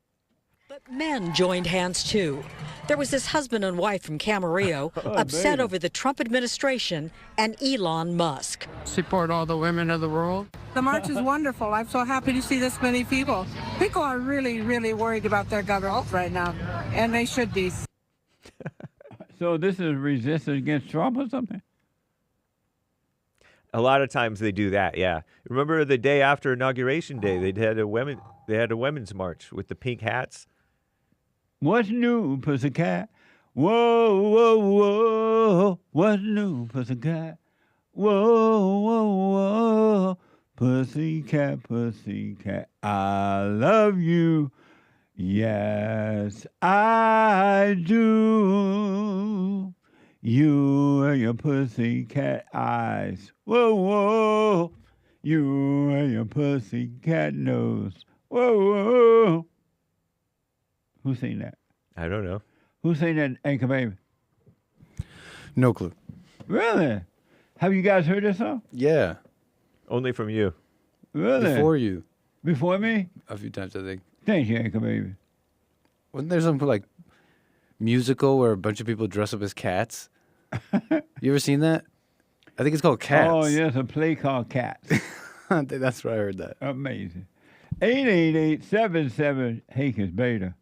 But men joined hands too. There was this husband and wife from Camarillo upset baby. over the Trump administration and Elon Musk. Support all the women of the world. The march is wonderful. I'm so happy to see this many people. People are really, really worried about their government right now, and they should be. So this is resistance against Trump or something? A lot of times they do that. Yeah. Remember the day after Inauguration Day, they had a women's march with the pink hats. What's new, pussycat? Whoa, whoa, whoa. What's new, pussycat? Whoa, whoa, whoa. Pussycat, pussycat, I love you. Yes, I do. You and your pussycat eyes. Whoa, whoa. You and your pussycat nose. Whoa, whoa. Who sang that? I don't know. Who sang that, Anchor Baby? No clue. Really? Have you guys heard this song? Yeah. Only from you. Really? Before you. Before me? A few times, I think. Thank you, Anchor Baby. Wasn't there some like musical where a bunch of people dress up as cats? You ever seen that? I think it's called Cats. Oh, yes, a play called Cats. I think that's where I heard that. Amazing. 888-77 Hakers Beta.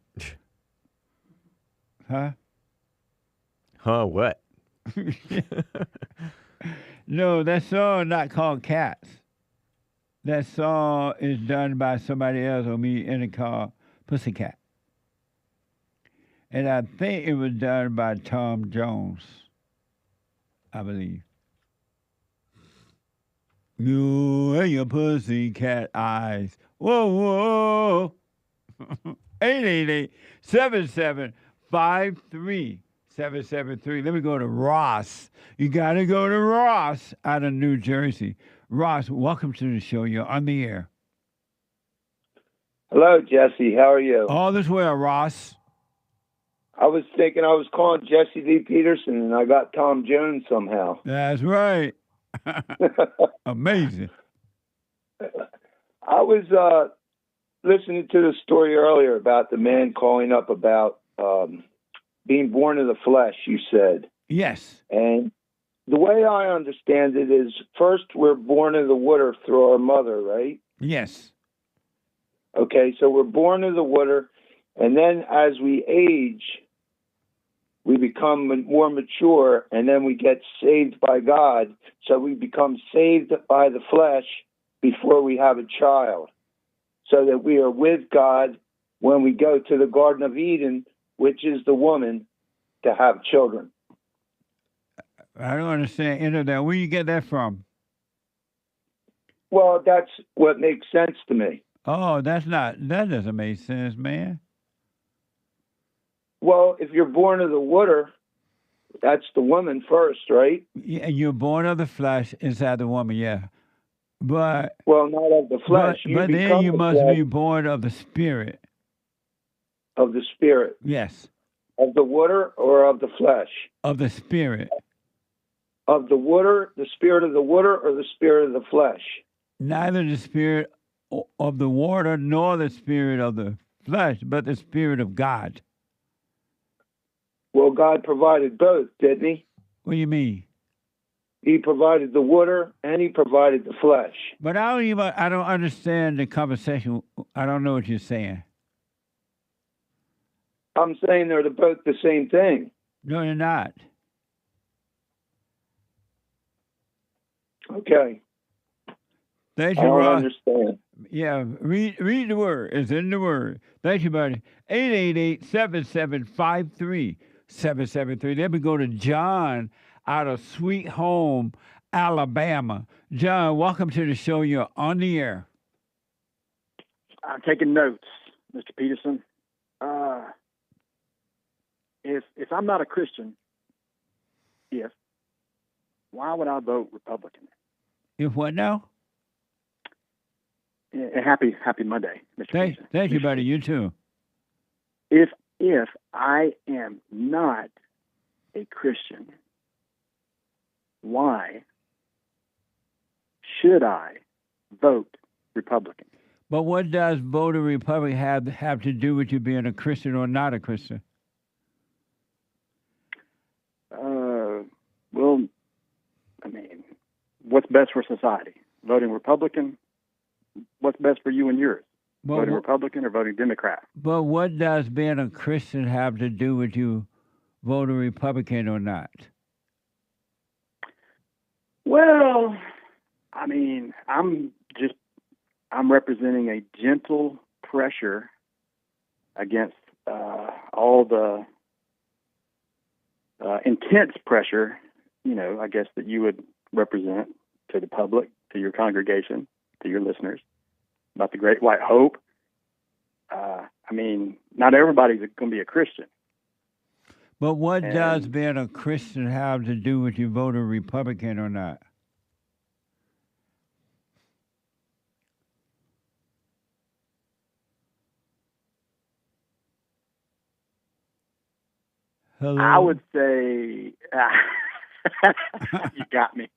Huh? Huh, what? No, that song not called Cats. That song is done by somebody else or me and it called Pussycat. And I think it was done by Tom Jones, I believe. You and your pussycat eyes. Whoa, whoa. 888-7753-773. Let me go to Ross. You got to go to Ross out of New Jersey. Ross, welcome to the show. You're on the air. Hello, Jesse. How are you? All this way, Ross. I was thinking I was calling Jesse D. Peterson, and I got Tom Jones somehow. That's right. Amazing. I was listening to the story earlier about the man calling up about being born of the flesh, you said. Yes. And the way I understand it is first we're born of the water through our mother, right? Yes. Okay, so we're born of the water, and then as we age, we become more mature, and then we get saved by God. So we become saved by the flesh before we have a child, so that we are with God when we go to the Garden of Eden, which is the woman, to have children. I don't understand any of that. Where you get that from? Well, that's what makes sense to me. Oh, that doesn't make sense, man. Well, if you're born of the water, that's the woman first, right? Yeah, you're born of the flesh inside the woman, yeah. But Well, not of the flesh. but then become you the must flesh be born of the spirit. of the spirit. Yes, Of the water or of the flesh? of the spirit. Of the water, the spirit of the water, or the spirit of the flesh? Neither the spirit of the water nor the spirit of the flesh, but the spirit of God. Well, God provided both, didn't he? What do you mean? He provided the water and he provided the flesh. But I don't understand the conversation. I don't know what you're saying. I'm saying they're both the same thing. No, they're not. Okay. Thank I you, don't Ross. understand. Yeah, read the word. It's in the word. Thank you, buddy. 888-7753-773. Then we go to John out of Sweet Home, Alabama. John, welcome to the show. You're on the air. I'm taking notes, Mr. Peterson. If I'm not a Christian, why would I vote Republican? If what now? Happy Monday, Mr. Peterson. Thank you, buddy. You too. If I am not a Christian, why should I vote Republican? But what does voting Republican have to do with you being a Christian or not a Christian? Well, I mean, what's best for society? Voting Republican? What's best for you and yours? Voting Republican or voting Democrat? But what does being a Christian have to do with you voting Republican or not? Well, I mean, I'm representing a gentle pressure against all the intense pressure, I guess that you would represent to the public, to your congregation, to your listeners about the Great White Hope. I mean, not everybody's going to be a Christian. But what does being a Christian have to do with you voting Republican or not? Hello? I would say, you got me.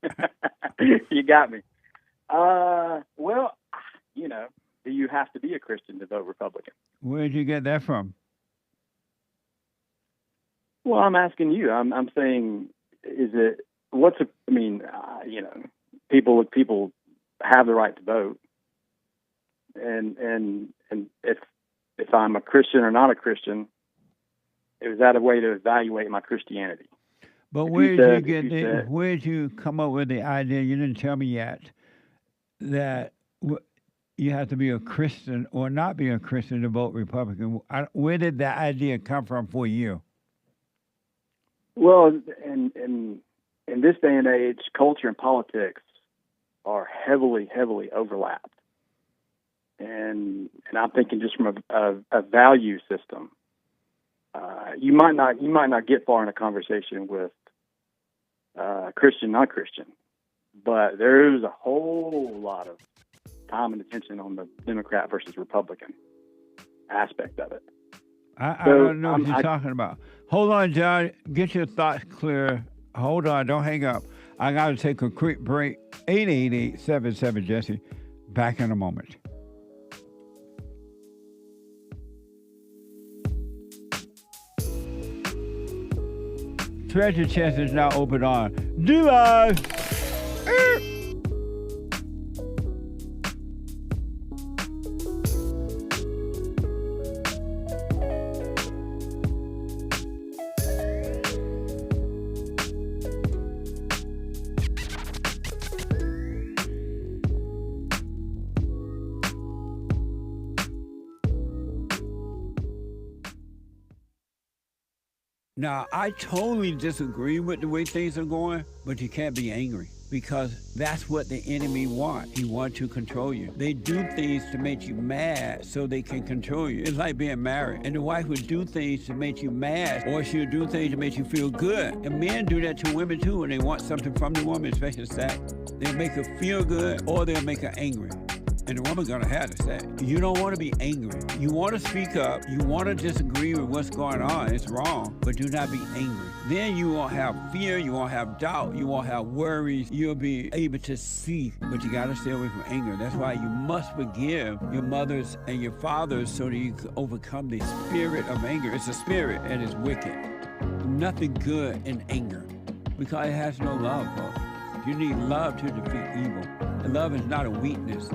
You got me. Well, do you have to be a Christian to vote Republican? Where did you get that from? Well, I'm asking you. I'm saying, people have the right to vote, and if I'm a Christian or not a Christian, is that a way to evaluate my Christianity? But where did you come up with the idea? You didn't tell me yet that you have to be a Christian or not be a Christian to vote Republican. Where did that idea come from for you? Well, in this day and age, culture and politics are heavily overlapped, and I'm thinking just from a value system. You might not get far in a conversation with Christian, not Christian, but there's a whole lot of time and attention on the Democrat versus Republican aspect of it. I don't know what you're talking about. Hold on, John. Get your thoughts clear. Hold on. Don't hang up. I got to take a quick break. 888-77-JESSE. Back in a moment. Treasure chest is now open on D-Live. Now, I totally disagree with the way things are going, but you can't be angry because that's what the enemy wants. He wants to control you. They do things to make you mad so they can control you. It's like being married. And the wife would do things to make you mad, or she'll do things to make you feel good. And men do that to women too when they want something from the woman, especially sex. They'll make her feel good, or they'll make her angry. And the woman's gonna have to say, you don't want to be angry. You want to speak up. You want to disagree with what's going on. It's wrong, but do not be angry. Then you won't have fear. You won't have doubt. You won't have worries. You'll be able to see, but you got to stay away from anger. That's why you must forgive your mothers and your fathers so that you can overcome the spirit of anger. It's a spirit and it's wicked. Nothing good in anger because it has no love, folks. You need love to defeat evil. And love is not a weakness.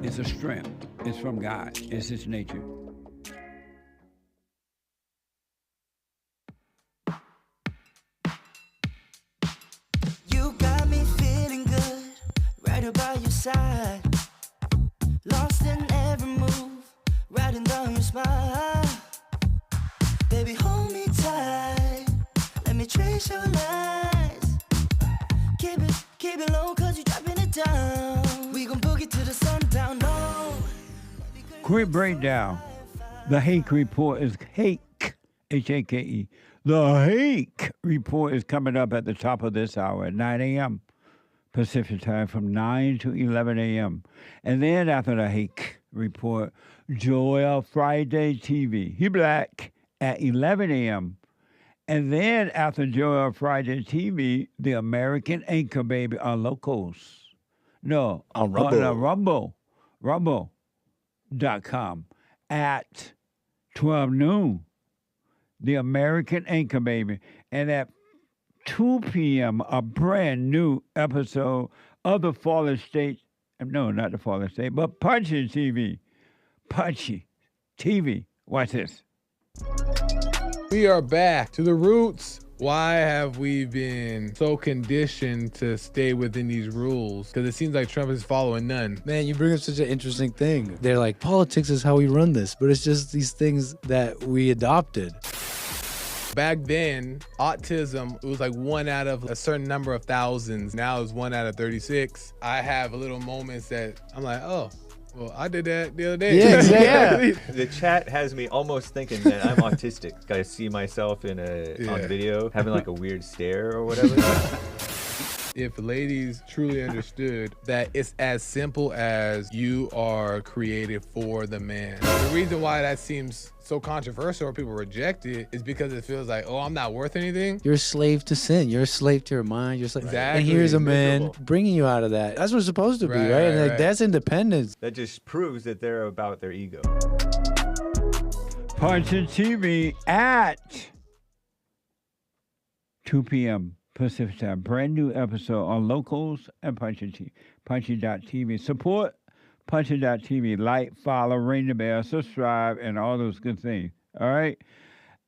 It's a strength. It's from God. It's His nature. You got me feeling good, right by your side. Lost in every move, riding down your spine. Baby, hold me tight. Let me trace your lines. Keep it low, cause you're dropping it down. We gon' boogie to the sundown, no. Quick breakdown. The Hake Report is Hake, H-A-K-E. The Hake Report is coming up at the top of this hour at 9 a.m. Pacific time from 9 to 11 a.m. And then after the Hake Report, Joel Friday TV. He black at 11 a.m. And then after Joel Friday TV, the American Anchor Baby on Locals. No, on Rumble. Rumble.com at 12 noon. The American Anchor Baby. And at 2 p.m., a brand new episode of the Fallen State. No, not the Fallen State, but Punchy TV. Punchy TV. Watch this. We are back to the roots. Why have we been so conditioned to stay within these rules? Because it seems like Trump is following none. Man, you bring up such an interesting thing. They're like, politics is how we run this, but it's just these things that we adopted. Back then, autism, it was like 1 out of a certain number of thousands. Now it's 1 out of 36. I have little moments that I'm like, oh, well, I did that the other day. Yeah, exactly. The chat has me almost thinking that I'm autistic. I see myself in on video having like a weird stare or whatever. If ladies truly understood that it's as simple as you are created for the man. The reason why that seems so controversial or people reject it is because it feels like, oh, I'm not worth anything. You're a slave to sin. You're a slave to your mind. You're a slave. Exactly. And here's a man bringing you out of that. That's what it's supposed to be, right? And like, that's independence. That just proves that they're about their ego. Punchy TV at 2 p.m. Pacific time. Brand new episode on Locals and Punchy Punchy.tv. Support Punchy.tv. Like, follow, ring the bell, subscribe, and all those good things. All right?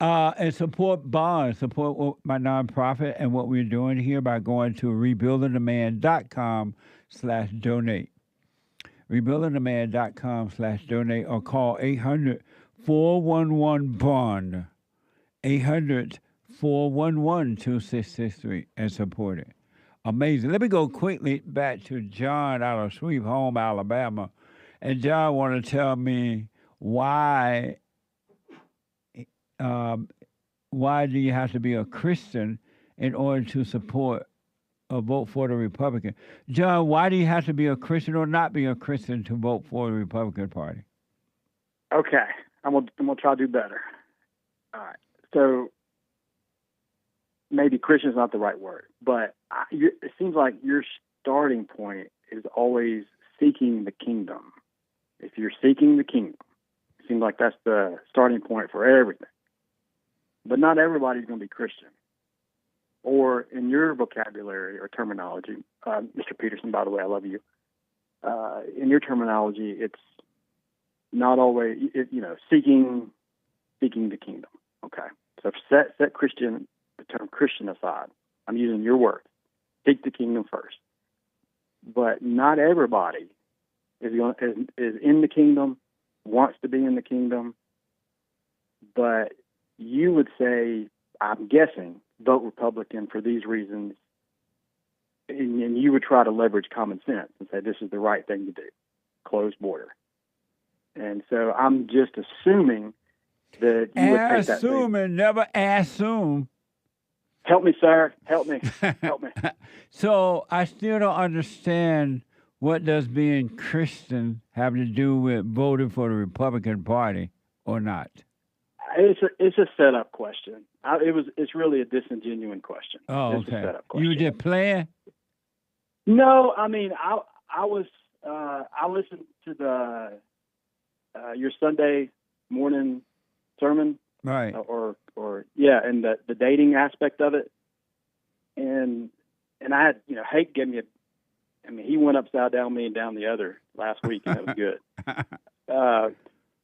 And support Bond. Support my nonprofit and what we're doing here by going to rebuildingtheman.com/donate. Rebuildingtheman.com/donate or call 800-411-BOND. 800-411-2663 and support it. Amazing. Let me go quickly back to John out of Sweet Home, Alabama. And John want to tell me why do you have to be a Christian in order to support or vote for the Republican? John, why do you have to be a Christian or not be a Christian to vote for the Republican Party? Okay. I'm gonna try to do better. All right. So maybe Christian is not the right word, but it seems like your starting point is always seeking the kingdom. If you're seeking the kingdom, it seems like that's the starting point for everything. But not everybody's going to be Christian. Or in your vocabulary or terminology, Mr. Peterson, by the way, I love you. In your terminology, it's not always, seeking the kingdom. Okay. So set Christian, the term Christian aside. I'm using your word. Seek the kingdom first. But not everybody is in the kingdom, wants to be in the kingdom. But you would say, I'm guessing, vote Republican for these reasons. and you would try to leverage common sense and say this is the right thing to do, closed border. And so I'm just assuming that you would take that thing. Never assume. Help me, sir. Help me. Help me. So I still don't understand what does being Christian have to do with voting for the Republican Party or not. It's a setup question. It's really a disingenuous question. Oh, it's okay. A setup question. You just playing? No, I mean I listened to the your Sunday morning sermon, right? Or and the dating aspect of it, and I had Hake gave me he went upside down me and down the other last week, and that was good.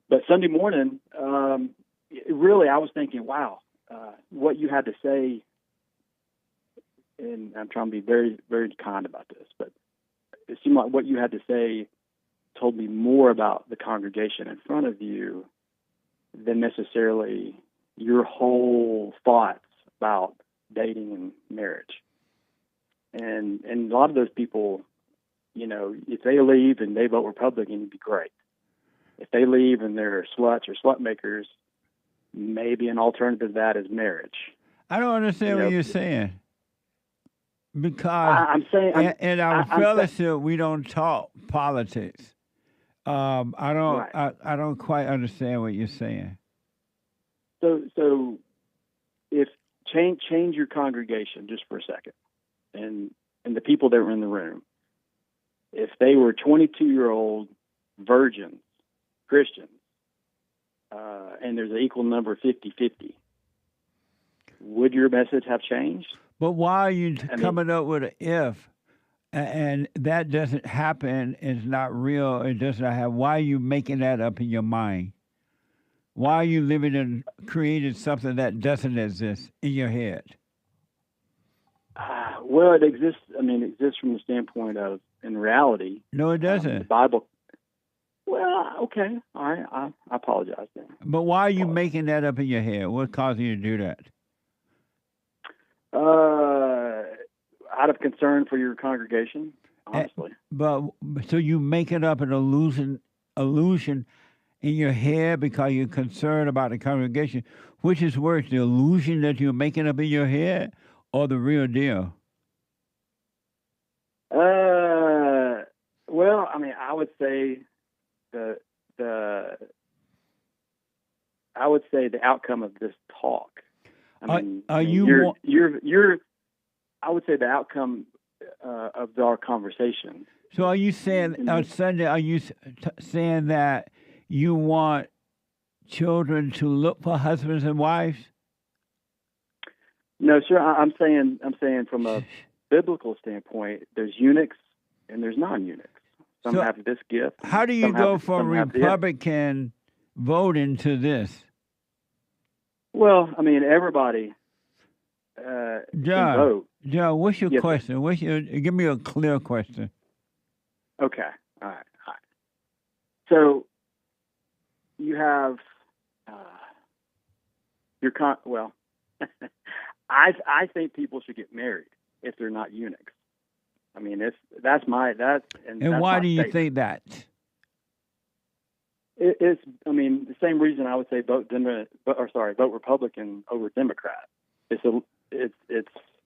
But Sunday morning, really, I was thinking, wow, what you had to say, and I'm trying to be very, very kind about this, but it seemed like what you had to say told me more about the congregation in front of you than necessarily your whole thoughts about dating and marriage. And a lot of those people, if they leave and they vote Republican, it'd be great. If they leave and they're sluts or slut makers, maybe an alternative to that is marriage. I don't understand what you're saying. Because I'm saying in our fellowship, we don't talk politics. I don't quite understand what you're saying. So if change your congregation just for a second, and the people that were in the room, if they were 22-year-old virgins, Christians, and there's an equal number 50-50, would your message have changed? But why are you coming up with an if? And that doesn't happen, it's not real, it does not have. Why are you making that up in your mind? Why are you living and creating something that doesn't exist in your head? Well, it exists. It exists from the standpoint of, in reality. No, it doesn't. The Bible. Well, okay. All right. I apologize then. But why are you making that up in your head? What's causing you to do that? Out of concern for your congregation, honestly. So you make it up an illusion in your head because you're concerned about the congregation. Which is worse, the illusion that you're making up in your head or the real deal? Well, I would say the outcome of this talk. I would say the outcome of our conversation. So are you saying on Sunday, are you saying that you want children to look for husbands and wives? No, sir. I'm saying from a biblical standpoint, there's eunuchs and there's non-eunuchs. Some have this gift. How do you go from Republican voting to this? Well, everybody can vote. John, what's your question? Give me a clear question. Okay. All right. So you have I think people should get married if they're not eunuchs. And why do you think that? It's the same reason I would say vote Republican over Democrat. It's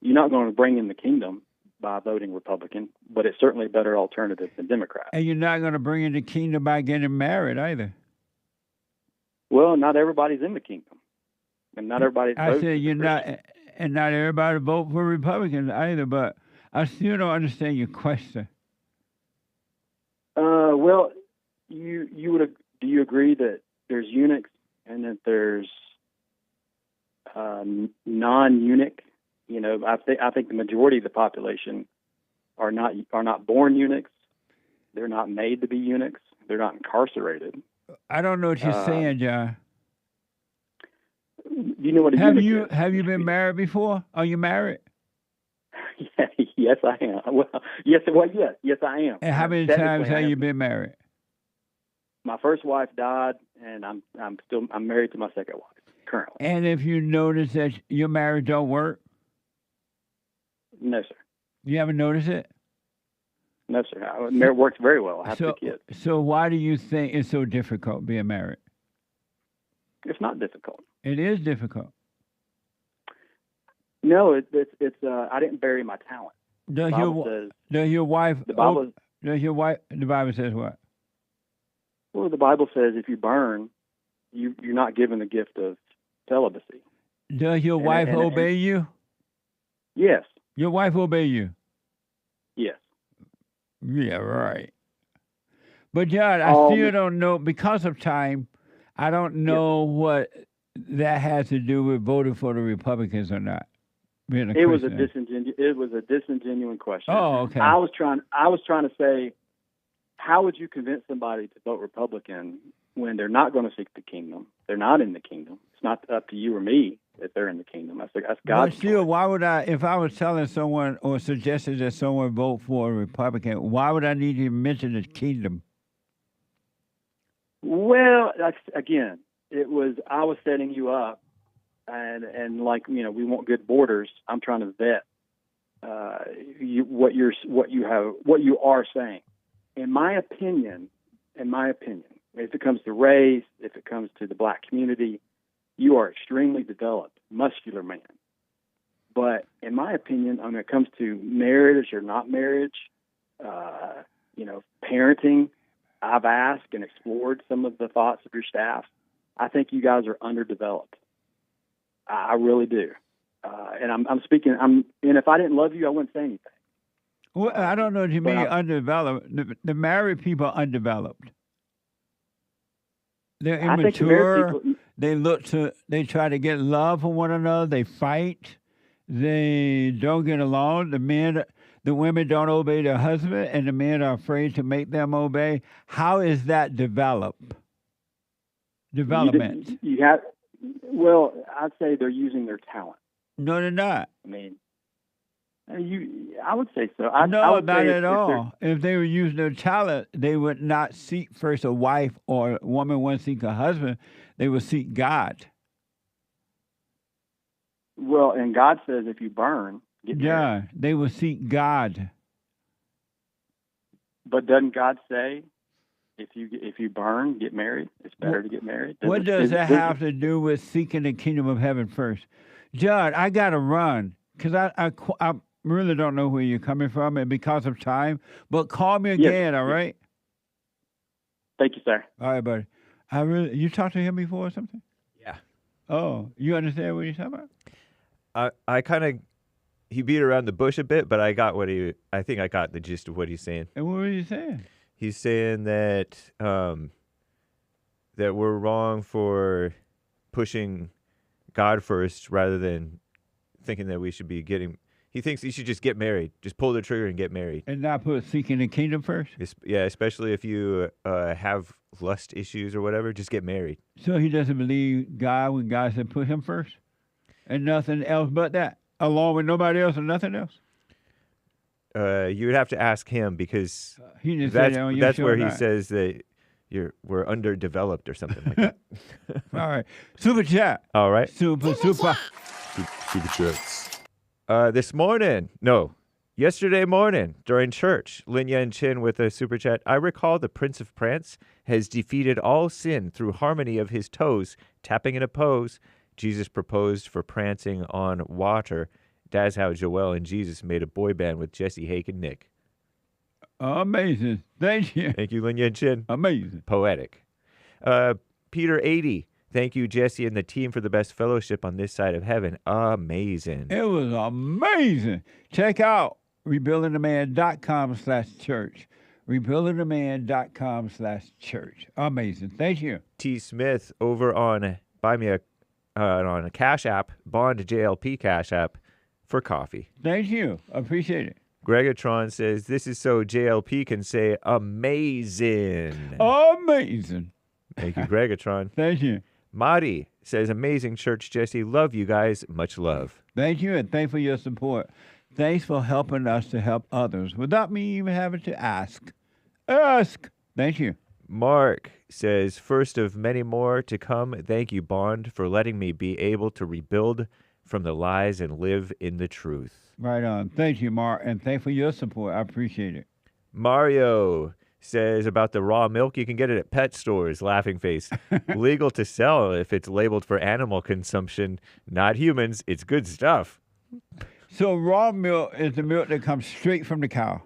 you're not going to bring in the kingdom by voting Republican, but it's certainly a better alternative than Democrat. And you're not going to bring in the kingdom by getting married either. Well, not everybody's in the kingdom, and not everybody. I said you're not, and not everybody vote for Republicans either. But I still don't understand your question. Well, you would. Do you agree that there's eunuchs and that there's non-eunuch? I think the majority of the population are not born eunuchs. They're not made to be eunuchs. They're not incarcerated. I don't know what you're saying, John. You know what a eunuch is? Have you been married before? Are you married? Yes, I am. Yes, I am. And how many times have you been married? My first wife died, and I'm married to my second wife currently. And if you notice that your marriage don't work? No, sir. You haven't noticed it? No, sir. It works very well. I have two kids. So why do you think it's so difficult being married? It's not difficult. It is difficult. No, it's I didn't bury my talent. Does your wife? The Bible. Does your wife? The Bible says what? Well, the Bible says if you burn, you're not given the gift of celibacy. Does your wife obey you? Yes. Your wife obey you? Yes. Yeah, right. But John, I still don't know, because of time, I don't know what that has to do with voting for the Republicans or not. It was a disingenuous question. Oh, okay. I was trying to say, how would you convince somebody to vote Republican when they're not going to seek the kingdom? They're not in the kingdom. It's not up to you or me that they're in the kingdom. That's God's. But still, why would I, if I was telling someone or suggesting that someone vote for a Republican, why would I need to mention the kingdom? Well, again, I was setting you up, and like, we want good borders. I'm trying to vet what you are saying. In my opinion, if it comes to race, if it comes to the black community, you are extremely developed, muscular man. But in my opinion, when it comes to marriage or not marriage, parenting, I've asked and explored some of the thoughts of your staff. I think you guys are underdeveloped. I really do. And I'm speaking. And if I didn't love you, I wouldn't say anything. Well, I don't know what you mean undeveloped. The married people are undeveloped. They're immature. They try to get love from one another. They fight. They don't get along. The women don't obey their husband, and the men are afraid to make them obey. How is that development? Well, I'd say they're using their talent. No, they're not. I mean, I would say so. Not at all. If they were using their talent, they would not seek first a wife, or a woman wouldn't seek a husband. They would seek God. Well, and God says if you burn, get married. They will seek God. But doesn't God say if you burn, get married? It's better to get married. What does that have to do with seeking the kingdom of heaven first? Judd, I got to run because I really don't know where you're coming from, and because of time. But call me again, all right? Thank you, sir. All right, buddy. You talked to him before or something? Yeah. Oh, you understand what he's talking about? I kind of, he beat around the bush a bit, but I think I got the gist of what he's saying. And what was he saying? He's saying that that we're wrong for pushing God first rather than thinking that we should be he thinks you should just get married. Just pull the trigger and get married. And not put seeking the kingdom first? Especially if you have lust issues or whatever, just get married. So he doesn't believe God when God said put him first? And nothing else but that? Along with nobody else and nothing else? You would have to ask him because that's where he says that we're underdeveloped or something like that. All right. Super chat. All right. Super chats. Yesterday morning during church, Lin Yan Chin with a super chat. I recall the Prince of Prance has defeated all sin through harmony of his toes, tapping in a pose. Jesus proposed for prancing on water. That's how Joel and Jesus made a boy band with Jesse, Hake, and Nick. Amazing. Thank you. Thank you, Lin Yan Chin. Amazing. Poetic. Peter 80. Thank you, Jesse, and the team for the best fellowship on this side of heaven. Amazing. It was amazing. Check out rebuildingtheman.com/church. rebuildingtheman.com/church. Amazing. Thank you. T. Smith over on Buy Me on a Cash App, Bond JLP Cash App for coffee. Thank you. Appreciate it. Gregatron says, this is so JLP can say amazing. Amazing. Thank you, Gregatron. Thank you. Marty says, amazing church, Jesse. Love you guys. Much love. Thank you, and thanks for your support. Thanks for helping us to help others without me even having to ask. Thank you. Mark says, first of many more to come. Thank you, Bond, for letting me be able to rebuild from the lies and live in the truth. Right on. Thank you, Mark, and thanks for your support. I appreciate it. Mario says about the raw milk, you can get it at pet stores, laughing face. Legal to sell if it's labeled for animal consumption, not humans. It's good stuff. So raw milk is the milk that comes straight from the cow,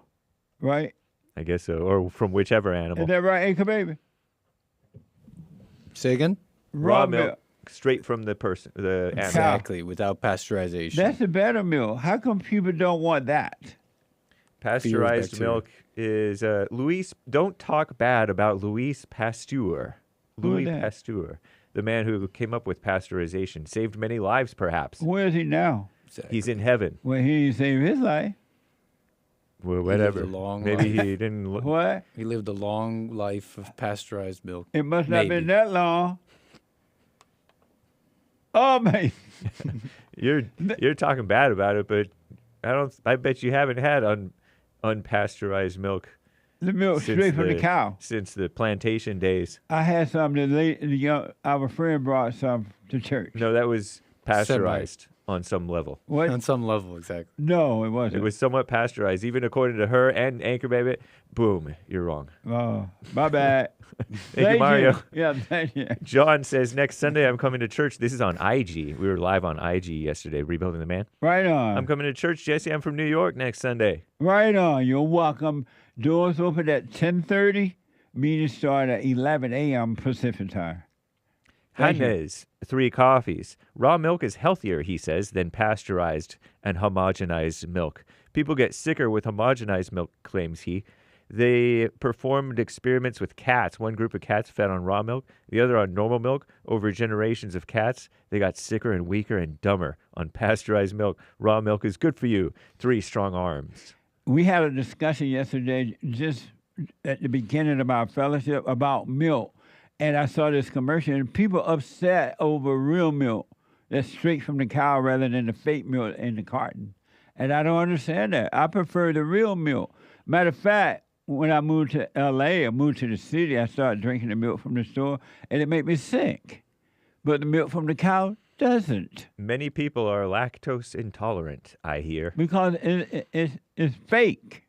right? I guess so, or from whichever animal. Is that right, Anchor Baby? Say again? Raw milk. Straight from the person, the animal. Exactly, without pasteurization. That's the better milk. How come people don't want that? Pasteurized milk is Louis. Don't talk bad about Louis Pasteur. Louis Pasteur, the man who came up with pasteurization, saved many lives, perhaps. Where is he now? He's in heaven. Well, he saved his life. Well, whatever. He lived a long Maybe life. he didn't. What? He lived a long life of pasteurized milk. It must not have Maybe. been that long. Oh man, You're talking bad about it, but I bet you haven't had unpasteurized milk. The milk straight from the cow. Since the plantation days. I had some. Our friend brought some to church. No, that was pasteurized on some level. What? On some level, exactly. No, it wasn't. It was somewhat pasteurized, even according to her and Anchor Baby. Boom, you're wrong. Oh, my bad. Thank you, Mario. Yeah, thank you. John says, next Sunday I'm coming to church. This is on IG. We were live on IG yesterday, Rebuilding the Man. Right on. I'm coming to church, Jesse. I'm from New York next Sunday. Right on. You're welcome. Doors open at 10:30. Meetings start at 11 a.m. Pacific time. Hannes, 3 coffees. Raw milk is healthier, he says, than pasteurized and homogenized milk. People get sicker with homogenized milk, claims he. They performed experiments with cats. One group of cats fed on raw milk, the other on normal milk. Over generations of cats, they got sicker and weaker and dumber on pasteurized milk. Raw milk is good for you. 3 strong arms. We had a discussion yesterday just at the beginning of our fellowship about milk. And I saw this commercial, and people upset over real milk that's straight from the cow rather than the fake milk in the carton. And I don't understand that. I prefer the real milk. Matter of fact, when I moved to L.A., I moved to the city, I started drinking the milk from the store, and it made me sick. But the milk from the cow doesn't. Many people are lactose intolerant, I hear. Because it's fake.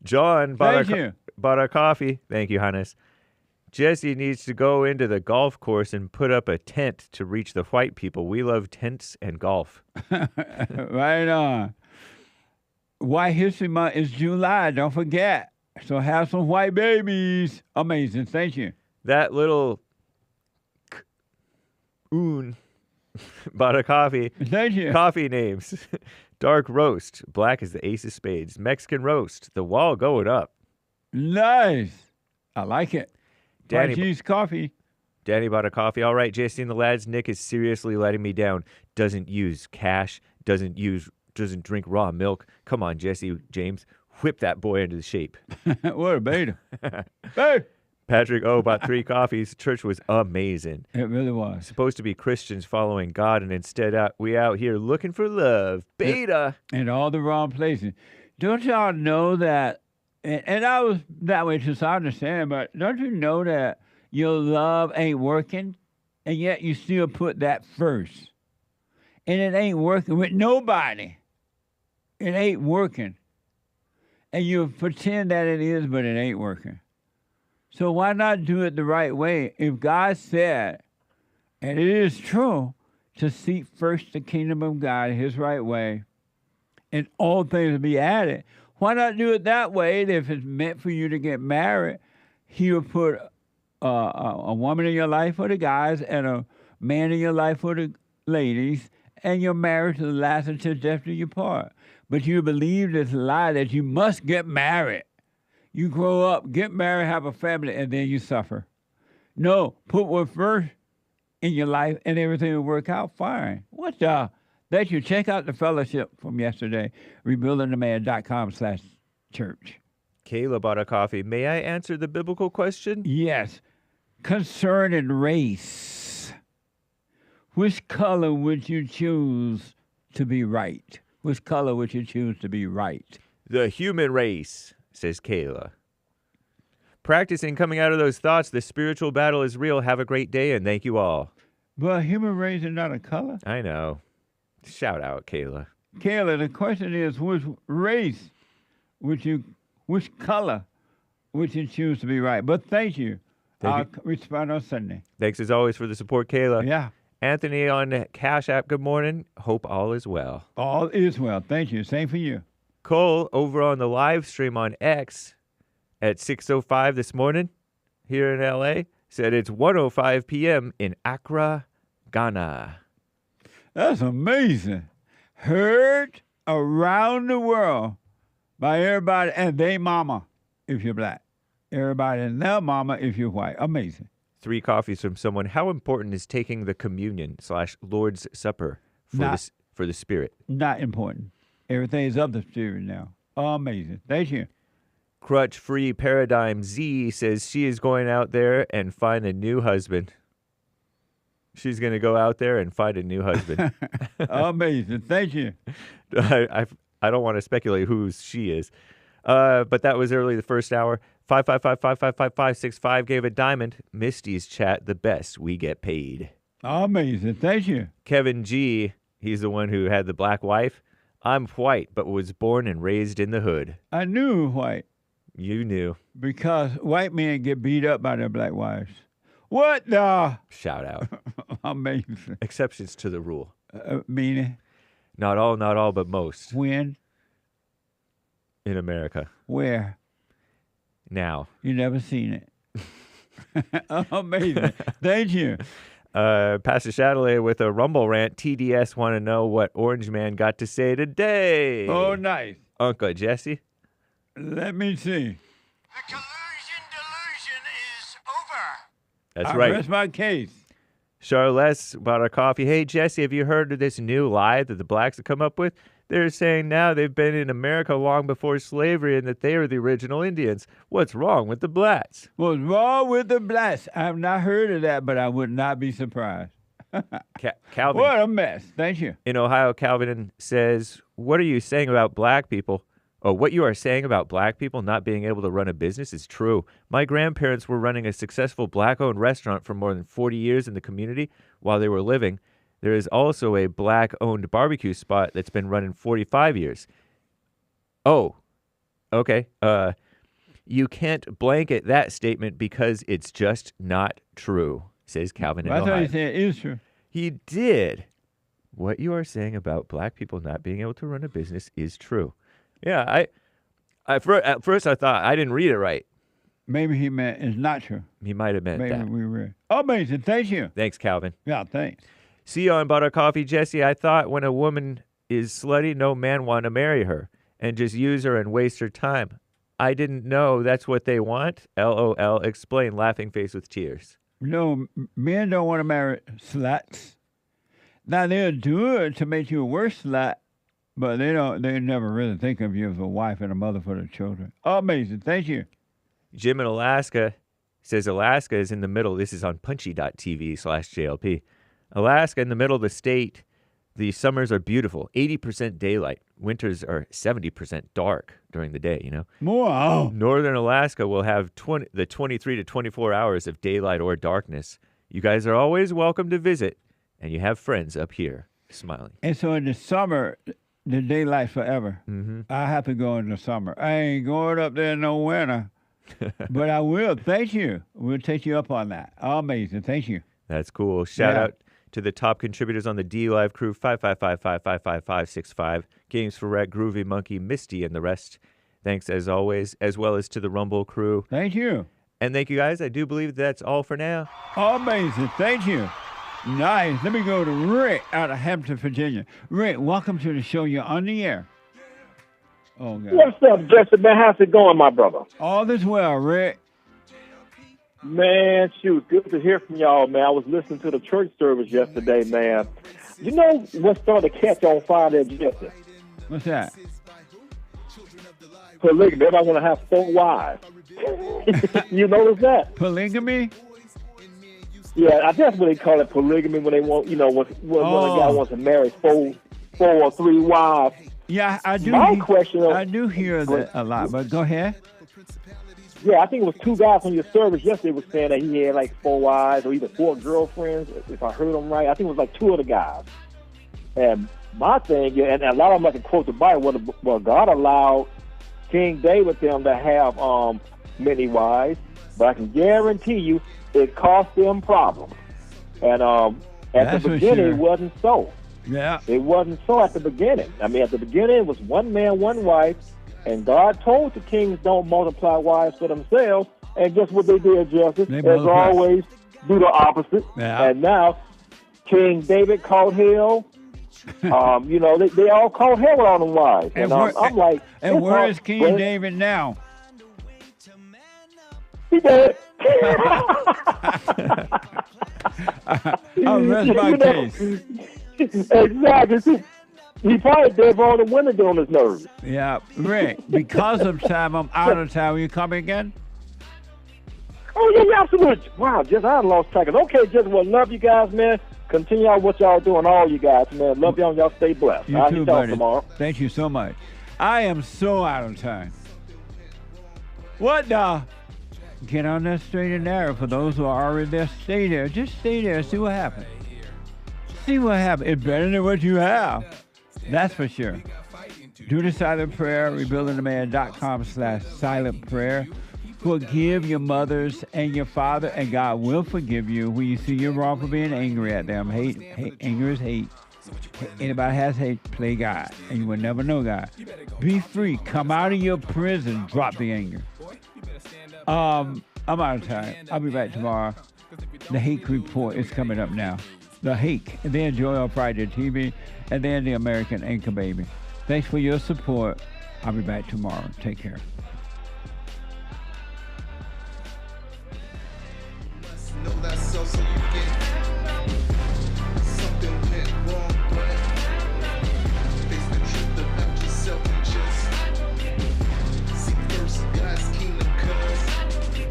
John bought Thank our coffee. Thank you, Hannes. Jesse needs to go into the golf course and put up a tent to reach the white people. We love tents and golf. Right on. White History Month is July. Don't forget. So have some white babies. Amazing. Thank you. That little bought a coffee. Thank you. Coffee names. Dark roast. Black is the ace of spades. Mexican roast. The wall going up. Nice. I like it. Danny, cheese coffee. Danny bought a coffee. All right, JC and the lads. Nick is seriously letting me down. Doesn't use cash. Doesn't drink raw milk. Come on, Jesse, James. Whip that boy into shape. What a beta. Hey. Patrick bought 3 coffees. Church was amazing. It really was. Supposed to be Christians following God, and instead we out here looking for love. Beta. In all the wrong places. Don't y'all know that? And I was that way too, so I understand, but don't you know that your love ain't working, and yet you still put that first? And it ain't working with nobody. It ain't working. And you pretend that it is, but it ain't working. So why not do it the right way? If God said, and it is true, to seek first the kingdom of God, his right way, and all things will be added, why not do it that way? If it's meant for you to get married, he will put a woman in your life for the guys and a man in your life for the ladies, and your marriage will last until death do you part. But you believe this lie that you must get married. You grow up, get married, have a family, and then you suffer. No, put one first in your life, and everything will work out fine. What the? Thank you. Check out the fellowship from yesterday, rebuildingtheman.com/church. Kayla bought a coffee. May I answer the biblical question? Yes. Concerning race, which color would you choose to be right? Which color would you choose to be right? The human race, says Kayla. Practicing coming out of those thoughts, the spiritual battle is real. Have a great day, and thank you all. But human race is not a color. I know. Shout out, Kayla. Kayla, the question is, which race which color would you choose to be right? But thank you. I'll respond on Sunday. Thanks as always for the support, Kayla. Yeah. Anthony on Cash App, good morning. Hope all is well. All is well. Thank you. Same for you. Cole, over on the live stream on X at 6:05 this morning here in LA, said it's 1:05 p.m. in Accra, Ghana. That's amazing. Heard around the world by everybody and they mama if you're black. Everybody and their mama if you're white. Amazing. 3 coffees from someone. How important is taking the communion / Lord's Supper for the Spirit? Not important. Everything is of the Spirit now. Amazing. Thank you. Crutch-free Paradigm Z says she is going out there and find a new husband. She's going to go out there and find a new husband. Amazing. Thank you. I don't want to speculate who she is. But that was early the first hour. 555-555-565 gave a diamond. Misty's chat the best. We get paid. Amazing. Thank you. Kevin G, he's the one who had the black wife. I'm white, but was born and raised in the hood. I knew white. You knew. Because white men get beat up by their black wives. What the? Shout out. Amazing. Exceptions to the rule. Meaning? Not all, but most. When? In America. Where? Now. You never seen it. Amazing. Thank you. Pastor Chatelet with a Rumble rant. TDS want to know what Orange Man got to say today. Oh, nice. Uncle Jesse. Let me see. The collusion delusion is over. That's I right. rest my case. Charles bought our coffee. Hey, Jesse, have you heard of this new lie that the blacks have come up with? They're saying now they've been in America long before slavery and that they are the original Indians. What's wrong with the blacks? What's wrong with the blacks? I have not heard of that, but I would not be surprised. Calvin. What a mess. Thank you. In Ohio, Calvin says, what are you saying about black people? Oh, what you are saying about black people not being able to run a business is true. My grandparents were running a successful black-owned restaurant for more than 40 years in the community while they were living. There is also a black-owned barbecue spot that's been running 45 years. Oh, okay. You can't blanket that statement because it's just not true, says Calvin in I Ohio. thought he said it is true. He did. What you are saying about black people not being able to run a business is true. Yeah, at first I thought I didn't read it right. Maybe he meant it's not true. He might have meant Maybe that. we read. Amazing. Thank you. Thanks, Calvin. Yeah, thanks. See you on Butter Coffee, Jesse. I thought when a woman is slutty, no man want to marry her and just use her and waste her time. I didn't know that's what they want. LOL. Explain. Laughing face with tears. No, men don't want to marry sluts. Now they'll do it to make you a worse slut, but they don't. They never really think of you as a wife and a mother for their children. Amazing. Thank you. Jim in Alaska says Alaska is in the middle. This is on punchy.tv/JLP. Alaska in the middle of the state. The summers are beautiful. 80% daylight. Winters are 70% dark during the day, you know. Wow. Northern Alaska will have the 23 to 24 hours of daylight or darkness. You guys are always welcome to visit, and you have friends up here smiling. And so in the summer, the daylight's forever. Mm-hmm. I have to go in the summer. I ain't going up there in no winter, but I will. Thank you. We'll take you up on that. Amazing. Thank you. That's cool. Shout out to the top contributors on the D Live crew, 555-555-565, Games for Rec, Groovy Monkey, Misty, and the rest. Thanks as always, as well as to the Rumble crew. Thank you. And thank you guys. I do believe that's all for now. Amazing. Thank you. Nice. Let me go to Rick out of Hampton, Virginia. Rick, welcome to the show. You're on the air. Oh, God. What's up, Jesse? Man, how's it going, my brother? All is well, Rick. Man, shoot, good to hear from y'all, man. I was listening to the church service yesterday, man. You know what started to catch on fire there, Jesse? What's that? Polygamy. Everybody want to have 4 wives. You notice that? Polygamy? Yeah, I guess what they call it polygamy when they want, you know, when a guy wants to marry 4 or 3 wives. Yeah, I do. My question. I do hear that a lot, but go ahead. Yeah, I think it was 2 guys on your service yesterday was saying that he had like 4 wives or even 4 girlfriends, if I heard them right. I think it was like 2 of the guys. And my thing, and a lot of them like to quote the Bible, well, God allowed King David them to have many wives, but I can guarantee you it cost them problems. And at the beginning, it wasn't so. Yeah. It wasn't so at the beginning. I mean, at the beginning, it was one man, one wife, and God told the kings don't multiply wives for themselves, and guess what they did, Justice? As always, do the opposite. Yeah. And now, King David caught hell. You know, they all caught hell with all them wives. And I'm like... And where is King David now? He dead. I'll rest my case. Exactly. He probably dead for all the women doing his nerves. Yeah, Rick, because of time, I'm out of time. Will you come again? Oh, yeah, absolutely. Wow, just I lost track of it. Okay, just well, love you guys, man. Continue out what y'all doing, all you guys, man. Love y'all, and y'all stay blessed. You too, buddy. Tomorrow. Thank you so much. I am so out of time. What the? Get on that straight and narrow. For those who are already there, stay there. Just stay there. See what happens. See what happens. It's better than what you have. That's for sure. Do the silent prayer, rebuildingtheman.com/silent prayer. Forgive your mothers and your father, and God will forgive you when you see you're wrong for being angry at them. Anger is hate. Anybody has hate, play God, and you will never know God. Be free. Come out of your prison. Drop the anger. I'm out of time. I'll be back tomorrow. The Hake Report is coming up now. The Hake. And then Joy on Friday TV, and then the American Anchor Baby. Thanks for your support. I'll be back tomorrow. Take care. Know that so you get something went wrong, but face the truth about yourself and just seek first God's kingdom, cause you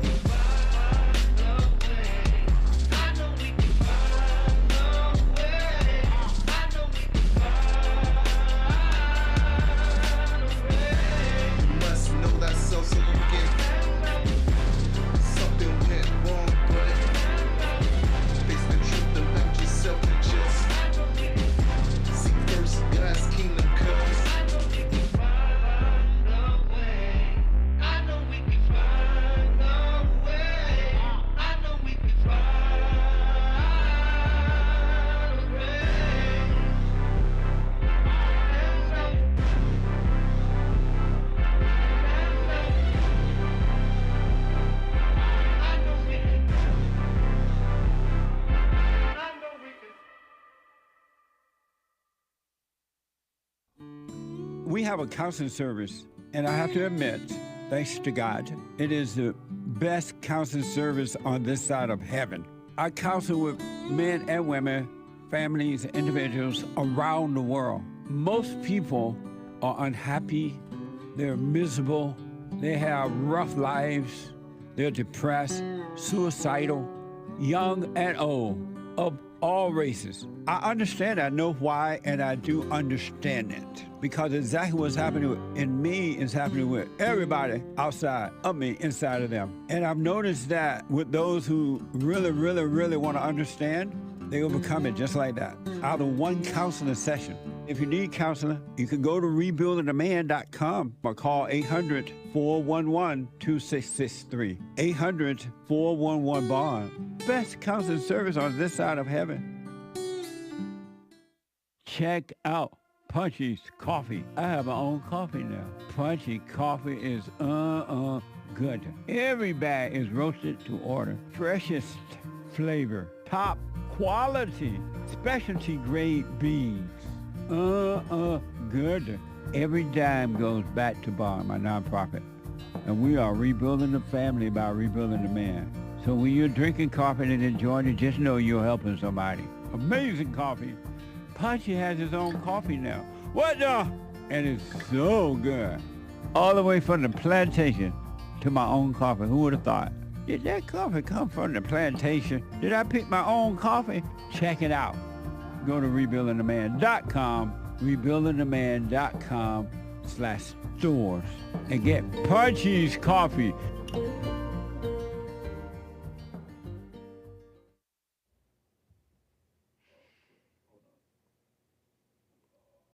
must know that so you get something went wrong, but face the truth about yourself and just seek first God's kingdom, cause I know we can find a way. I know we can find a way. We have a counseling service, and I have to admit, thanks to God, it is the best counseling service on this side of heaven. I counsel with men and women, families, individuals around the world. Most people are unhappy, they're miserable, they have rough lives, they're depressed, suicidal, young and old, of all races. I understand, I know why, and I do understand it. Because exactly what's happening in me is happening with everybody outside of me, inside of them. And I've noticed that with those who really, really, really want to understand, they overcome it just like that, out of one counseling session. If you need counseling, you can go to rebuildingtheman.com or call 800-411-2663. 800-411-BOND. Best counseling service on this side of heaven. Check out Punchy's Coffee. I have my own coffee now. Punchy Coffee is good. Every bag is roasted to order. Freshest flavor. Top quality. Specialty grade beans. Good. Every dime goes back to Bond, my nonprofit. And we are rebuilding the family by rebuilding the man. So when you're drinking coffee and enjoying it, just know you're helping somebody. Amazing coffee. Punchy has his own coffee now. What the? And it's so good. All the way from the plantation to my own coffee. Who would have thought? Did that coffee come from the plantation? Did I pick my own coffee? Check it out. Go to rebuildingtheman.com, rebuildingtheman.com/stores, and get Punchy's Coffee.